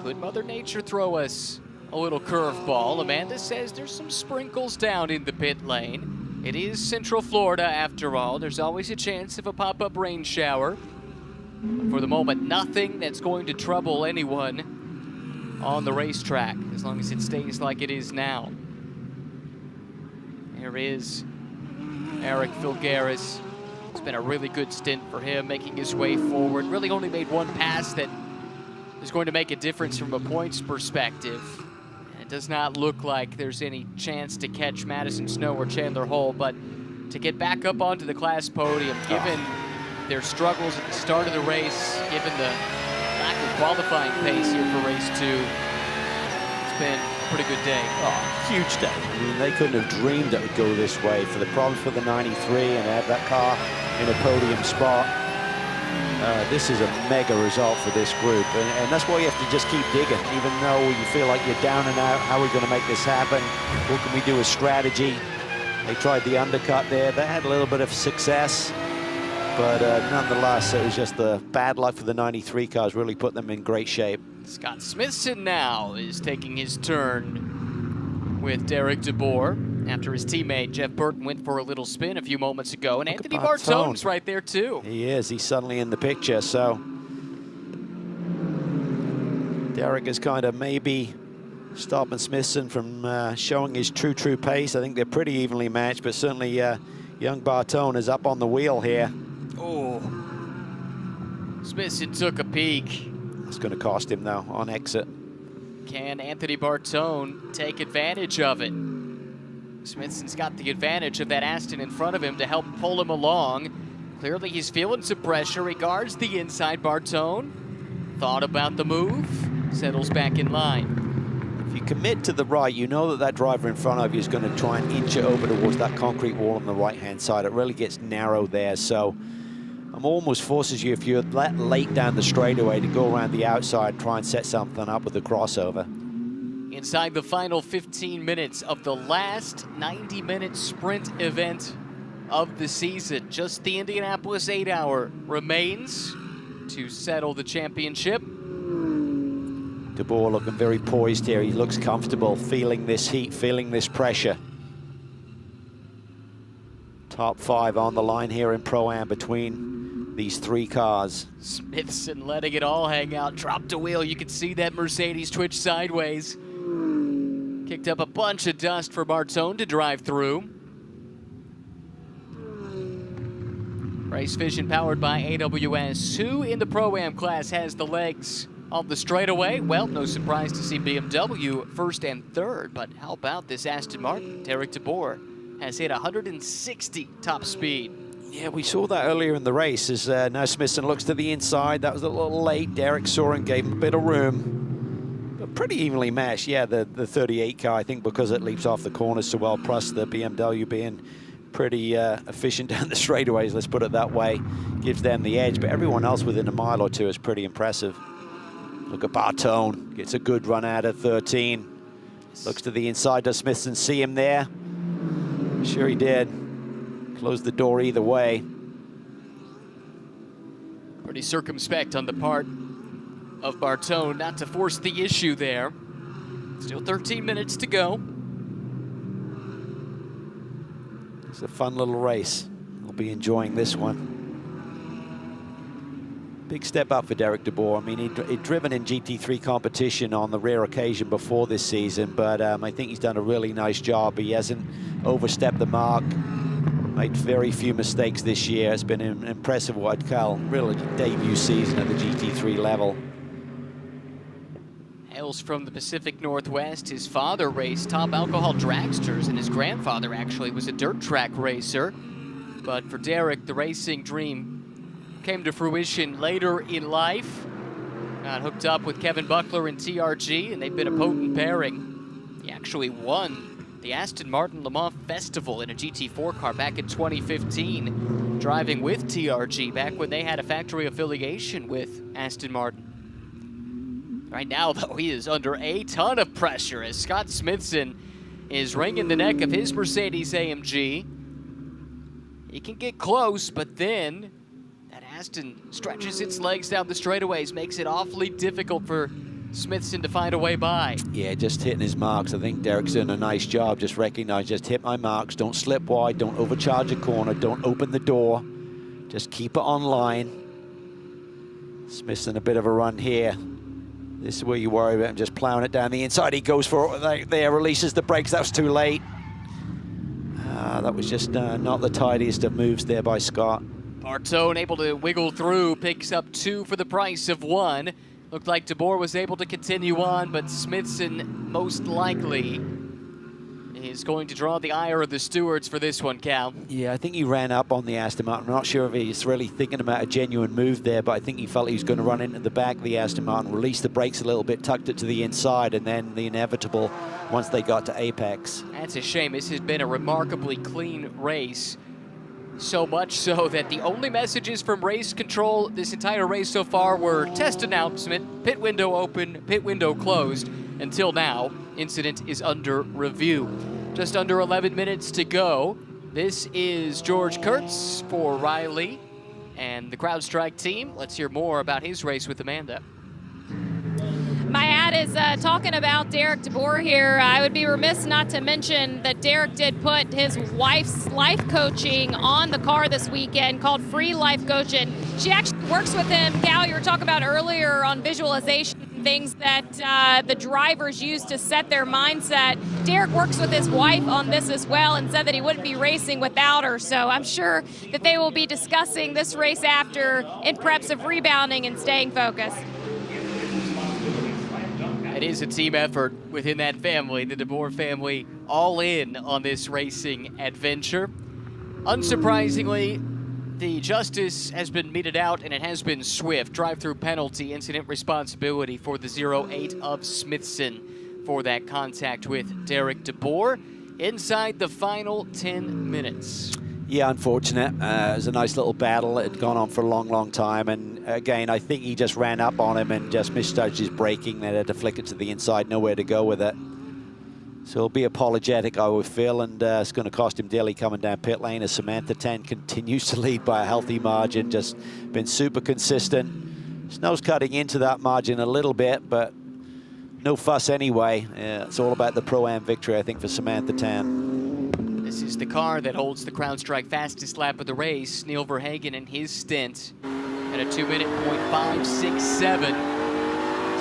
Could Mother Nature throw us a little curveball? Amanda says there's some sprinkles down in the pit lane. It is Central Florida after all. There's always a chance of a pop-up rain shower. But for the moment, nothing that's going to trouble anyone on the racetrack, as long as it stays like it is now. There is Eric Filgaris. It's been a really good stint for him, making his way forward. Really only made one pass that is going to make a difference from a points perspective. And it does not look like there's any chance to catch Madison Snow or Chandler Hull, but to get back up onto the class podium, given their struggles at the start of the race, given the lack of qualifying pace here for race 2. It's been a pretty good day. Oh, huge day. I mean, they couldn't have dreamed it would go this way. For the problems for the 93 and have that car in a podium spot. This is a mega result for this group, and that's why you have to just keep digging, even though you feel like you're down and out. How are we going to make this happen? What can we do as strategy? They tried the undercut there. They had a little bit of success, but nonetheless, it was just the bad luck for the 93 cars really put them in great shape. Scott Smithson now is taking his turn with Derek DeBoer after his teammate Jeff Burton went for a little spin a few moments ago, and Anthony Bartone's right there too. He is. He's suddenly in the picture, so Derek is kind of maybe stopping Smithson from showing his true pace. I think they're pretty evenly matched, but certainly young Bartone is up on the wheel here. Oh, Smithson took a peek. It's going to cost him though on exit. Can Anthony Bartone take advantage of it? Smithson's got the advantage of that Aston in front of him to help pull him along. Clearly he's feeling some pressure. Regards the inside. Bartone thought about the move, settles back in line. If you commit to the right, you know that that driver in front of you is going to try and inch it over towards that concrete wall on the right-hand side. It really gets narrow there, so I'm almost forces you, if you're that late down the straightaway, to go around the outside and try and set something up with the crossover. Inside the final 15 minutes of the last 90-minute sprint event of the season, just the Indianapolis 8-hour remains to settle the championship. DeBoer looking very poised here. He looks comfortable, feeling this heat, feeling this pressure. Top 5 on the line here in Pro-Am between these 3 cars. Smithson letting it all hang out, dropped a wheel. You can see that Mercedes twitch sideways. Kicked up a bunch of dust for Bartone to drive through. Race Vision powered by AWS. Who in the Pro-Am class has the legs on the straightaway? Well, no surprise to see BMW first and third, but how about this Aston Martin? Derek DeBoer has hit 160 top speed. Yeah, we saw that earlier in the race as now Smithson looks to the inside. That was a little late. Derek saw and gave him a bit of room. But pretty evenly matched. Yeah, the 38 car, I think, because it leaps off the corners so well, plus the BMW being pretty efficient down the straightaways, let's put it that way, gives them the edge. But everyone else within a mile or two is pretty impressive. Look at Bartone, gets a good run out of 13. Looks to the inside. Does Smithson see him there? Sure he did. Closed the door either way. Pretty circumspect on the part of Bartone not to force the issue there. Still 13 minutes to go. It's a fun little race. I'll be enjoying this one. Big step up for Derek DeBoer. I mean, he'd driven in GT3 competition on the rare occasion before this season, but I think he's done a really nice job. He hasn't overstepped the mark, made very few mistakes this year. It's been an impressive, what I'd call, really debut season at the GT3 level. Hails from the Pacific Northwest. His father raced top alcohol dragsters, and his grandfather actually was a dirt track racer. But for Derek, the racing dream came to fruition later in life. Got hooked up with Kevin Buckler and TRG, and they've been a potent pairing. He actually won the Aston Martin Le Mans Festival in a GT4 car back in 2015, driving with TRG back when they had a factory affiliation with Aston Martin. Right now, though, he is under a ton of pressure as Scott Smithson is wringing the neck of his Mercedes AMG. He can get close, but then that Aston stretches its legs down the straightaways, makes it awfully difficult for Smithson to find a way by. Yeah, just hitting his marks. I think Derek's doing a nice job. Just recognize, just hit my marks. Don't slip wide. Don't overcharge a corner. Don't open the door. Just keep it on line. Smithson a bit of a run here. This is where you worry about him just plowing it down the inside. He goes for it there, releases the brakes. That was too late. That was just not the tidiest of moves there by Scott. Bartone able to wiggle through, picks up 2 for the price of 1. Looked like DeBoer was able to continue on, but Smithson most likely is going to draw the ire of the stewards for this one, Cal. Yeah, I think he ran up on the Aston Martin. I'm not sure if he's really thinking about a genuine move there, but I think he felt he was going to run into the back of the Aston Martin, release the brakes a little bit, tucked it to the inside, and then the inevitable once they got to apex. That's a shame. This has been a remarkably clean race. So much so that the only messages from race control this entire race so far were test announcement, pit window open, pit window closed. Until now, incident is under review. Just under 11 minutes to go. This is George Kurtz for Riley and the CrowdStrike team. Let's hear more about his race with Amanda. My hat is talking about Derek DeBoer here. I would be remiss not to mention that Derek did put his wife's life coaching on the car this weekend, called Free Life Coaching. She actually works with him. Cal, you were talking about earlier on visualization, things that the drivers use to set their mindset. Derek works with his wife on this as well and said that he wouldn't be racing without her. So I'm sure that they will be discussing this race after in preps of rebounding and staying focused. It is a team effort within that family, the DeBoer family, all in on this racing adventure. Unsurprisingly, the justice has been meted out, and it has been swift. Drive-through penalty, incident responsibility for the 08 of Smithson for that contact with Derek DeBoer inside the final 10 minutes. Yeah, unfortunate. It was a nice little battle. It had gone on for a long, long time. And again, I think he just ran up on him and just misjudged his braking. They had to flick it to the inside, nowhere to go with it. So he'll be apologetic, I would feel, and it's going to cost him dearly coming down pit lane as Samantha Tan continues to lead by a healthy margin. Just been super consistent. Snow's cutting into that margin a little bit, but no fuss anyway. It's all about the Pro-Am victory, I think, for Samantha Tan. This is the car that holds the CrowdStrike fastest lap of the race. Neil Verhagen in his stint at a 2-minute .567.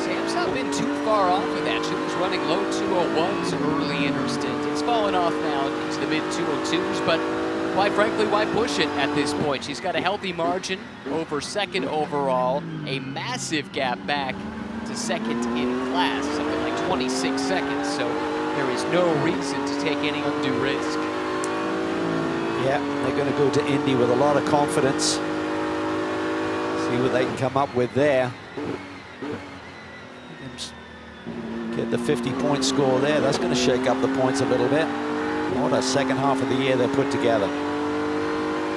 Sam's not been too far off of that. She was running low 201s early in her stint. It's fallen off now into the mid 202s, but quite frankly, why push it at this point? She's got a healthy margin over second overall, a massive gap back to second in class, something like 26 seconds. So there is no reason to take any undue risk. Yeah, they're going to go to Indy with a lot of confidence. See what they can come up with there. Get the 50-point score there. That's going to shake up the points a little bit. What a second half of the year they put together.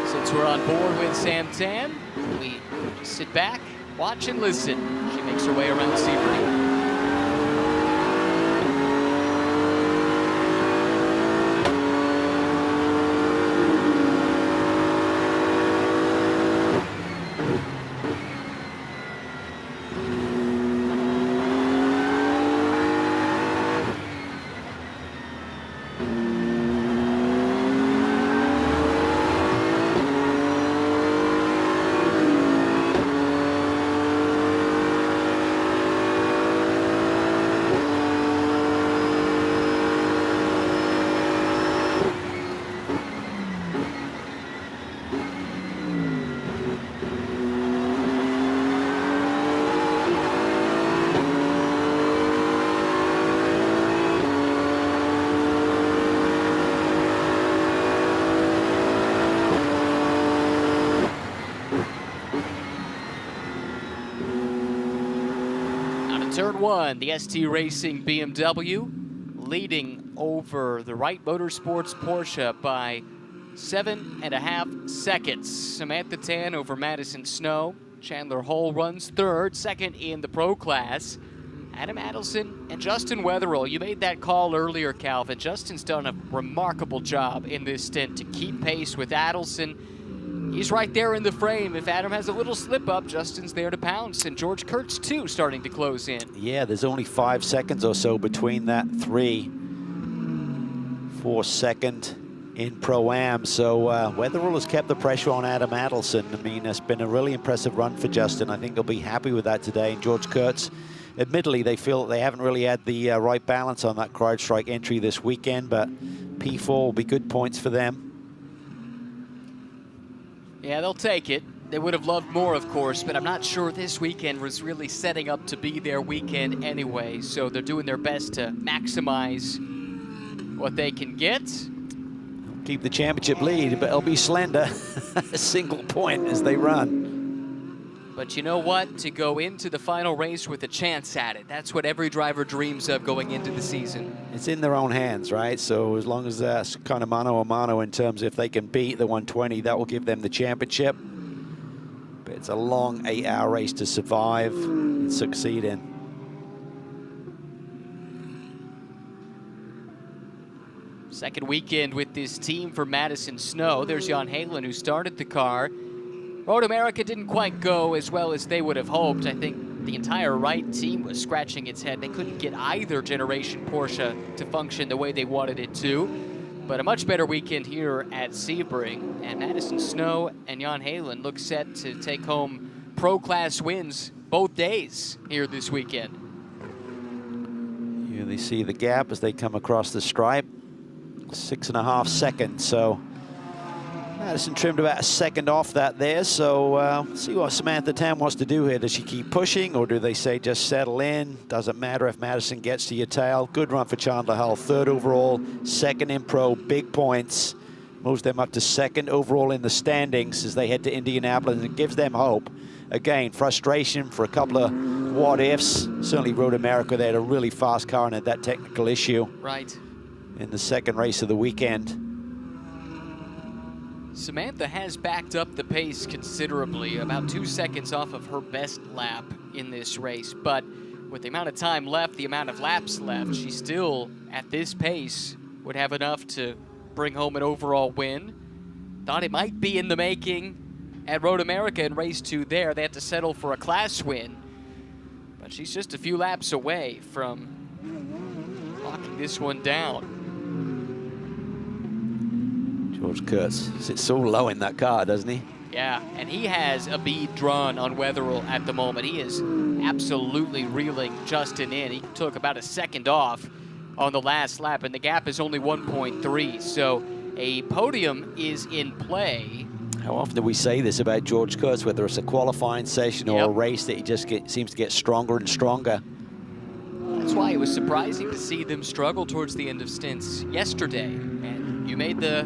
Since we're on board with Sam Tan, we sit back, watch and listen. She makes her way around Sebring. Turn one, the ST Racing BMW leading over the Wright Motorsports Porsche by 7.5 seconds. Samantha Tan over Madison Snow. Chandler Hull runs third, second in the pro class. Adam Adelson and Justin Wetherill. You made that call earlier, Calvin. Justin's done a remarkable job in this stint to keep pace with Adelson. He's right there in the frame. If Adam has a little slip up, Justin's there to pounce. And George Kurtz, too, starting to close in. Yeah, there's only 5 seconds or so between that 3 for second in Pro-Am. So Wetherill has kept the pressure on Adam Adelson. I mean, it's been a really impressive run for Justin. I think they'll be happy with that today. And George Kurtz, admittedly, they feel they haven't really had the right balance on that CrowdStrike entry this weekend, but P4 will be good points for them. Yeah, they'll take it. They would have loved more, of course, but I'm not sure this weekend was really setting up to be their weekend anyway. So they're doing their best to maximize what they can get. Keep the championship lead, but it'll be slender. A single point as they run. But you know what? To go into the final race with a chance at it, that's what every driver dreams of going into the season. It's in their own hands, right? So as long as that's kind of mano a mano in terms if they can beat the 120, that will give them the championship. But it's a long 8-hour race to survive and succeed in. Second weekend with this team for Madison Snow. There's Jan Halen, who started the car. Road America didn't quite go as well as they would have hoped. I think the entire Wright team was scratching its head. They couldn't get either generation Porsche to function the way they wanted it to. But a much better weekend here at Sebring. And Madison Snow and Jan Halen look set to take home Pro Class wins both days here this weekend. Here they see the gap as they come across the stripe. 6.5 seconds, so Madison trimmed about a second off that there, so see what Samantha Tan wants to do here. Does she keep pushing, or do they say just settle in? Doesn't matter if Madison gets to your tail. Good run for Chandler Hull, 3rd overall, 2nd in pro, big points. Moves them up to 2nd overall in the standings as they head to Indianapolis, and gives them hope. Again, frustration for a couple of what-ifs. Certainly Road America, they had a really fast car and had that technical issue. Right. In the second race of the weekend. Samantha has backed up the pace considerably, about 2 seconds off of her best lap in this race. But with the amount of time left, the amount of laps left, she still, at this pace, would have enough to bring home an overall win. Thought it might be in the making at Road America in race 2 there. They had to settle for a class win. But she's just a few laps away from locking this one down. George Kurtz sits so low in that car, doesn't he? Yeah, and he has a bead drawn on Wetherill at the moment. He is absolutely reeling Justin in. He took about a second off on the last lap, and the gap is only 1.3. So a podium is in play. How often do we say this about George Kurtz, whether it's a qualifying session or a race, that he just seems to get stronger and stronger? That's why it was surprising to see them struggle towards the end of stints yesterday. And you made the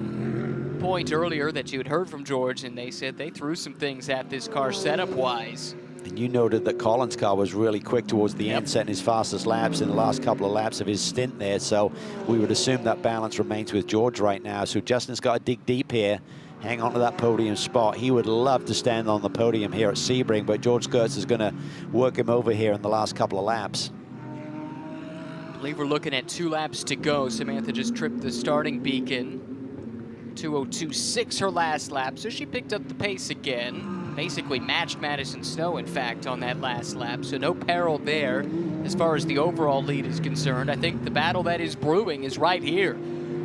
point earlier that you had heard from George, and they said they threw some things at this car setup-wise. And you noted that Collins' car was really quick towards the end, setting his fastest laps in the last couple of laps of his stint there. So we would assume that balance remains with George right now. So Justin's got to dig deep here, hang on to that podium spot. He would love to stand on the podium here at Sebring, but George Kurtz is going to work him over here in the last couple of laps. I believe we're looking at 2 laps to go. Samantha just tripped the starting beacon. 2:02.6 her last lap, so she picked up the pace again. Basically matched Madison Snow, in fact, on that last lap, so no peril there as far as the overall lead is concerned. I think the battle that is brewing is right here.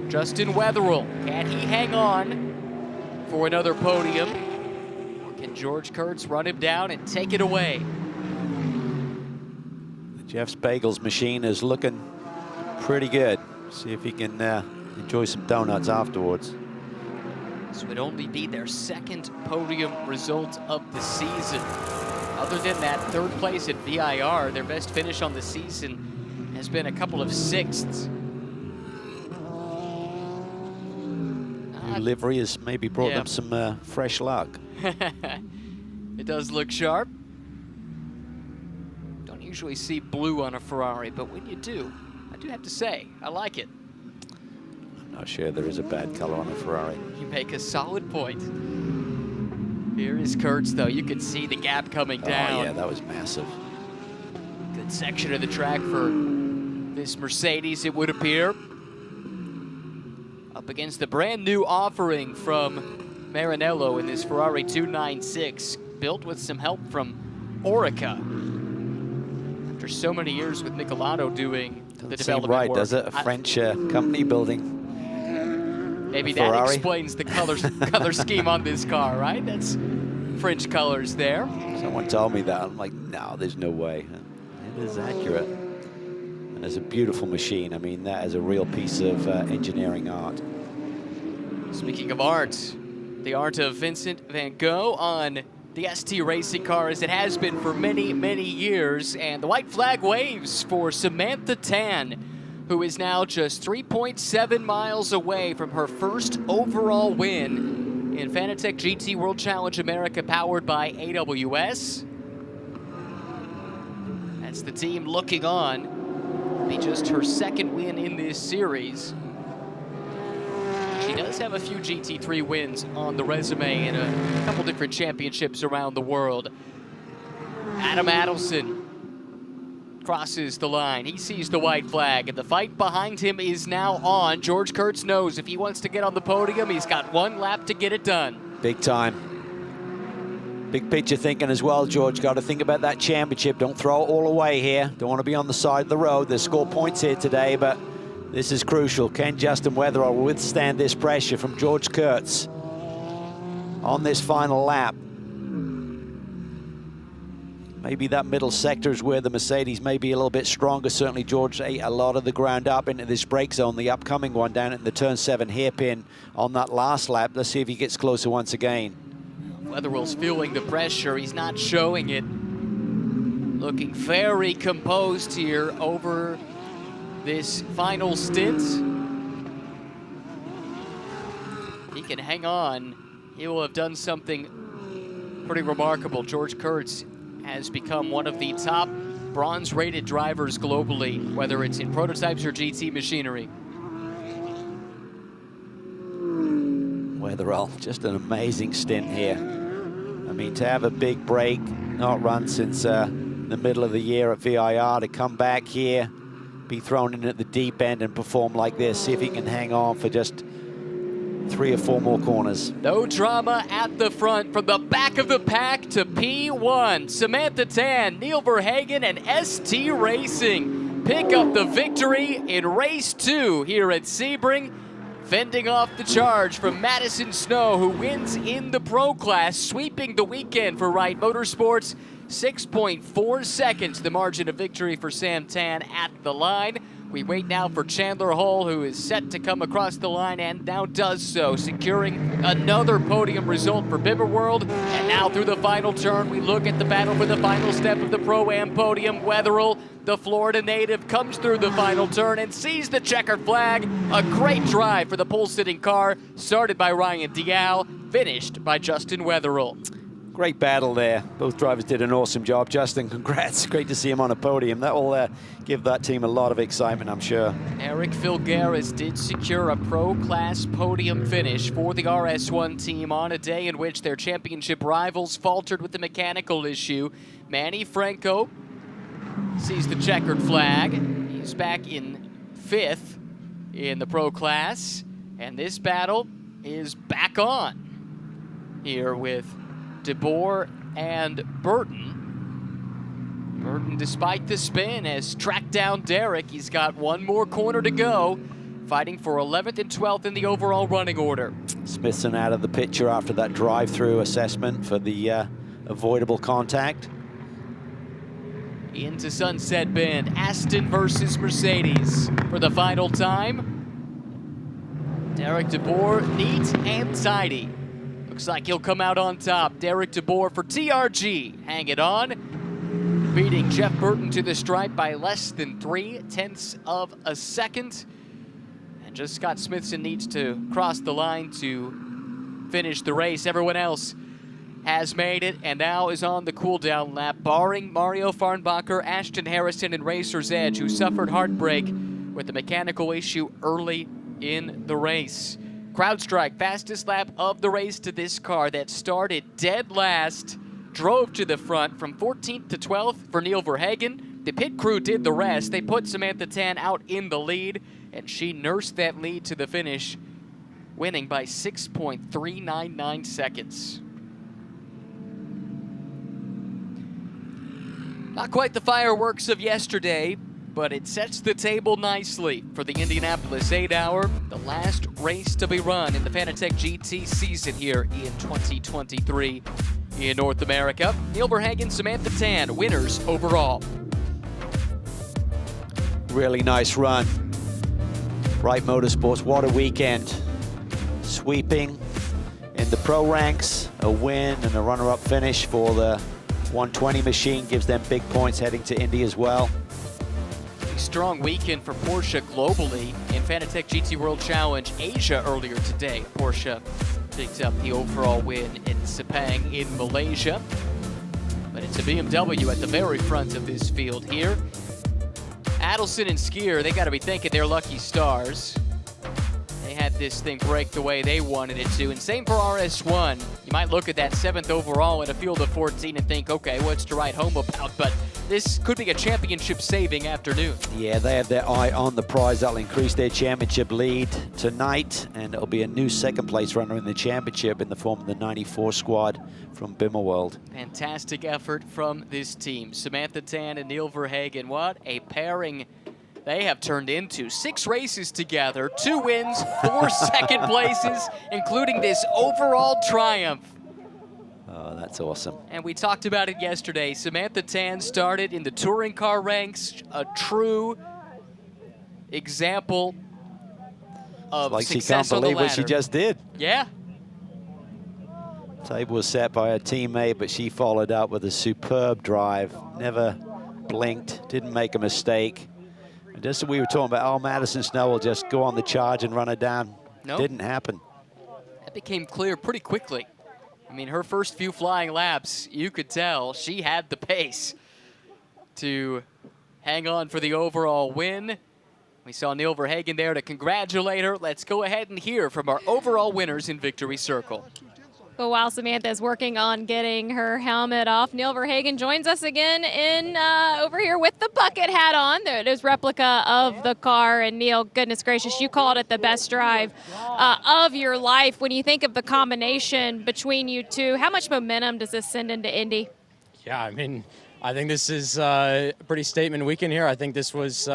Justin Wetherill, can he hang on for another podium? Or can George Kurtz run him down and take it away? Jeff Spagel's machine is looking pretty good. See if he can enjoy some donuts afterwards. This would only be their 2nd podium result of the season. Other than that 3rd place at VIR, their best finish on the season has been a couple of 6ths. New livery has maybe brought them some fresh luck. It does look sharp. Don't usually see blue on a Ferrari, but when you do, I do have to say, I like it. Not sure there is a bad color on a Ferrari. You make a solid point. Here is Kurtz, though. You can see the gap coming down. Oh, yeah, that was massive. Good section of the track for this Mercedes, it would appear. Up against the brand new offering from Maranello in this Ferrari 296, built with some help from Orica. After so many years with Michelotto doing the development right, work. Does it? A French company building. Maybe Ferrari. that explains the color scheme on this car, right? That's French colors there. Someone told me that. I'm like, no, there's no way. It is accurate. And it's a beautiful machine. I mean, that is a real piece of engineering art. Speaking of art, the art of Vincent van Gogh on the ST racing car, as it has been for many, many years. And the white flag waves for Samantha Tan, who is now just 3.7 miles away from her first overall win in Fanatec GT World Challenge America, powered by AWS. That's the team looking on. It'll be just her second win in this series. She does have a few GT3 wins on the resume in a couple different championships around the world. Adam Adelson crosses the line. He sees the white flag, and the fight behind him is now on. George Kurtz knows if he wants to get on the podium, he's got one lap to get it done. Big time. Big picture thinking as well, George. Got to think about that championship. Don't throw it all away here. Don't want to be on the side of the road. They score points here today, but this is crucial. Can Justin Weatherall withstand this pressure from George Kurtz on this final lap? Maybe that middle sector is where the Mercedes may be a little bit stronger. Certainly George ate a lot of the ground up into this brake zone, the upcoming one down at the turn 7 hairpin on that last lap. Let's see if he gets closer once again. Weatherall's feeling the pressure. He's not showing it. Looking very composed here over this final stint. If he can hang on, he will have done something pretty remarkable. George Kurtz has become one of the top bronze-rated drivers globally, whether it's in prototypes or GT machinery. Weatherall, just an amazing stint here. I mean, to have a big break, not run since the middle of the year at VIR, to come back here, be thrown in at the deep end and perform like this, see if he can hang on for just 3 or 4 more corners. No drama at the front. From the back of the pack to P1, Samantha Tan, Neil Verhagen, and ST Racing pick up the victory in race 2 here at Sebring, fending off the charge from Madison Snow, who wins in the Pro class, sweeping the weekend for Wright Motorsports. 6.4 seconds, the margin of victory for Sam Tan at the line. We wait now for Chandler Hull, who is set to come across the line and now does so, securing another podium result for Bibber World. And now through the final turn, we look at the battle for the final step of the Pro-Am podium. Weatherall, the Florida native, comes through the final turn and sees the checkered flag. A great drive for the pole-sitting car, started by Ryan Dial, finished by Justin Weatherall. Great battle there. Both drivers did an awesome job. Justin, congrats. Great to see him on a podium. That will give that team a lot of excitement, I'm sure. Eric Filgares did secure a pro-class podium finish for the RS1 team on a day in which their championship rivals faltered with the mechanical issue. Manny Franco sees the checkered flag. He's back in 5th in the pro class, and this battle is back on here with DeBoer and Burton. Burton, despite the spin, has tracked down Derek. He's got one more corner to go, fighting for 11th and 12th in the overall running order. Smithson out of the picture after that drive-through assessment for the avoidable contact. Into Sunset Bend, Aston versus Mercedes for the final time. Derek DeBoer, neat and tidy. Looks like he'll come out on top. Derek DeBoer for TRG. Hang it on. Beating Jeff Burton to the stripe by less than 0.3 of a second. And just Scott Smithson needs to cross the line to finish the race. Everyone else has made it and now is on the cool-down lap, barring Mario Farnbacher, Ashton Harrison, and Racer's Edge, who suffered heartbreak with a mechanical issue early in the race. CrowdStrike, fastest lap of the race to this car that started dead last, drove to the front from 14th to 12th for Neil Verhagen. The pit crew did the rest. They put Samantha Tan out in the lead, and she nursed that lead to the finish, winning by 6.399 seconds. Not quite the fireworks of yesterday, but it sets the table nicely for the Indianapolis 8-hour, the last race to be run in the Fanatec GT season here in 2023 in North America. Neil Verhagen, Samantha Tan, winners overall. Really nice run. Wright Motorsports, what a weekend. Sweeping in the pro ranks, a win and a runner-up finish for the 120 machine gives them big points heading to Indy as well. strong weekend for Porsche globally in Fanatec GT World Challenge Asia earlier today. Porsche picked up the overall win in Sepang in Malaysia. But it's a BMW at the very front of this field here. Adelson and Skier, they got to be thanking their lucky stars. They had this thing break the way they wanted it to. And same for RS1. You might look at that 7th overall in a field of 14 and think, okay, what's to write home about? But this could be a championship-saving afternoon. Yeah, they have their eye on the prize. That'll increase their championship lead tonight, and it'll be a new second-place runner in the championship in the form of the 94 squad from Bimmerworld. Fantastic effort from this team. Samantha Tan and Neil Verhagen, what a pairing they have turned into. 6 races together, 2 wins, 4 second places, including this overall triumph. Oh, that's awesome. And we talked about it yesterday. Samantha Tan started in the touring car ranks, a true example of like success she can't believe on the what she ladder. just did. Yeah. Table was set by her teammate, but she followed up with a superb drive. Never blinked, didn't make a mistake. And just as we were talking about, oh, Madison Snow will just go on the charge and run her down. Nope. Didn't happen. That became clear pretty quickly. I mean, her first few flying laps, you could tell she had the pace to hang on for the overall win. We saw Neil Verhagen there to congratulate her. Let's go ahead and hear from our overall winners in Victory Circle. But while Samantha is working on getting her helmet off, Neil Verhagen joins us again in over here with the bucket hat on. There it is, replica of the car. And Neil, goodness gracious, you called it the best drive of your life. When you think of the combination between you two, how much momentum does this send into Indy? Yeah, I mean, I think this is a pretty statement weekend here. I think this was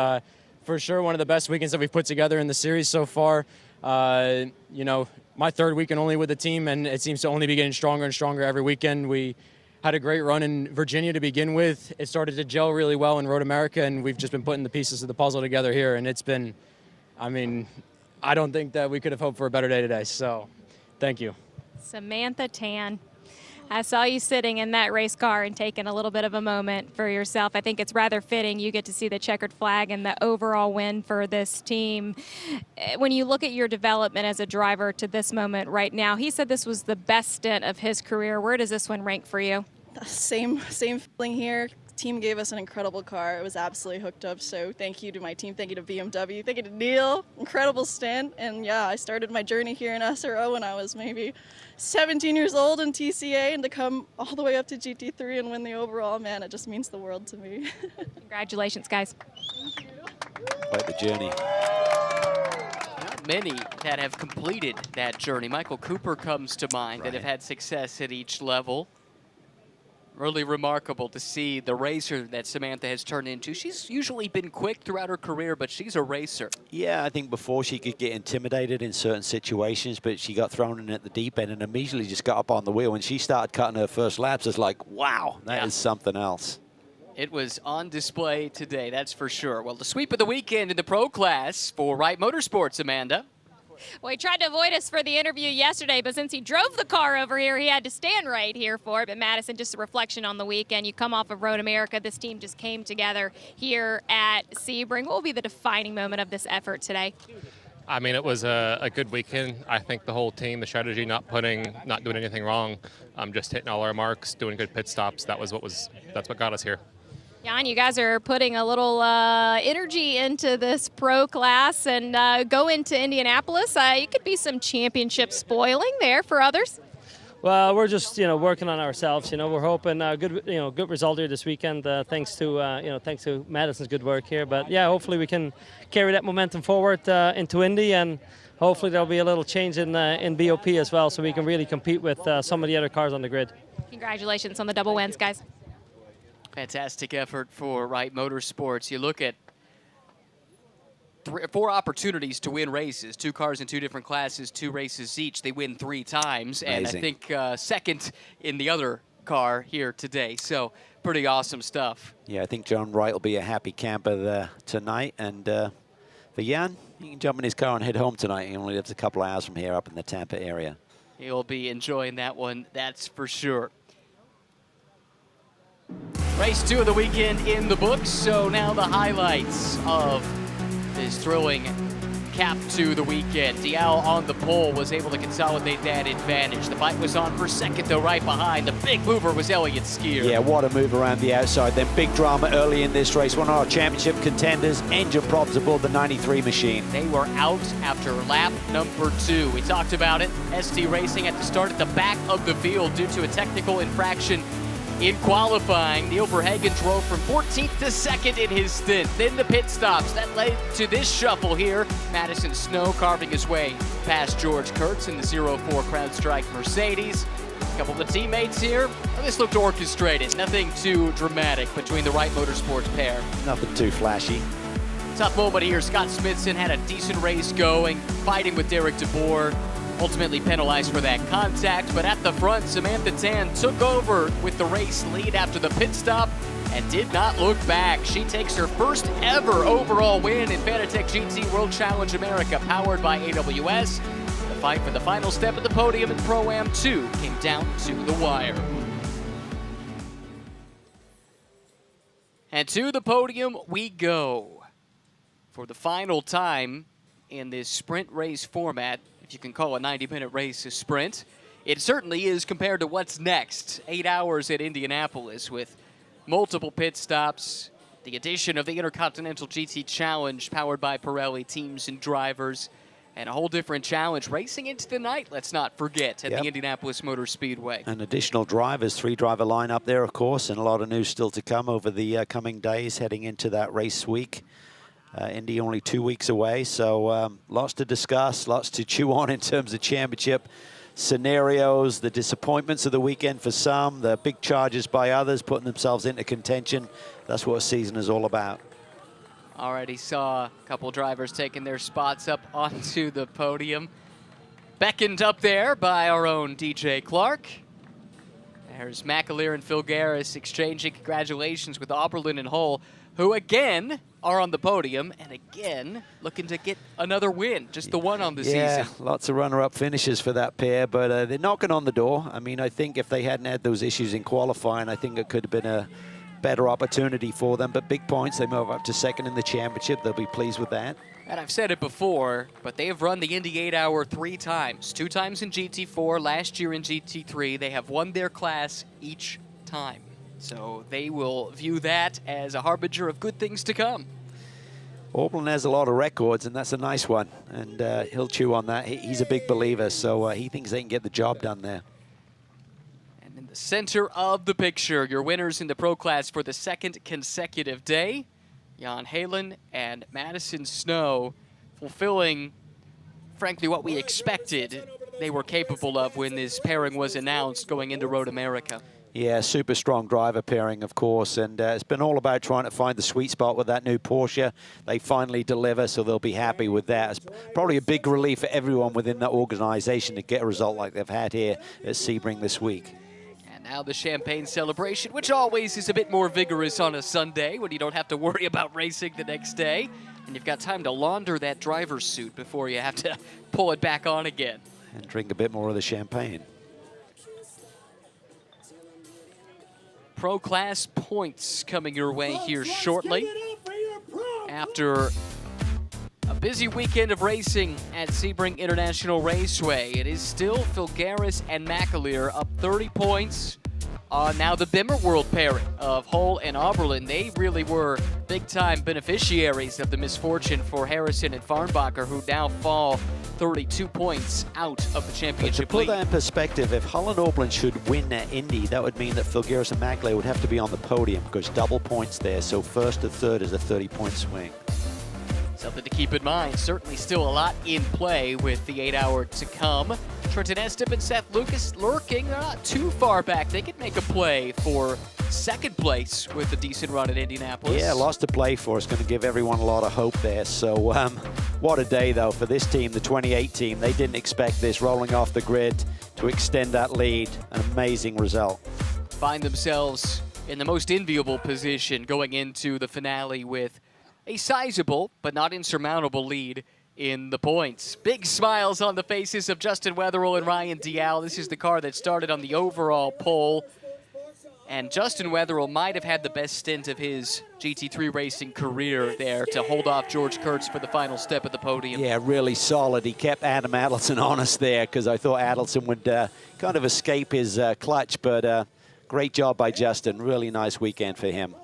for sure one of the best weekends that we've put together in the series so far. You know, my 3rd weekend only with the team, and it seems to only be getting stronger and stronger every weekend. We had a great run in Virginia to begin with. It started to gel really well in Road America, and we've just been putting the pieces of the puzzle together here, and it's been, I mean, I don't think that we could have hoped for a better day today, so thank you. Samantha Tan. I saw you sitting in that race car and taking a little bit of a moment for yourself. I think it's rather fitting you get to see the checkered flag and the overall win for this team. When you look at your development as a driver to this moment right now, he said this was the best stint of his career. Where does this one rank for you? Same feeling here. Team gave us an incredible car. It was absolutely hooked up, so thank you to my team, thank you to BMW, thank you to Neil. Incredible stint, and yeah, I started my journey here in SRO when I was maybe 17 years old in TCA, and to come all the way up to GT3 and win the overall, man, it just means the world to me. Congratulations, guys. Quite the journey. Not many that have completed that journey. Michael Cooper comes to mind that have had success at each level. Really remarkable to see the racer that Samantha has turned into. She's usually been quick throughout her career, but she's a racer. Yeah, I think before she could get intimidated in certain situations, but she got thrown in at the deep end and immediately just got up on the wheel. When she started cutting her first laps, it's like, wow, that is something else. It was on display today, that's for sure. Well, the sweep of the weekend in the pro class for Wright Motorsports, Amanda. Well, he tried to avoid us for the interview yesterday, but since he drove the car over here, he had to stand right here for it. But Madison, just a reflection on the weekend. You come off of Road America. This team just came together here at Sebring. What will be the defining moment of this effort today? I mean, it was a good weekend. I think the whole team, the strategy, not doing anything wrong, just hitting all our marks, doing good pit stops. That's what got us here. Jan, you guys are putting a little energy into this pro class and go into Indianapolis. It could be some championship spoiling there for others. Well, we're just working on ourselves. We're hoping good result here this weekend. Thanks to Madison's good work here. But yeah, hopefully we can carry that momentum forward into Indy, and hopefully there'll be a little change in BOP as well, so we can really compete with some of the other cars on the grid. Congratulations on the double wins, guys. Fantastic effort for Wright Motorsports. You look at 4 opportunities to win races, 2 cars in 2 different classes, 2 races each. They win 3 times, Amazing. And I think second in the other car here today. So pretty awesome stuff. Yeah, I think John Wright will be a happy camper there tonight. And for Jan, he can jump in his car and head home tonight. He only lives a couple hours from here up in the Tampa area. He'll be enjoying that one, that's for sure. Race 2 of the weekend in the books, so now the highlights of this thrilling cap to the weekend. Dial on the pole was able to consolidate that advantage. The fight was on for second, though, right behind. The big mover was Elliott Skier. Yeah, what a move around the outside. Then big drama early in this race. One of our championship contenders, engine problems aboard the 93 machine. They were out after lap number 2. We talked about it. ST Racing had to start at the back of the field due to a technical infraction in qualifying. Neil Verhagen drove from 14th to 2nd in his stint. Then the pit stops. That led to this shuffle here. Madison Snow carving his way past George Kurtz in the 04 CrowdStrike Mercedes. A couple of the teammates here. Well, this looked orchestrated. Nothing too dramatic between the Wright Motorsports pair. Nothing too flashy. Tough moment here. Scott Smithson had a decent race going, fighting with Derek DeBoer. Ultimately penalized for that contact, but at the front, Samantha Tan took over with the race lead after the pit stop and did not look back. She takes her first ever overall win in Fanatec GT World Challenge America, powered by AWS. The fight for the final step of the podium in Pro-Am 2 came down to the wire. And to the podium we go for the final time in this sprint race format. You can call a 90-minute race a sprint. It certainly is compared to what's next. 8 hours at Indianapolis with multiple pit stops, the addition of the Intercontinental GT Challenge powered by Pirelli teams and drivers, and a whole different challenge racing into the night, let's not forget, at the Indianapolis Motor Speedway. And additional drivers, 3-driver lineup there, of course, and a lot of news still to come over the coming days heading into that race week. Indy only 2 weeks away, so lots to discuss, lots to chew on in terms of championship scenarios, the disappointments of the weekend for some, the big charges by others, putting themselves into contention. That's what a season is all about. Already saw a couple drivers taking their spots up onto the podium. Beckoned up there by our own DJ Clark. There's McAleer and Phil Garris exchanging congratulations with Oberlin and Hull, who again are on the podium and again looking to get another win, just the one on the season. Yeah, lots of runner-up finishes for that pair, but they're knocking on the door. I mean, I think if they hadn't had those issues in qualifying, I think it could have been a better opportunity for them. But big points, they move up to second in the championship. They'll be pleased with that. And I've said it before, but they have run the Indy 8 Hour 3 times. 2 times in GT4, last year in GT3. They have won their class each time. So they will view that as a harbinger of good things to come. Oberlin has a lot of records, and that's a nice one. And he'll chew on that. He's a big believer, so he thinks they can get the job done there. And in the center of the picture, your winners in the Pro Class for the second consecutive day, Jan Halen and Madison Snow, fulfilling, frankly, what we expected they were capable of when this pairing was announced going into Road America. Yeah, super strong driver pairing, of course, and it's been all about trying to find the sweet spot with that new Porsche. They finally deliver, so they'll be happy with that. It's probably a big relief for everyone within that organization to get a result like they've had here at Sebring this week. And now the champagne celebration, which always is a bit more vigorous on a Sunday when you don't have to worry about racing the next day, and you've got time to launder that driver's suit before you have to pull it back on again. And drink a bit more of the champagne. Pro Class points coming your way here shortly. After a busy weekend of racing at Sebring International Raceway, it is still Filgaris and McAleer up 30 points on now the Bimmer World pairing of Hull and Oberlin. They really were big-time beneficiaries of the misfortune for Harrison and Farnbacher, who now fall 32 points out of the championship But to put lead. that in perspective, if Hull and Oberlin should win at Indy, that would mean that Filgaris and McAleer would have to be on the podium because double points there. So first to third is a 30-point swing. Something to keep in mind. Certainly still a lot in play with the 8 hour to come. Trenton Estep and Seth Lucas lurking. They're not too far back. They could make a play for second place with a decent run at Indianapolis. Yeah, lots to play for. It's going to give everyone a lot of hope there. So what a day, though, for this team, the 28 team. They didn't expect this, rolling off the grid to extend that lead. An amazing result. Find themselves in the most enviable position going into the finale with a sizable but not insurmountable lead in the points. Big smiles on the faces of Justin Wetherill and Ryan Dial. This is the car that started on the overall pole And Justin Wetherill might have had the best stint of his GT3 racing career there to hold off George Kurtz for the final step of the podium. Yeah, really solid. He kept Adam Adelson honest there because I thought Adelson would kind of escape his clutch, but great job by Justin. Really nice weekend for him.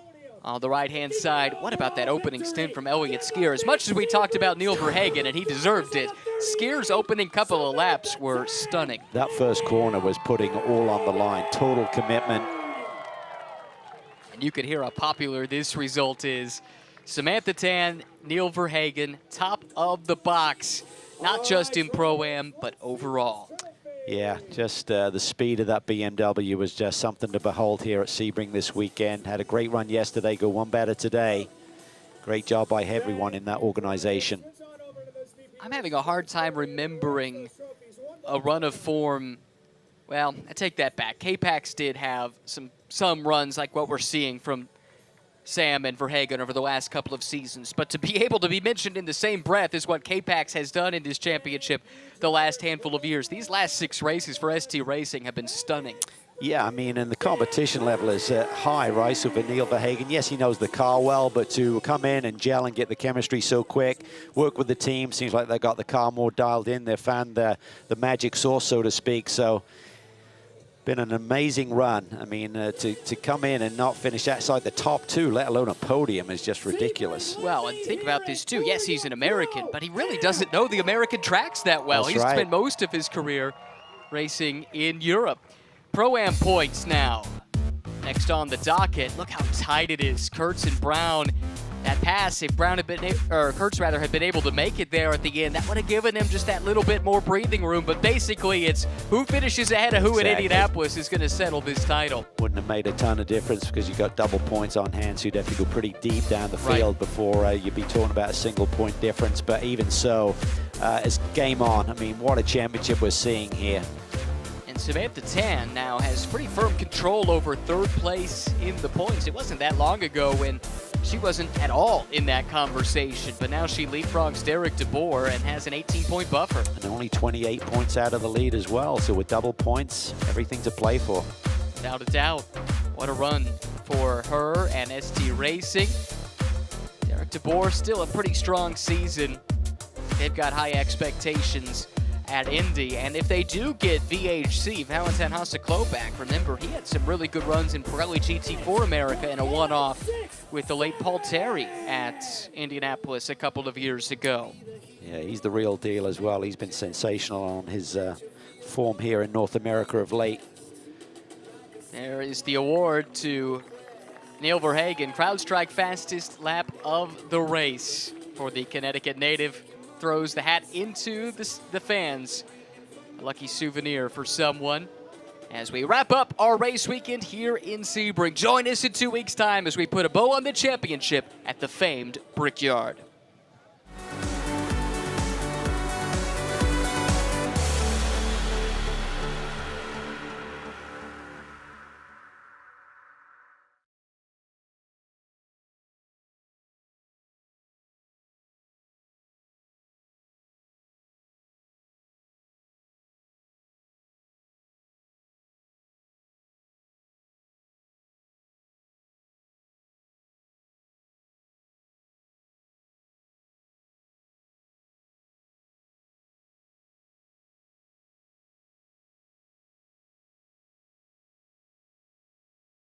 On the right-hand side, what about that opening stint from Elliott Skier? As much as we talked about Neil Verhagen, and he deserved it, Skier's opening couple of laps were stunning. That first corner was putting all on the line. Total commitment. And you can hear how popular this result is. Samantha Tan, Neil Verhagen, top of the box, not just in Pro-Am, but overall. Yeah, just the speed of that BMW was just something to behold here at Sebring this weekend. Had a great run yesterday, go one better today. Great job by everyone in that organization. I'm having a hard time remembering a run of form. Well, I take that back. K-Pax did have some runs like what we're seeing from Sam and Verhagen over the last couple of seasons. But to be able to be mentioned in the same breath is what K-Pax has done in this championship the last handful of years. These last 6 races for ST Racing have been stunning. Yeah, I mean, and the competition level is high, right? So for Neil Verhagen, yes, he knows the car well, but to come in and gel and get the chemistry so quick, work with the team, seems like they got the car more dialed in. They've found the magic sauce, so to speak. So been an amazing run. I mean, to come in and not finish outside the top 2, let alone a podium, is just ridiculous. Well, and think about this too. Yes, he's an American, but he really doesn't know the American tracks that well. That's He's right. spent most of his career racing in Europe. Pro-Am points now. Next on the docket, look how tight it is. Kurtz and Brown. That pass, if Brown had been, or Kurtz rather, had been able to make it there at the end, that would have given him just that little bit more breathing room. But basically, it's who finishes ahead of who in Indianapolis is going to settle this title. Wouldn't have made a ton of difference because you got double points on hand, so you'd have to go pretty deep down the field before you'd be talking about a single point difference. But even so, it's game on. I mean, what a championship we're seeing here. And Samantha Tan now has pretty firm control over 3rd place in the points. It wasn't that long ago when she wasn't at all in that conversation, but now she leapfrogs Derek DeBoer and has an 18-point buffer. And only 28 points out of the lead as well, so with double points, everything to play for. Without a doubt, what a run for her and ST Racing. Derek DeBoer still a pretty strong season. They've got high expectations at Indy, and if they do get VHC, Valentin Hasseklo back, remember he had some really good runs in Pirelli GT4 America and a one-off with the late Paul Terry at Indianapolis a couple of years ago. Yeah, he's the real deal as well. He's been sensational on his form here in North America of late. There is the award to Neil Verhagen, CrowdStrike fastest lap of the race for the Connecticut native. Throws the hat into the fans. A lucky souvenir for someone. As we wrap up our race weekend here in Sebring. Join us in 2 weeks' time as we put a bow on the championship at the famed Brickyard.